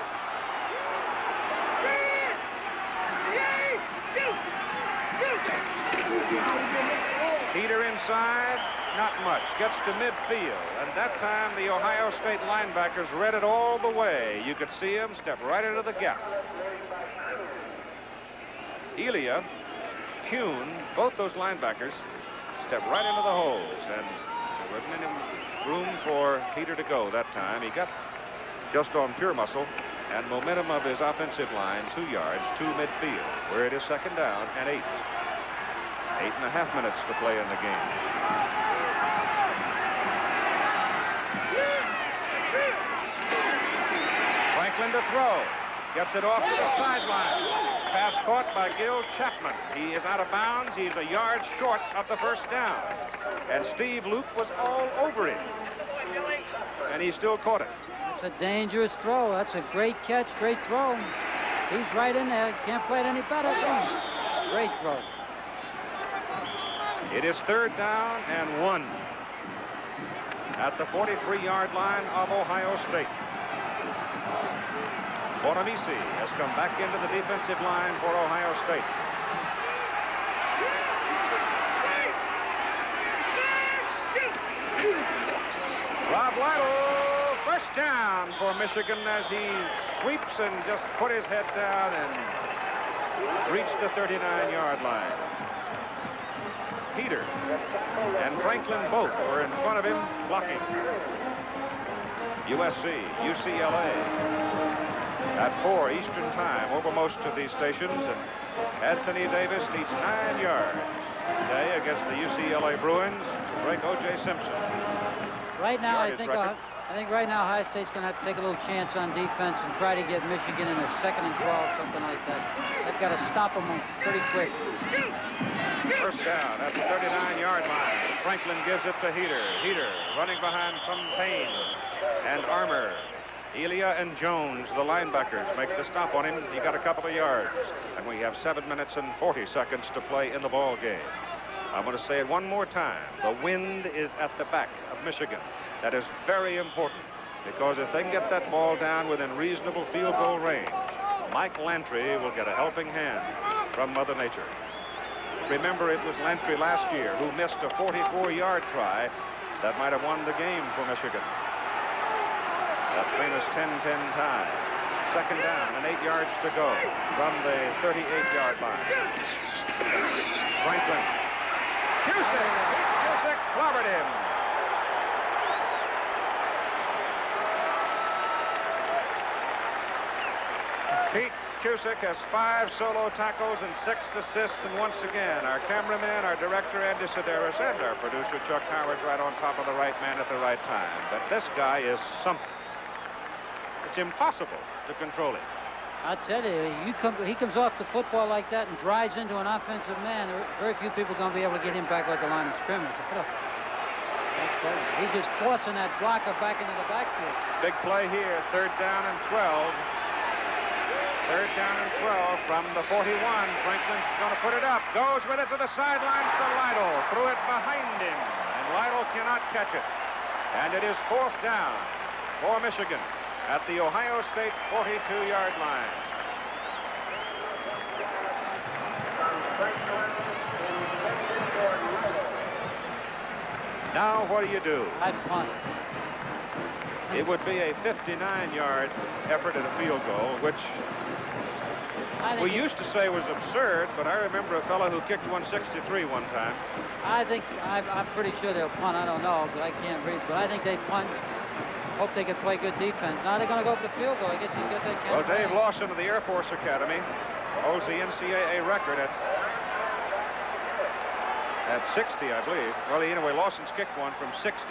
Heater inside, not much. Gets to midfield, and that time the Ohio State linebackers read it all the way. You could see him step right into the gap. Elia, Kuhn, both those linebackers step right into the holes, and there wasn't any room for Heater to go that time. He got just on pure muscle and momentum of his offensive line, 2 yards to midfield, where it is second down and 8. 8.5 minutes to play in the game. Franklin to throw. Gets it off to the sideline. Pass caught by Gil Chapman. He is out of bounds. He's a yard short of the first down. And Steve Luke was all over him. And he still caught it. It's a dangerous throw. That's a great catch, great throw. He's right in there. Can't play it any better. Great throw. It is 3rd down and 1 at the 43-yard line of Ohio State. Bonamisi has come back into the defensive line for Ohio State. Rob Lytle, first down for Michigan as he sweeps and just put his head down and reached the 39-yard line. Peter and Franklin both were in front of him blocking. USC, UCLA at 4 Eastern Time over most of these stations, and Anthony Davis needs 9 yards today against the UCLA Bruins to break O.J. Simpson. Right now, I think right now Ohio State's going to have to take a little chance on defense and try to get Michigan in a 2nd and 12, something like that. They've got to stop them pretty quick. First down at the 39-yard line. Franklin gives it to Heater. Heater running behind from Payne and Armour. Elia and Jones, the linebackers, make the stop on him. He got a couple of yards. And we have 7 minutes and 40 seconds to play in the ball game. I'm going to say it one more time. The wind is at the back of Michigan. That is very important, because if they can get that ball down within reasonable field goal range, Mike Lantry will get a helping hand from Mother Nature. Remember, it was Lantry last year who missed a 44-yard try that might have won the game for Michigan. That famous 10-10 tie. 2nd down and 8 yards to go from the 38-yard line. Franklin. Cusick clobbered him. Pete Cusick has 5 solo tackles and 6 assists, and once again, our cameraman, our director, Andy Sedaris, and our producer, Chuck Howard's right on top of the right man at the right time. But this guy is something. It's impossible to control him. I tell you, he comes off the football like that and drives into an offensive man. Very few people are going to be able to get him back at the line of scrimmage. That's crazy. He's just forcing that blocker back into the backfield. Big play here, 3rd down and 12. 3rd down and 12 from the 41. Franklin's going to put it up. Goes with it to the sidelines to Lytle. Threw it behind him, and Lytle cannot catch it. And it is 4th down for Michigan at the Ohio State 42-yard line. Now what do you do? I'd punt. It would be a 59-yard effort at a field goal, which we used to say was absurd, but I remember a fellow who kicked 163 one time. I'm pretty sure they'll punt. I don't know, but I can't read. But I think they punt. Hope they can play good defense. Now they're going to go for the field goal. I guess he's got that. Well, Dave Lawson of the Air Force Academy holds the NCAA record at 60, I believe. Well, anyway, Lawson's kicked one from 60.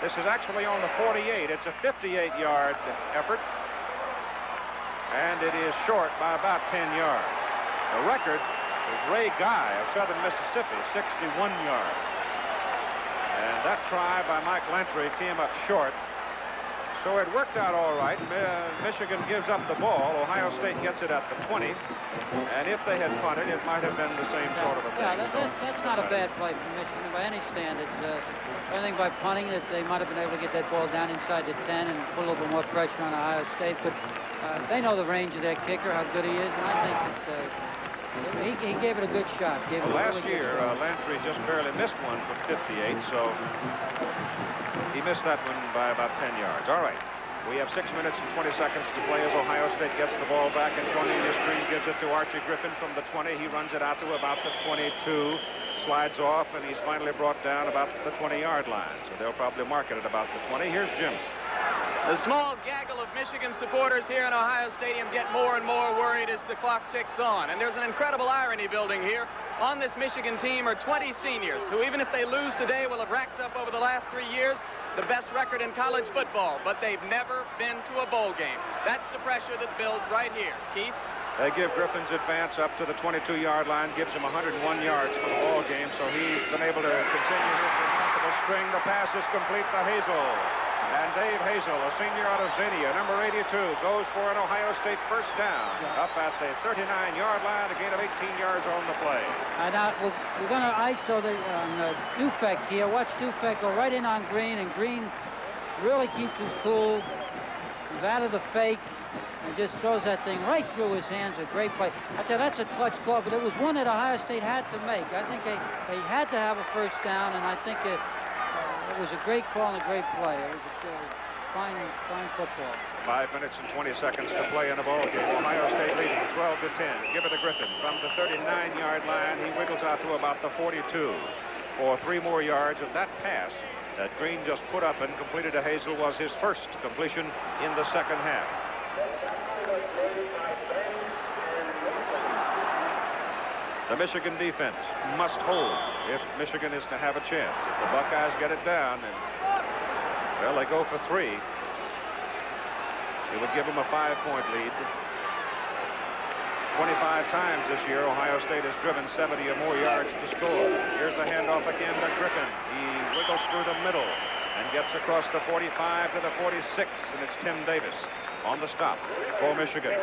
This is actually on the 48. It's a 58-yard effort, and it is short by about 10 yards. The record is Ray Guy of Southern Mississippi, 61 yards. And that try by Mike Lantry came up short. So it worked out all right. Michigan gives up the ball. Ohio State gets it at the 20. And if they had punted, it might have been the same sort of a thing. Yeah, that's not a bad play from Michigan by any standards. I think by punting that they might have been able to get that ball down inside the 10 and put a little bit more pressure on Ohio State. But they know the range of their kicker, how good he is. And I think that he gave it a good shot. Last year, Lantry just barely missed one from 58, so he missed that one by about 10 yards. All right, we have 6 minutes and 20 seconds to play as Ohio State gets the ball back, and Cornelius Green gives it to Archie Griffin from the 20. He runs it out to about the 22, slides off, and he's finally brought down about the 20-yard line. So they'll probably mark it at about the 20. Here's Jim. The small gaggle of Michigan supporters here in Ohio Stadium get more and more worried as the clock ticks on. And there's an incredible irony building here. On this Michigan team are 20 seniors who, even if they lose today, will have racked up over the last 3 years the best record in college football. But they've never been to a bowl game. That's the pressure that builds right here. Keith? They give Griffin's advance up to the 22-yard line, gives him 101 yards for the ball game, so he's been able to continue his remarkable string. The pass is complete to Hazel. And Dave Hazel, a senior out of Xenia, number 82, goes for an Ohio State first down up at the 39-yard line, a gain of 18 yards on the play. Now, we're going to ISO Dufek here. Watch Dufek go right in on Green, and Green really keeps his cool. He's out of the fake and just throws that thing right through his hands. A great play. I tell you, that's a clutch call, but it was one that Ohio State had to make. I think they had to have a first down, and I think it was a great call and a great play. It was a fine football. 5 minutes and 20 seconds to play in the ball game. Ohio State leading 12-10. Give it to Griffin from the 39-yard line. He wiggles out to about the 42 for 3 more yards, and that pass that Green just put up and completed to Hazel was his first completion in the second half. The Michigan defense must hold if Michigan is to have a chance. If the Buckeyes get it down, and well, they go for 3. It would give them a 5-point lead. 25 times this year, Ohio State has driven 70 or more yards to score. Here's the handoff again to Griffin. He wiggles through the middle and gets across the 45 to the 46, and it's Tim Davis on the stop for Michigan.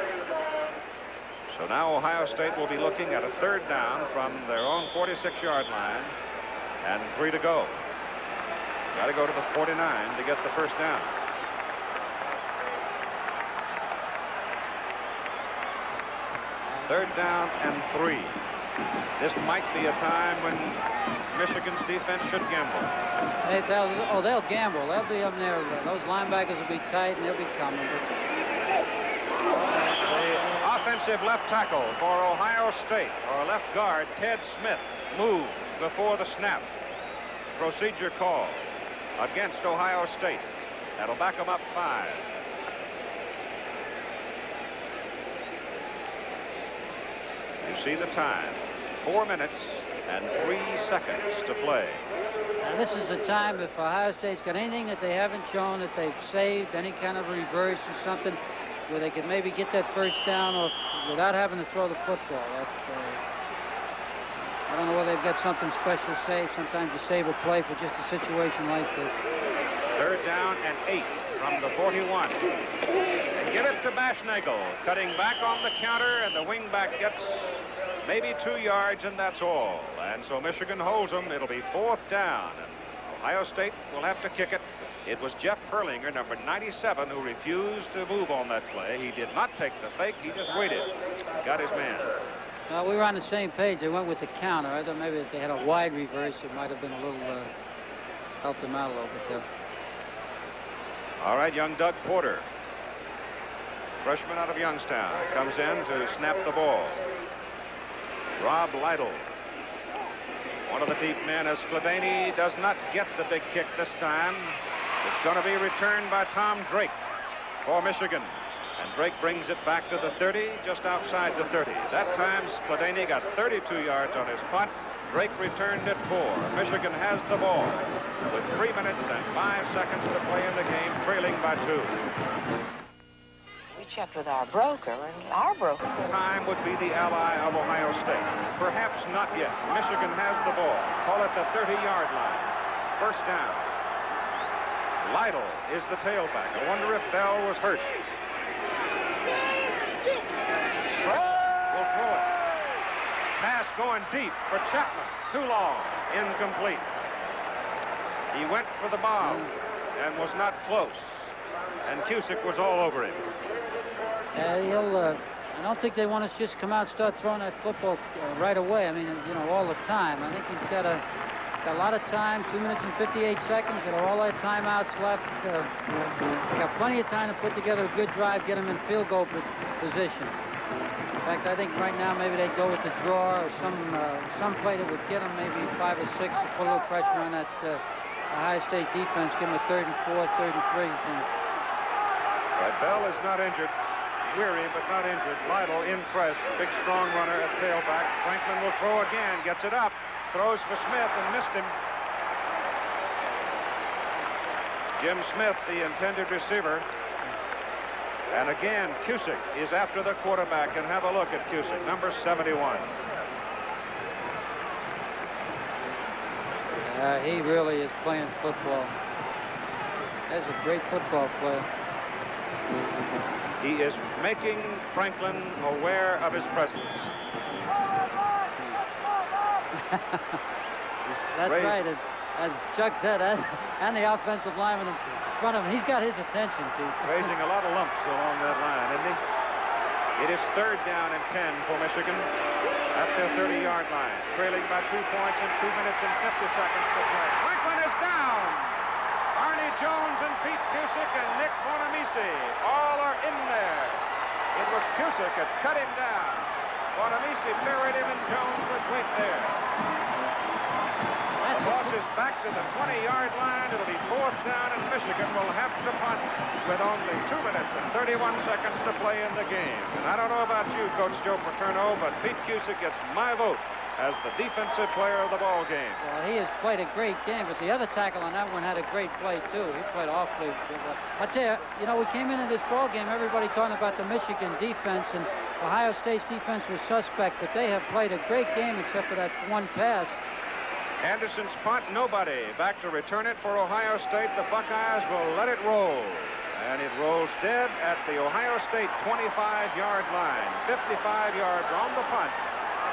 So now Ohio State will be looking at a third down from their own 46-yard line and 3 to go. Got to go to the 49 to get the first down. Third down and 3. This might be a time when Michigan's defense should gamble. Hey, they'll gamble. They'll be up there. Those linebackers will be tight, and they'll be coming. The offensive left tackle for Ohio State, or left guard, Ted Smith, moves before the snap. Procedure call against Ohio State. That'll back them up 5. You see the time. 4 minutes and 3 seconds to play. And this is the time, if Ohio State's got anything that they haven't shown that they've saved, any kind of reverse or something, where they could maybe get that first down or without having to throw the football. I don't know whether they've got something special saved. Sometimes you save a play for just a situation like this. Third down and 8 from the 41. And give it to Baschnagel, cutting back on the counter, and the wingback gets maybe 2 yards, and that's all. And so Michigan holds them. It'll be 4th down, and Ohio State will have to kick it. It was Jeff Perlinger, number 97, who refused to move on that play. He did not take the fake. He just waited. Got his man. Well, we were on the same page. They went with the counter. I thought maybe if they had a wide reverse, it might have been a little, helped them out a little bit there. All right, young Doug Porter, freshman out of Youngstown, comes in to snap the ball. Rob Lytle, one of the deep men, as Skladany does not get the big kick this time. It's going to be returned by Tom Drake for Michigan. And Drake brings it back to the 30, just outside the 30. That time, Skladany got 32 yards on his punt. Drake returned it 4. Michigan has the ball with 3 minutes and 5 seconds to play in the game, trailing by 2. We checked with our broker, and our broker... Time would be the ally of Ohio State. Perhaps not yet. Michigan has the ball. Call it the 30-yard line. First down. Lytle is the tailback. I wonder if Bell was hurt. Will throw it. Pass going deep for Chapman. Too long. Incomplete. He went for the bomb and was not close. And Cusick was all over him. I don't think they want us to just come out and start throwing that football right away. I mean, you know, all the time. I think he's got a lot of time, 2 minutes and 58 seconds. Got all that timeouts left. Got plenty of time to put together a good drive, get him in field goal position. In fact, I think right now maybe they'd go with the draw or some play that would get them maybe 5 or 6, put a little pressure on that Ohio State defense, give them a 3rd and 4, 3rd and 3. Right, Bell is not injured. Weary, but not injured. Lytle in fresh. Big, strong runner at tailback. Franklin will throw again. Gets it up. Throws for Smith and missed him. Jim Smith, the intended receiver. And again, Cusick is after the quarterback. And have a look at Cusick, number 71. He really is playing football. That's a great football player. He is making Franklin aware of his presence. That's right. As Chuck said, and the offensive lineman in front of him, he's got his attention, too. Raising a lot of lumps along that line, isn't he? It is 3rd down and 10 for Michigan at their 30-yard line, trailing by 2 points in 2 minutes and 50 seconds to play. Franklin is down. Arnie Jones and Pete Cusick and Nick Bonamici all are in there. It was Cusick that cut him down. Bonamici buried him and Jones was right there. The ball is back to the 20-yard line. It'll be 4th down, and Michigan will have to punt with only 2 minutes and 31 seconds to play in the game. And I don't know about you, Coach Joe Paterno, but Pete Cusick gets my vote as the defensive player of the ball game. Well, he has played a great game, but the other tackle on that one had a great play, too. He played awfully well. I tell you, we came into this ball game, everybody talking about the Michigan defense, and Ohio State's defense was suspect, but they have played a great game except for that one pass. Anderson's punt, nobody. Back to return it for Ohio State. The Buckeyes will let it roll. And it rolls dead at the Ohio State 25-yard line. 55 yards on the punt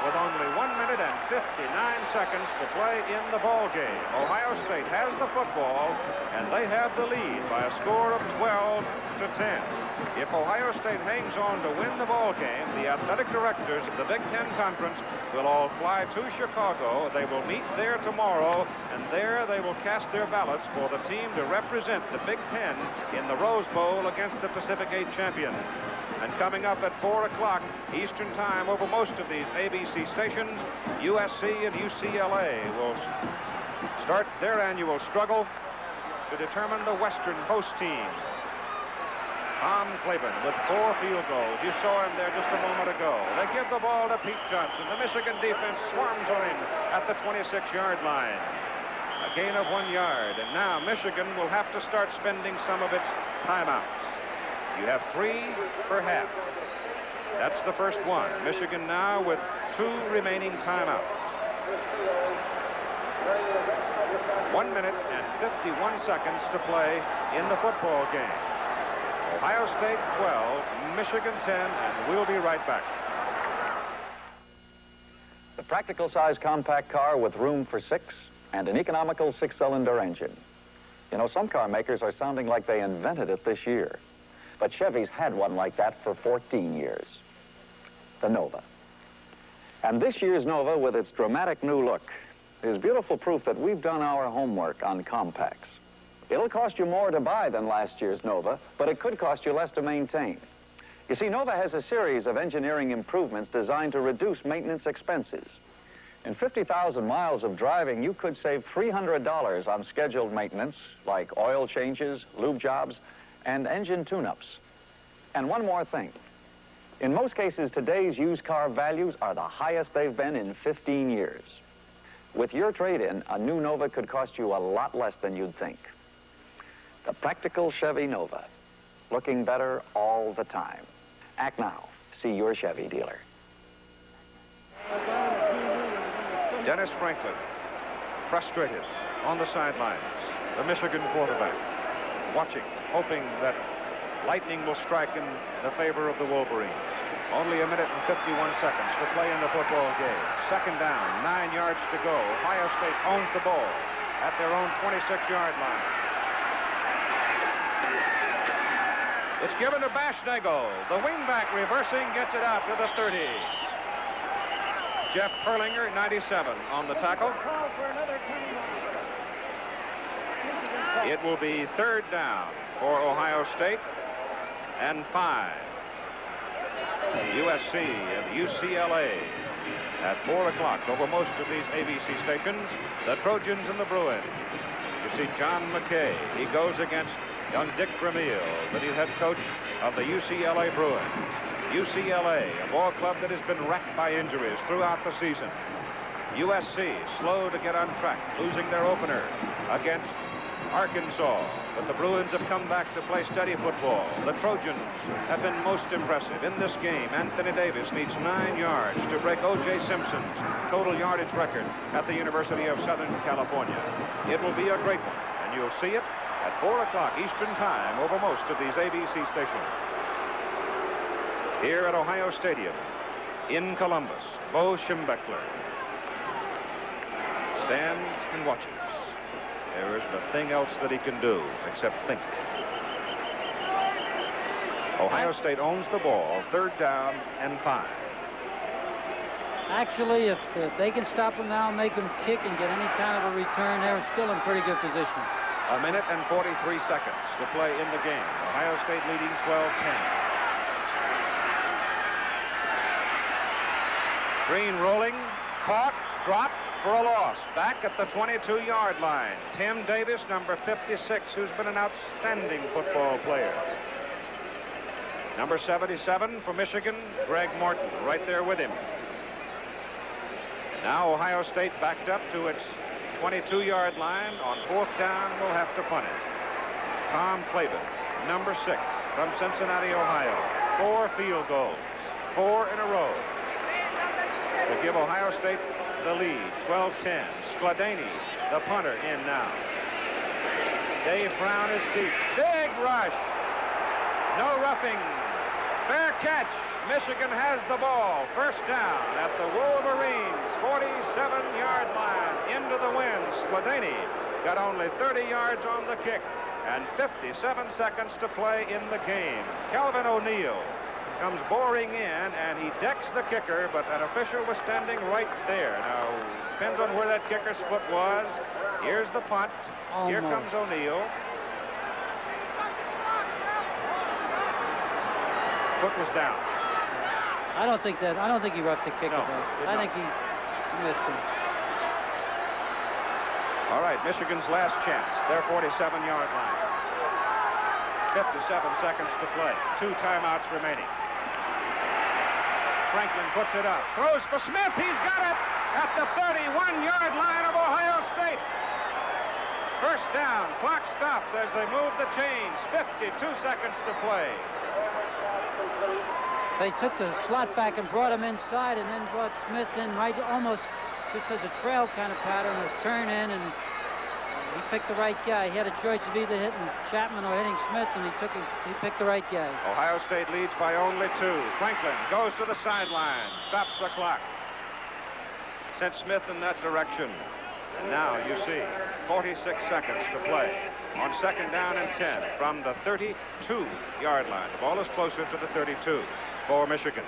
with only 1 minute and 59 seconds to play in the ball game. Ohio State has the football, and they have the lead by a score of 12-10. If Ohio State hangs on to win the ball game, the athletic directors of the Big Ten Conference will all fly to Chicago. They will meet there tomorrow, and there they will cast their ballots for the team to represent the Big Ten in the Rose Bowl against the Pacific 8 champion. And coming up at 4 o'clock Eastern Time over most of these ABC stations, USC and UCLA will start their annual struggle to determine the Western host team. Tom Claiborne with 4 field goals. You saw him there just a moment ago. They give the ball to Pete Johnson. The Michigan defense swarms on him at the 26-yard line. A gain of 1 yard. And now Michigan will have to start spending some of its timeouts. You have 3 per half. That's the first one. Michigan now with 2 remaining timeouts. 1 minute and 51 seconds to play in the football game. Ohio State 12, Michigan 10, and we'll be right back. The practical size compact car with room for 6 and an economical 6-cylinder engine. You know, some car makers are sounding like they invented it this year. But Chevy's had one like that for 14 years. The Nova. And this year's Nova, with its dramatic new look, is beautiful proof that we've done our homework on compacts. It'll cost you more to buy than last year's Nova, but it could cost you less to maintain. You see, Nova has a series of engineering improvements designed to reduce maintenance expenses. In 50,000 miles of driving, you could save $300 on scheduled maintenance, like oil changes, lube jobs, and engine tune-ups. And one more thing. In most cases, today's used car values are the highest they've been in 15 years. With your trade-in, a new Nova could cost you a lot less than you'd think. The practical Chevy Nova, looking better all the time. Act now. See your Chevy dealer. Dennis Franklin, frustrated on the sidelines. The Michigan quarterback, watching, hoping that lightning will strike in the favor of the Wolverines. Only 1 minute and 51 seconds to play in the football game. 2nd down, 9 yards to go. Ohio State owns the ball at their own 26-yard line. It's given to Bashnego. The wingback reversing gets it out to the 30. Jeff Perlinger, 97, on the tackle. It will be 3rd down for Ohio State and 5. USC and UCLA at 4 o'clock over most of these ABC stations. The Trojans and the Bruins. You see John McKay. He goes against young Dick Vermeil, the new head coach of the UCLA Bruins. UCLA, a ball club that has been racked by injuries throughout the season. USC, slow to get on track, losing their opener against Arkansas. But the Bruins have come back to play steady football. The Trojans have been most impressive. In this game, Anthony Davis needs 9 yards to break O.J. Simpson's total yardage record at the University of Southern California. It will be a great one, and you'll see it at 4 o'clock Eastern Time over most of these ABC stations. Here at Ohio Stadium in Columbus, Bo Schembechler stands and watches. There isn't a thing else that he can do except think. Ohio State owns the ball, 3rd down and 5. Actually, if they can stop him now, make him kick and get any kind of a return, they're still in pretty good position. A minute and 43 seconds to play in the game. Ohio State leading 12-10. Green rolling, caught, dropped for a loss. Back at the 22-yard line. Tim Davis, number 56, who's been an outstanding football player. Number 77 for Michigan, Greg Morton, right there with him. Now Ohio State backed up to its 22-yard line. On 4th down, will have to punt it. Tom Clavin, number 6 from Cincinnati, Ohio. 4 field goals, 4 in a row, to give Ohio State the lead, 12-10. Skladany, the punter, in now. Dave Brown is deep. Big rush. No roughing. Fair catch. Michigan has the ball. 1st down at the Wolverines' 47-yard line. Into the wind. Skladany got only 30 yards on the kick and 57 seconds to play in the game. Calvin O'Neill comes boring in, and he decks the kicker, but an official was standing right there. Now, depends on where that kicker's foot was. Here's the punt. Almost. Here comes O'Neill. Foot was down. I don't think he roughed the kicker. No, I think he missed him. All right, Michigan's last chance. Their 47-yard line. 57 seconds to play. 2 timeouts remaining. Franklin puts it up. Throws for Smith. He's got it at the 31-yard line of Ohio State. 1st down. Clock stops as they move the chains. 52 seconds to play. They took the slot back and brought him inside and then brought Smith in right almost just as a trail kind of pattern, a turn in, and he picked the right guy. He had a choice of either hitting Chapman or hitting Smith, and he picked the right guy. Ohio State leads by only 2. Franklin goes to the sideline, stops the clock. Sent Smith in that direction. And now you see 46 seconds to play on 2nd down and 10 from the 32-yard line. The ball is closer to the 32 for Michigan.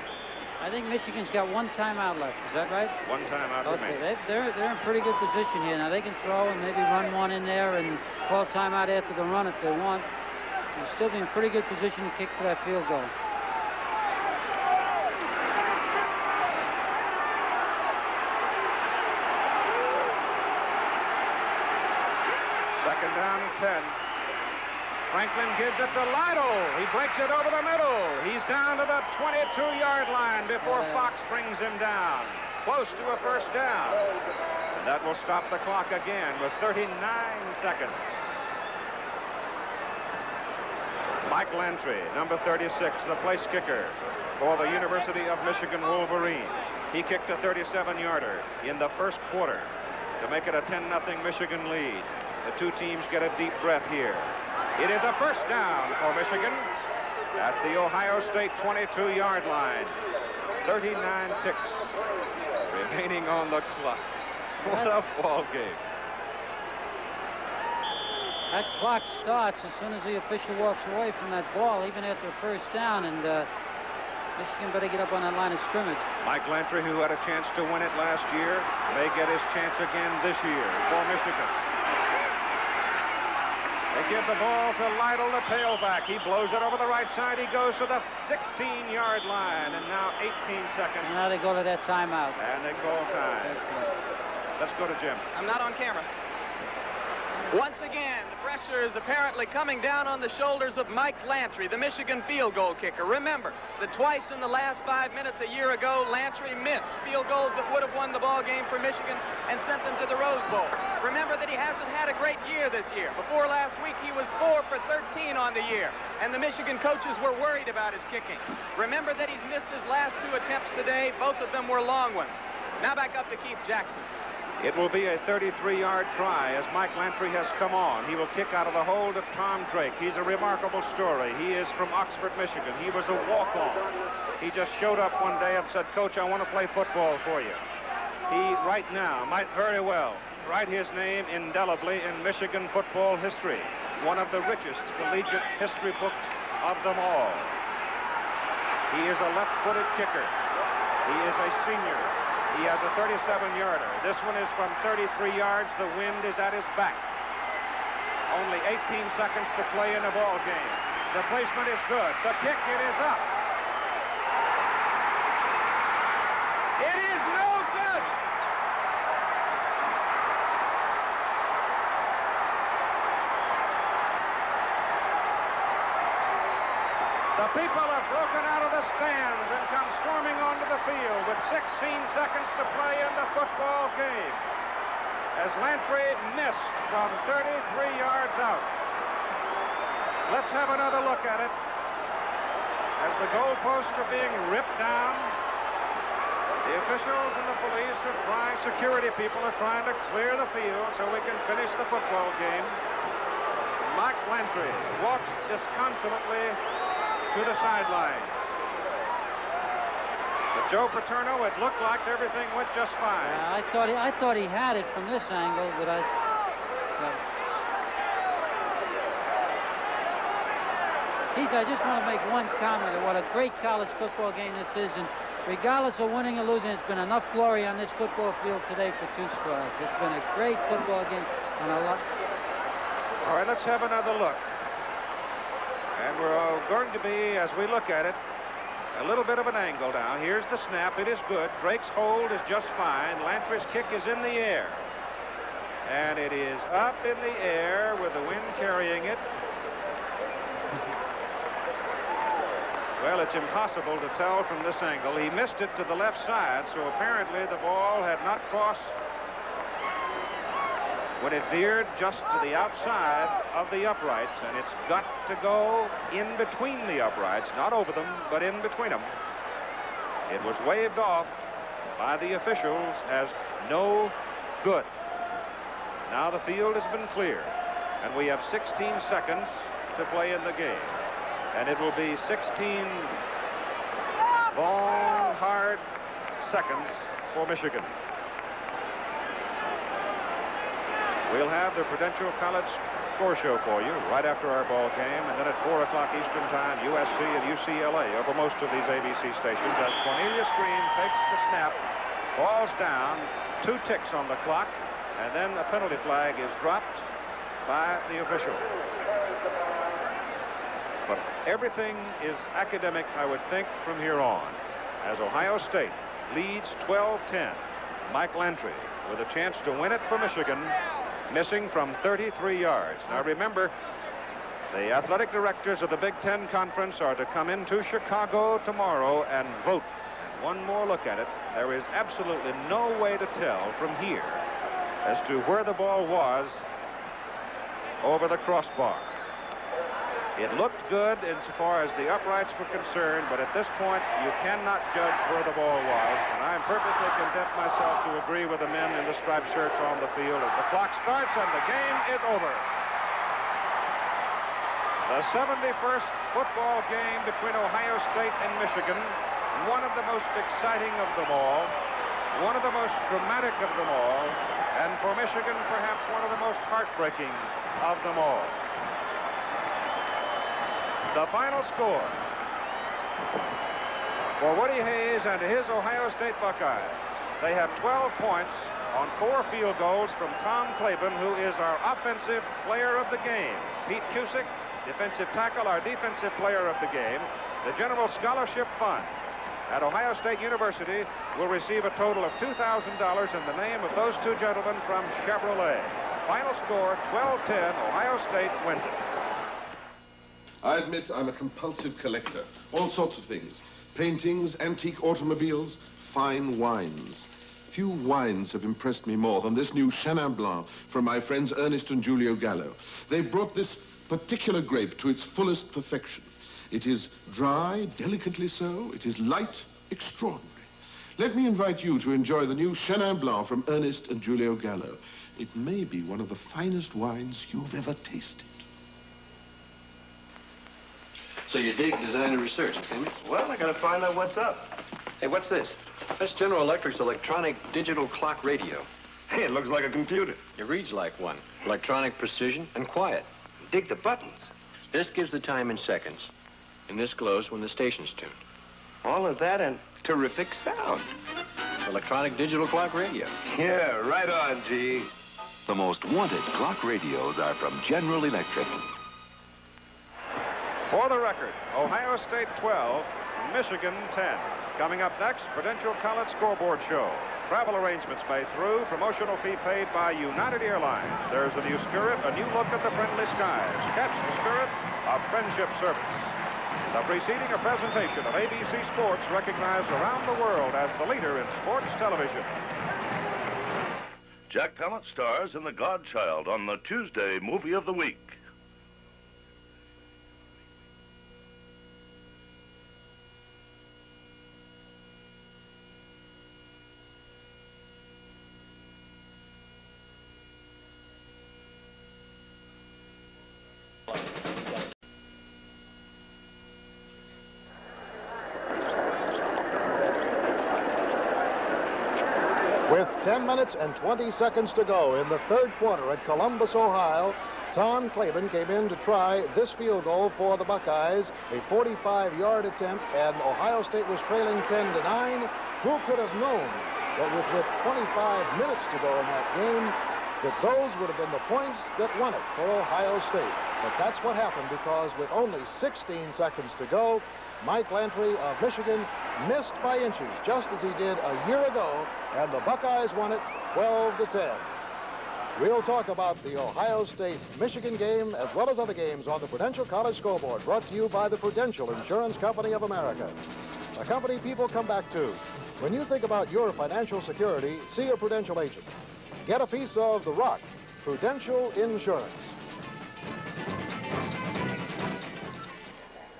I think Michigan's got 1 timeout left. Is that right? 1 timeout remaining. They're in pretty good position here. Now they can throw and maybe run one in there and call timeout after the run if they want. They'll still be in pretty good position to kick for that field goal. Second down and 10. Franklin gives it to Lytle. He breaks it over the middle. He's down to the 22-yard line before Fox brings him down. Close to a 1st down. And that will stop the clock again with 39 seconds. Mike Lantry, number 36, the place kicker for the University of Michigan Wolverines. He kicked a 37-yarder in the 1st quarter to make it a 10-0 Michigan lead. The 2 teams get a deep breath here. It is a 1st down for Michigan at the Ohio State 22-yard line. 39 ticks remaining on the clock. What a ball game. That clock starts as soon as the official walks away from that ball, even after a 1st down, and Michigan better get up on that line of scrimmage. Mike Lantry, who had a chance to win it last year, may get his chance again this year for Michigan. They give the ball to Lytle, the tailback. He blows it over the right side. He goes to the 16-yard line, and now 18 seconds. And now they go to that timeout. And they call time. Let's go to Jim. I'm not on camera. Once again, the pressure is apparently coming down on the shoulders of Mike Lantry, the Michigan field goal kicker. Remember that twice in the last 5 minutes a year ago, Lantry missed field goals that would have won the ball game for Michigan and sent them to the Rose Bowl. Remember that he hasn't had a great year this year. Before last week, he was 4 for 13 on the year, and the Michigan coaches were worried about his kicking. Remember that he's missed his last 2 attempts today. Both of them were long ones. Now back up to Keith Jackson. It will be a 33-yard try as Mike Lantry has come on. He will kick out of the hold of Tom Drake. He's a remarkable story. He is from Oxford, Michigan. He was a walk-on. He just showed up one day and said, "Coach, I want to play football for you." He, right now, might very well write his name indelibly in Michigan football history. One of the richest collegiate history books of them all. He is a left-footed kicker. He is a senior. He has a 37-yarder. This one is from 33 yards. The wind is at his back. Only 18 seconds to play in the ball game. The placement is good. The kick, it is up. It is no good. The people have broken out of the stands and come storming onto the field with 16 seconds to play in the football game as Lantry missed from 33 yards out. Let's have another look at it as the goalposts are being ripped down. The officials and the police are trying, security people are trying to clear the field so we can finish the football game. Mike Lantry walks disconsolately to the sideline. But Joe Paterno, it looked like everything went just fine. I thought he had it from this angle, but Keith, I just want to make one comment on what a great college football game this is, and regardless of winning or losing, it's been enough glory on this football field today for two squads. It's been a great football game and a lot. All right, let's have another look. And we're going to be, as we look at it, a little bit of an angle now. Here's the snap. It is good. Drake's hold is just fine. Lantry's kick is in the air. And it is up in the air with the wind carrying it. Well, it's impossible to tell from this angle. He missed it to the left side, so apparently the ball had not crossed when it veered just to the outside of the uprights, and it's got to go in between the uprights, not over them, but in between them. It was waved off by the officials as no good. Now the field has been cleared, and we have 16 seconds to play in the game. And it will be 16 long, hard seconds for Michigan. We'll have the Prudential College score show for you right after our ball game, and then at 4 o'clock Eastern Time, USC and UCLA over most of these ABC stations as Cornelius Green takes the snap, falls down, 2 ticks on the clock, and then a penalty flag is dropped by the official. But everything is academic, I would think, from here on, as Ohio State leads 12-10. Mike Lantry with a chance to win it for Michigan, missing from 33 yards. Now remember, the athletic directors of the Big Ten Conference are to come into Chicago tomorrow and vote. And one more look at it. There is absolutely no way to tell from here as to where the ball was over the crossbar. It looked good insofar as the uprights were concerned, but at this point, you cannot judge where the ball was. And I'm perfectly content myself to agree with the men in the striped shirts on the field as the clock starts and the game is over. The 71st football game between Ohio State and Michigan, one of the most exciting of them all, one of the most dramatic of them all, and for Michigan, perhaps one of the most heartbreaking of them all. The final score for Woody Hayes and his Ohio State Buckeyes. They have 12 points on 4 field goals from Tom Claiborne, who is our offensive player of the game. Pete Cusick, defensive tackle, our defensive player of the game. The General Scholarship Fund at Ohio State University will receive a total of $2,000 in the name of those 2 gentlemen from Chevrolet. Final score, 12-10, Ohio State wins it. I admit I'm a compulsive collector. All sorts of things. Paintings, antique automobiles, fine wines. Few wines have impressed me more than this new Chenin Blanc from my friends Ernest and Giulio Gallo. They've brought this particular grape to its fullest perfection. It is dry, delicately so. It is light, extraordinary. let me invite you to enjoy the new Chenin Blanc from Ernest and Julio Gallo. It may be one of the finest wines you've ever tasted. So you dig design and research, it seems? Well, I gotta find out what's up. Hey, what's this? That's General Electric's electronic digital clock radio. Hey, it looks like a computer. It reads like one. Electronic precision and quiet. Dig the buttons. This gives the time in seconds. And this glows when the station's tuned. All of that and terrific sound. Electronic digital clock radio. Yeah, right on, G. The most wanted clock radios are from General Electric. For the record, Ohio State 12, Michigan 10. Coming up next, Prudential College Scoreboard Show. Travel arrangements made through, promotional fee paid by United Airlines. There's a new spirit, a new look at the friendly skies. Catch the spirit of friendship service. The preceding a presentation of ABC Sports, recognized around the world as the leader in sports television. Jack Palance stars in The Godchild on the Tuesday Movie of the Week. With 10 minutes and 20 seconds to go in the third quarter at Columbus, Ohio, Tom Clavin came in to try this field goal for the Buckeyes, a 45-yard attempt, and Ohio State was trailing 10-9. Who could have known that with 25 minutes to go in that game, that those would have been the points that won it for Ohio State? But that's what happened, because with only 16 seconds to go, Mike Lantry of Michigan missed by inches, just as he did a year ago, and the Buckeyes won it 12-10. We'll talk about the Ohio State-Michigan game as well as other games on the Prudential College Scoreboard, brought to you by the Prudential Insurance Company of America, a company people come back to. When you think about your financial security, see a Prudential agent. Get a piece of the rock, Prudential Insurance.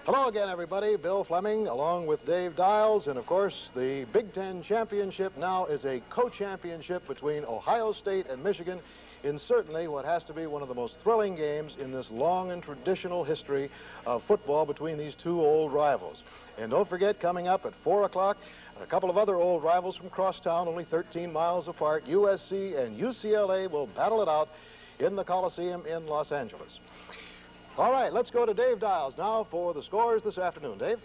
Hello again, everybody. Bill Fleming, along with Dave Dials, and of course, the Big Ten Championship now is a co-championship between Ohio State and Michigan in certainly what has to be one of the most thrilling games in this long and traditional history of football between these two old rivals. And don't forget, coming up at 4 o'clock, a couple of other old rivals from crosstown, only 13 miles apart, USC and UCLA will battle it out in the Coliseum in Los Angeles. All right, let's go to Dave Dials now for the scores this afternoon. Dave?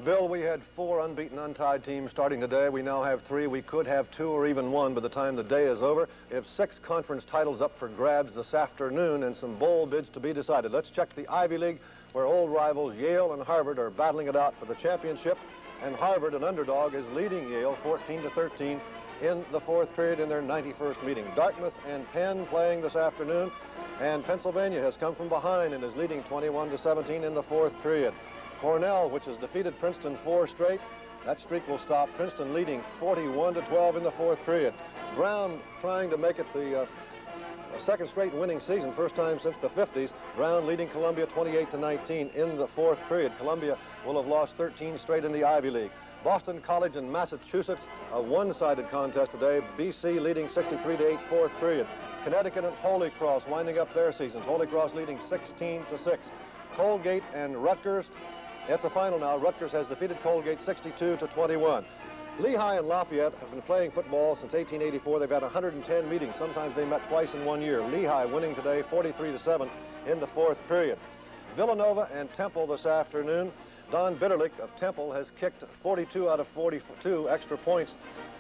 Bill, we had 4 unbeaten, untied teams starting today. We now have 3. We could have 2 or even 1 by the time the day is over. We have 6 conference titles up for grabs this afternoon and some bowl bids to be decided. Let's check the Ivy League, where old rivals Yale and Harvard are battling it out for the championship. And Harvard, an underdog, is leading Yale 14-13 in the 4th period in their 91st meeting. Dartmouth and Penn playing this afternoon. And Pennsylvania has come from behind and is leading 21-17 in the 4th period. Cornell, which has defeated Princeton 4 straight, that streak will stop. Princeton leading 41-12 in the 4th period. Brown trying to make it the second straight winning season, first time since the 50s. Brown leading Columbia 28-19 in the 4th period. Columbia will have lost 13 straight in the Ivy League. Boston College and Massachusetts, a one-sided contest today. BC leading 63-8, 4th period. Connecticut and Holy Cross winding up their seasons. Holy Cross leading 16-6. Colgate and Rutgers, it's a final now. Rutgers has defeated Colgate 62-21. Lehigh and Lafayette have been playing football since 1884. They've had 110 meetings. Sometimes they met twice in one year. Lehigh winning today 43-7 in the 4th period. Villanova and Temple this afternoon. Don Bitterlich of Temple has kicked 42 out of 42 extra points,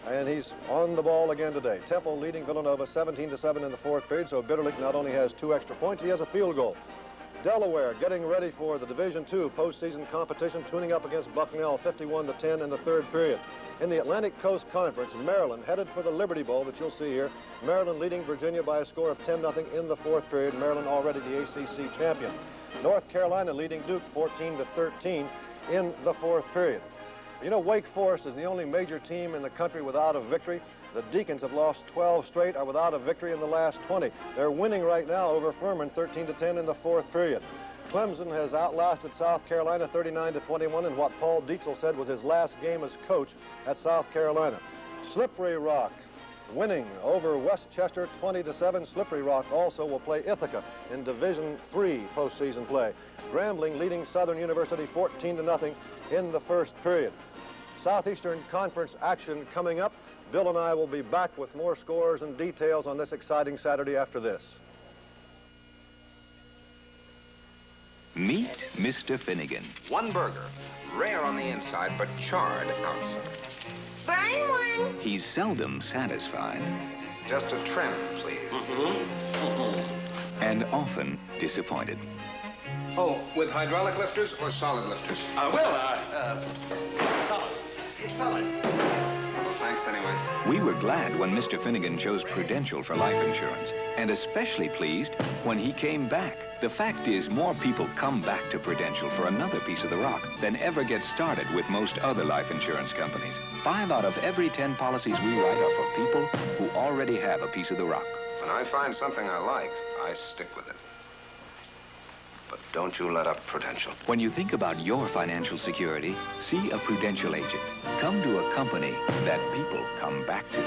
and he's on the ball again today. Temple leading Villanova 17-7 in the 4th period, so Bitterlich not only has 2 extra points, he has a field goal. Delaware getting ready for the Division II postseason competition, tuning up against Bucknell 51-10 in the 3rd period. In the Atlantic Coast Conference, Maryland headed for the Liberty Bowl that you'll see here. Maryland leading Virginia by a score of 10-0 in the 4th period. Maryland already the ACC champion. North Carolina leading Duke 14-13 in the 4th period. You know, Wake Forest is the only major team in the country without a victory. The Deacons have lost 12 straight, are without a victory in the last 20. They're winning right now over Furman 13-10 in the 4th period. Clemson has outlasted South Carolina 39-21 in what Paul Dietzel said was his last game as coach at South Carolina. Slippery Rock winning over Westchester 20-7. Slippery Rock also will play Ithaca in Division III postseason play. Grambling leading Southern University 14-0 in the first period. Southeastern Conference action coming up. Bill and I will be back with more scores and details on this exciting Saturday after this. Meet Mr. Finnegan. One burger, rare on the inside, but charred outside. Burn one. He's seldom satisfied. Just a trim, please. And often disappointed. Oh, with hydraulic lifters or solid lifters? Solid. It's solid. Thanks anyway. We were glad when Mr. Finnegan chose Prudential for life insurance, and especially pleased when he came back. The fact is, more people come back to Prudential for another piece of the rock than ever get started with most other life insurance companies. 5 out of every 10 policies we write are for people who already have a piece of the rock. When I find something I like, I stick with it. But don't you let up Prudential. When you think about your financial security, see a Prudential agent. Come to a company that people come back to.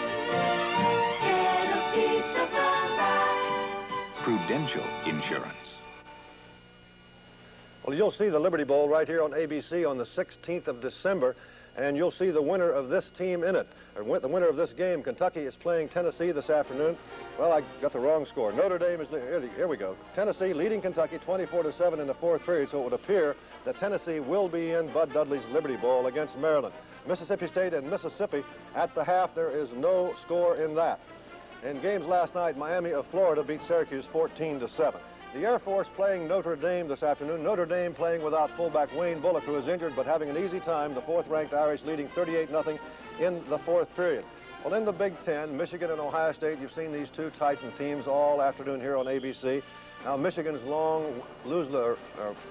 Get a piece of the rock. Prudential Insurance. Well, you'll see the Liberty Bowl right here on ABC on the 16th of December, and you'll see the winner of this team in it. Or the winner of this game. Kentucky is playing Tennessee this afternoon. Well, I got the wrong score. Notre Dame is, here we go. Tennessee leading Kentucky 24-7 in the fourth period, so it would appear that Tennessee will be in Bud Dudley's Liberty Bowl against Maryland. Mississippi State and Mississippi at the half, there is no score in that. In games last night, Miami of Florida beat Syracuse 14-7. The Air Force playing Notre Dame this afternoon. Notre Dame playing without fullback Wayne Bullock, who is injured, but having an easy time. The fourth-ranked Irish leading 38-0 in the fourth period. Well, in the Big Ten, Michigan and Ohio State, you've seen these two Titan teams all afternoon here on ABC. Now, Michigan's long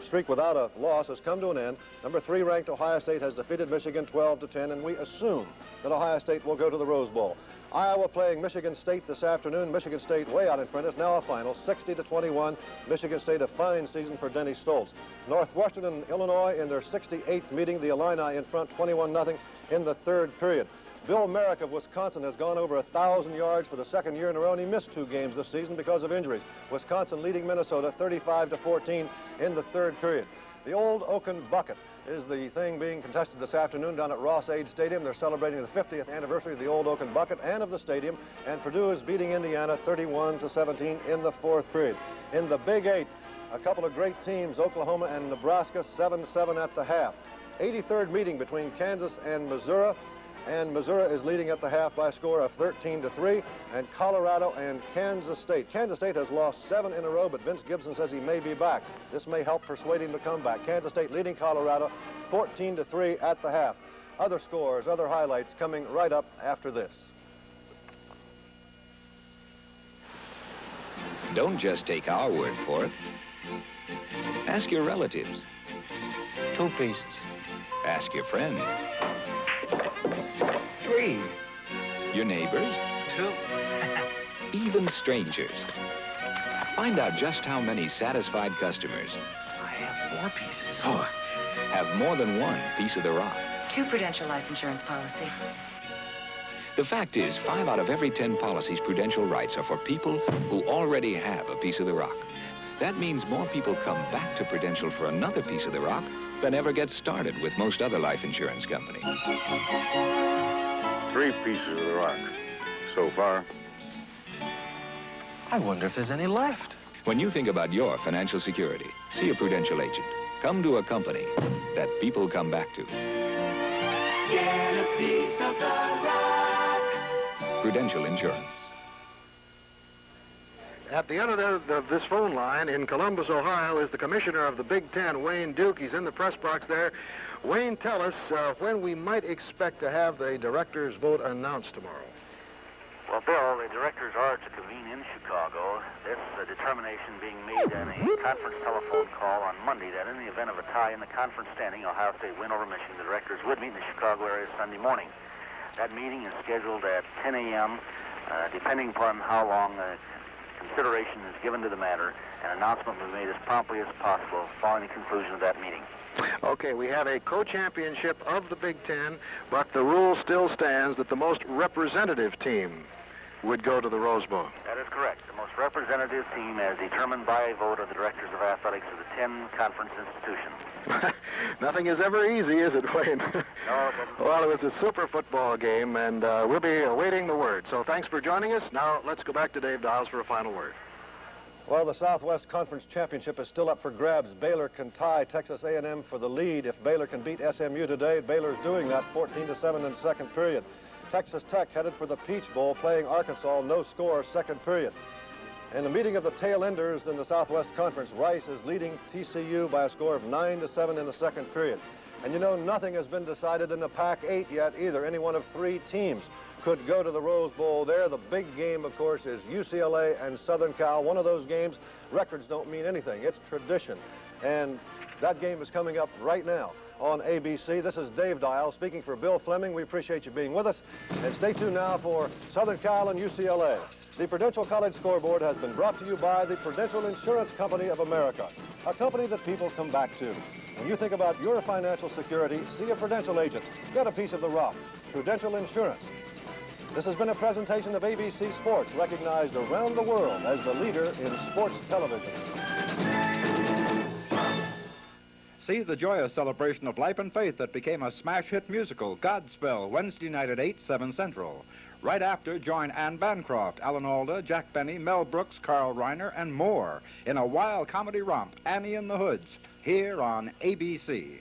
streak without a loss has come to an end. Number 3 ranked Ohio State has defeated Michigan 12-10, and we assume that Ohio State will go to the Rose Bowl. Iowa playing Michigan State this afternoon. Michigan State way out in front. It's now a final, 60-21. Michigan State, a fine season for Denny Stoltz. Northwestern and Illinois in their 68th meeting. The Illini in front, 21-0 in the third period. Bill Merrick of Wisconsin has gone over 1,000 yards for the second year in a row, and he missed 2 games this season because of injuries. Wisconsin leading Minnesota 35-14 in the third period. The Old Oaken Bucket is the thing being contested this afternoon down at Ross-Ade Stadium. They're celebrating the 50th anniversary of the Old Oaken Bucket and of the stadium, and Purdue is beating Indiana 31-17 in the fourth period. In the Big 8, a couple of great teams, Oklahoma and Nebraska, 7-7 at the half. 83rd meeting between Kansas and Missouri. And Missouri is leading at the half by a score of 13-3, and Colorado and Kansas State. Kansas State has lost 7 in a row, but Vince Gibson says he may be back. This may help persuade him to come back. Kansas State leading Colorado 14-3 at the half. Other scores, other highlights coming right up after this. Don't just take our word for it. Ask your relatives. 2 pieces. Ask your friends. 3. Your neighbors? 2. Even strangers. Find out just how many satisfied customers I have 4 pieces. 4 have more than 1 piece of the rock. 2 Prudential life insurance policies. The fact is, 5 out of every 10 policies Prudential writes are for people who already have a piece of the rock. That means more people come back to Prudential for another piece of the rock than ever get started with most other life insurance companies. 3 pieces of the rock so far. I wonder if there's any left. When you think about your financial security, see a Prudential agent. Come to a company that people come back to. Get a piece of the rock. Prudential Insurance. At the end of this phone line in Columbus, Ohio, is the commissioner of the Big Ten, Wayne Duke. He's in the press box there. Wayne, tell us when we might expect to have the directors' vote announced tomorrow. Well, Bill, the directors are to convene in Chicago. This determination being made in a conference telephone call on Monday that in the event of a tie in the conference standing, Ohio State win over Michigan, the directors would meet in the Chicago area Sunday morning. That meeting is scheduled at 10 a.m., depending upon how long consideration is given to the matter. An announcement will be made as promptly as possible following the conclusion of that meeting. Okay, we have a co-championship of the Big Ten, but the rule still stands that the most representative team would go to the Rose Bowl. That is correct. The most representative team, as determined by a vote of the directors of athletics of the 10 conference institutions. Nothing is ever easy, is it, Wayne? No, it doesn't. Well, it was a super football game, and we'll be awaiting the word. So thanks for joining us. Now let's go back to Dave Dials for a final word. Well, the Southwest Conference Championship is still up for grabs. Baylor can tie Texas A&M for the lead. If Baylor can beat SMU today, Baylor's doing that 14-7 in the second period. Texas Tech headed for the Peach Bowl, playing Arkansas, no score, second period. In the meeting of the tail enders in the Southwest Conference, Rice is leading TCU by a score of 9-7 in the second period. And you know, nothing has been decided in the Pac-8 yet either. Any one of 3 teams could go to the Rose Bowl there. The big game, of course, is UCLA and Southern Cal. One of those games, records don't mean anything. It's tradition. And that game is coming up right now on ABC. This is Dave Dial speaking for Bill Fleming. We appreciate you being with us. And stay tuned now for Southern Cal and UCLA. The Prudential College Scoreboard has been brought to you by the Prudential Insurance Company of America, a company that people come back to. When you think about your financial security, see a Prudential agent. Get a piece of the rock. Prudential Insurance. This has been a presentation of ABC Sports, recognized around the world as the leader in sports television. See the joyous celebration of life and faith that became a smash hit musical, Godspell, Wednesday night at 8, 7 Central. Right after, join Anne Bancroft, Alan Alda, Jack Benny, Mel Brooks, Carl Reiner, and more in a wild comedy romp, Annie and the Hoods, here on ABC.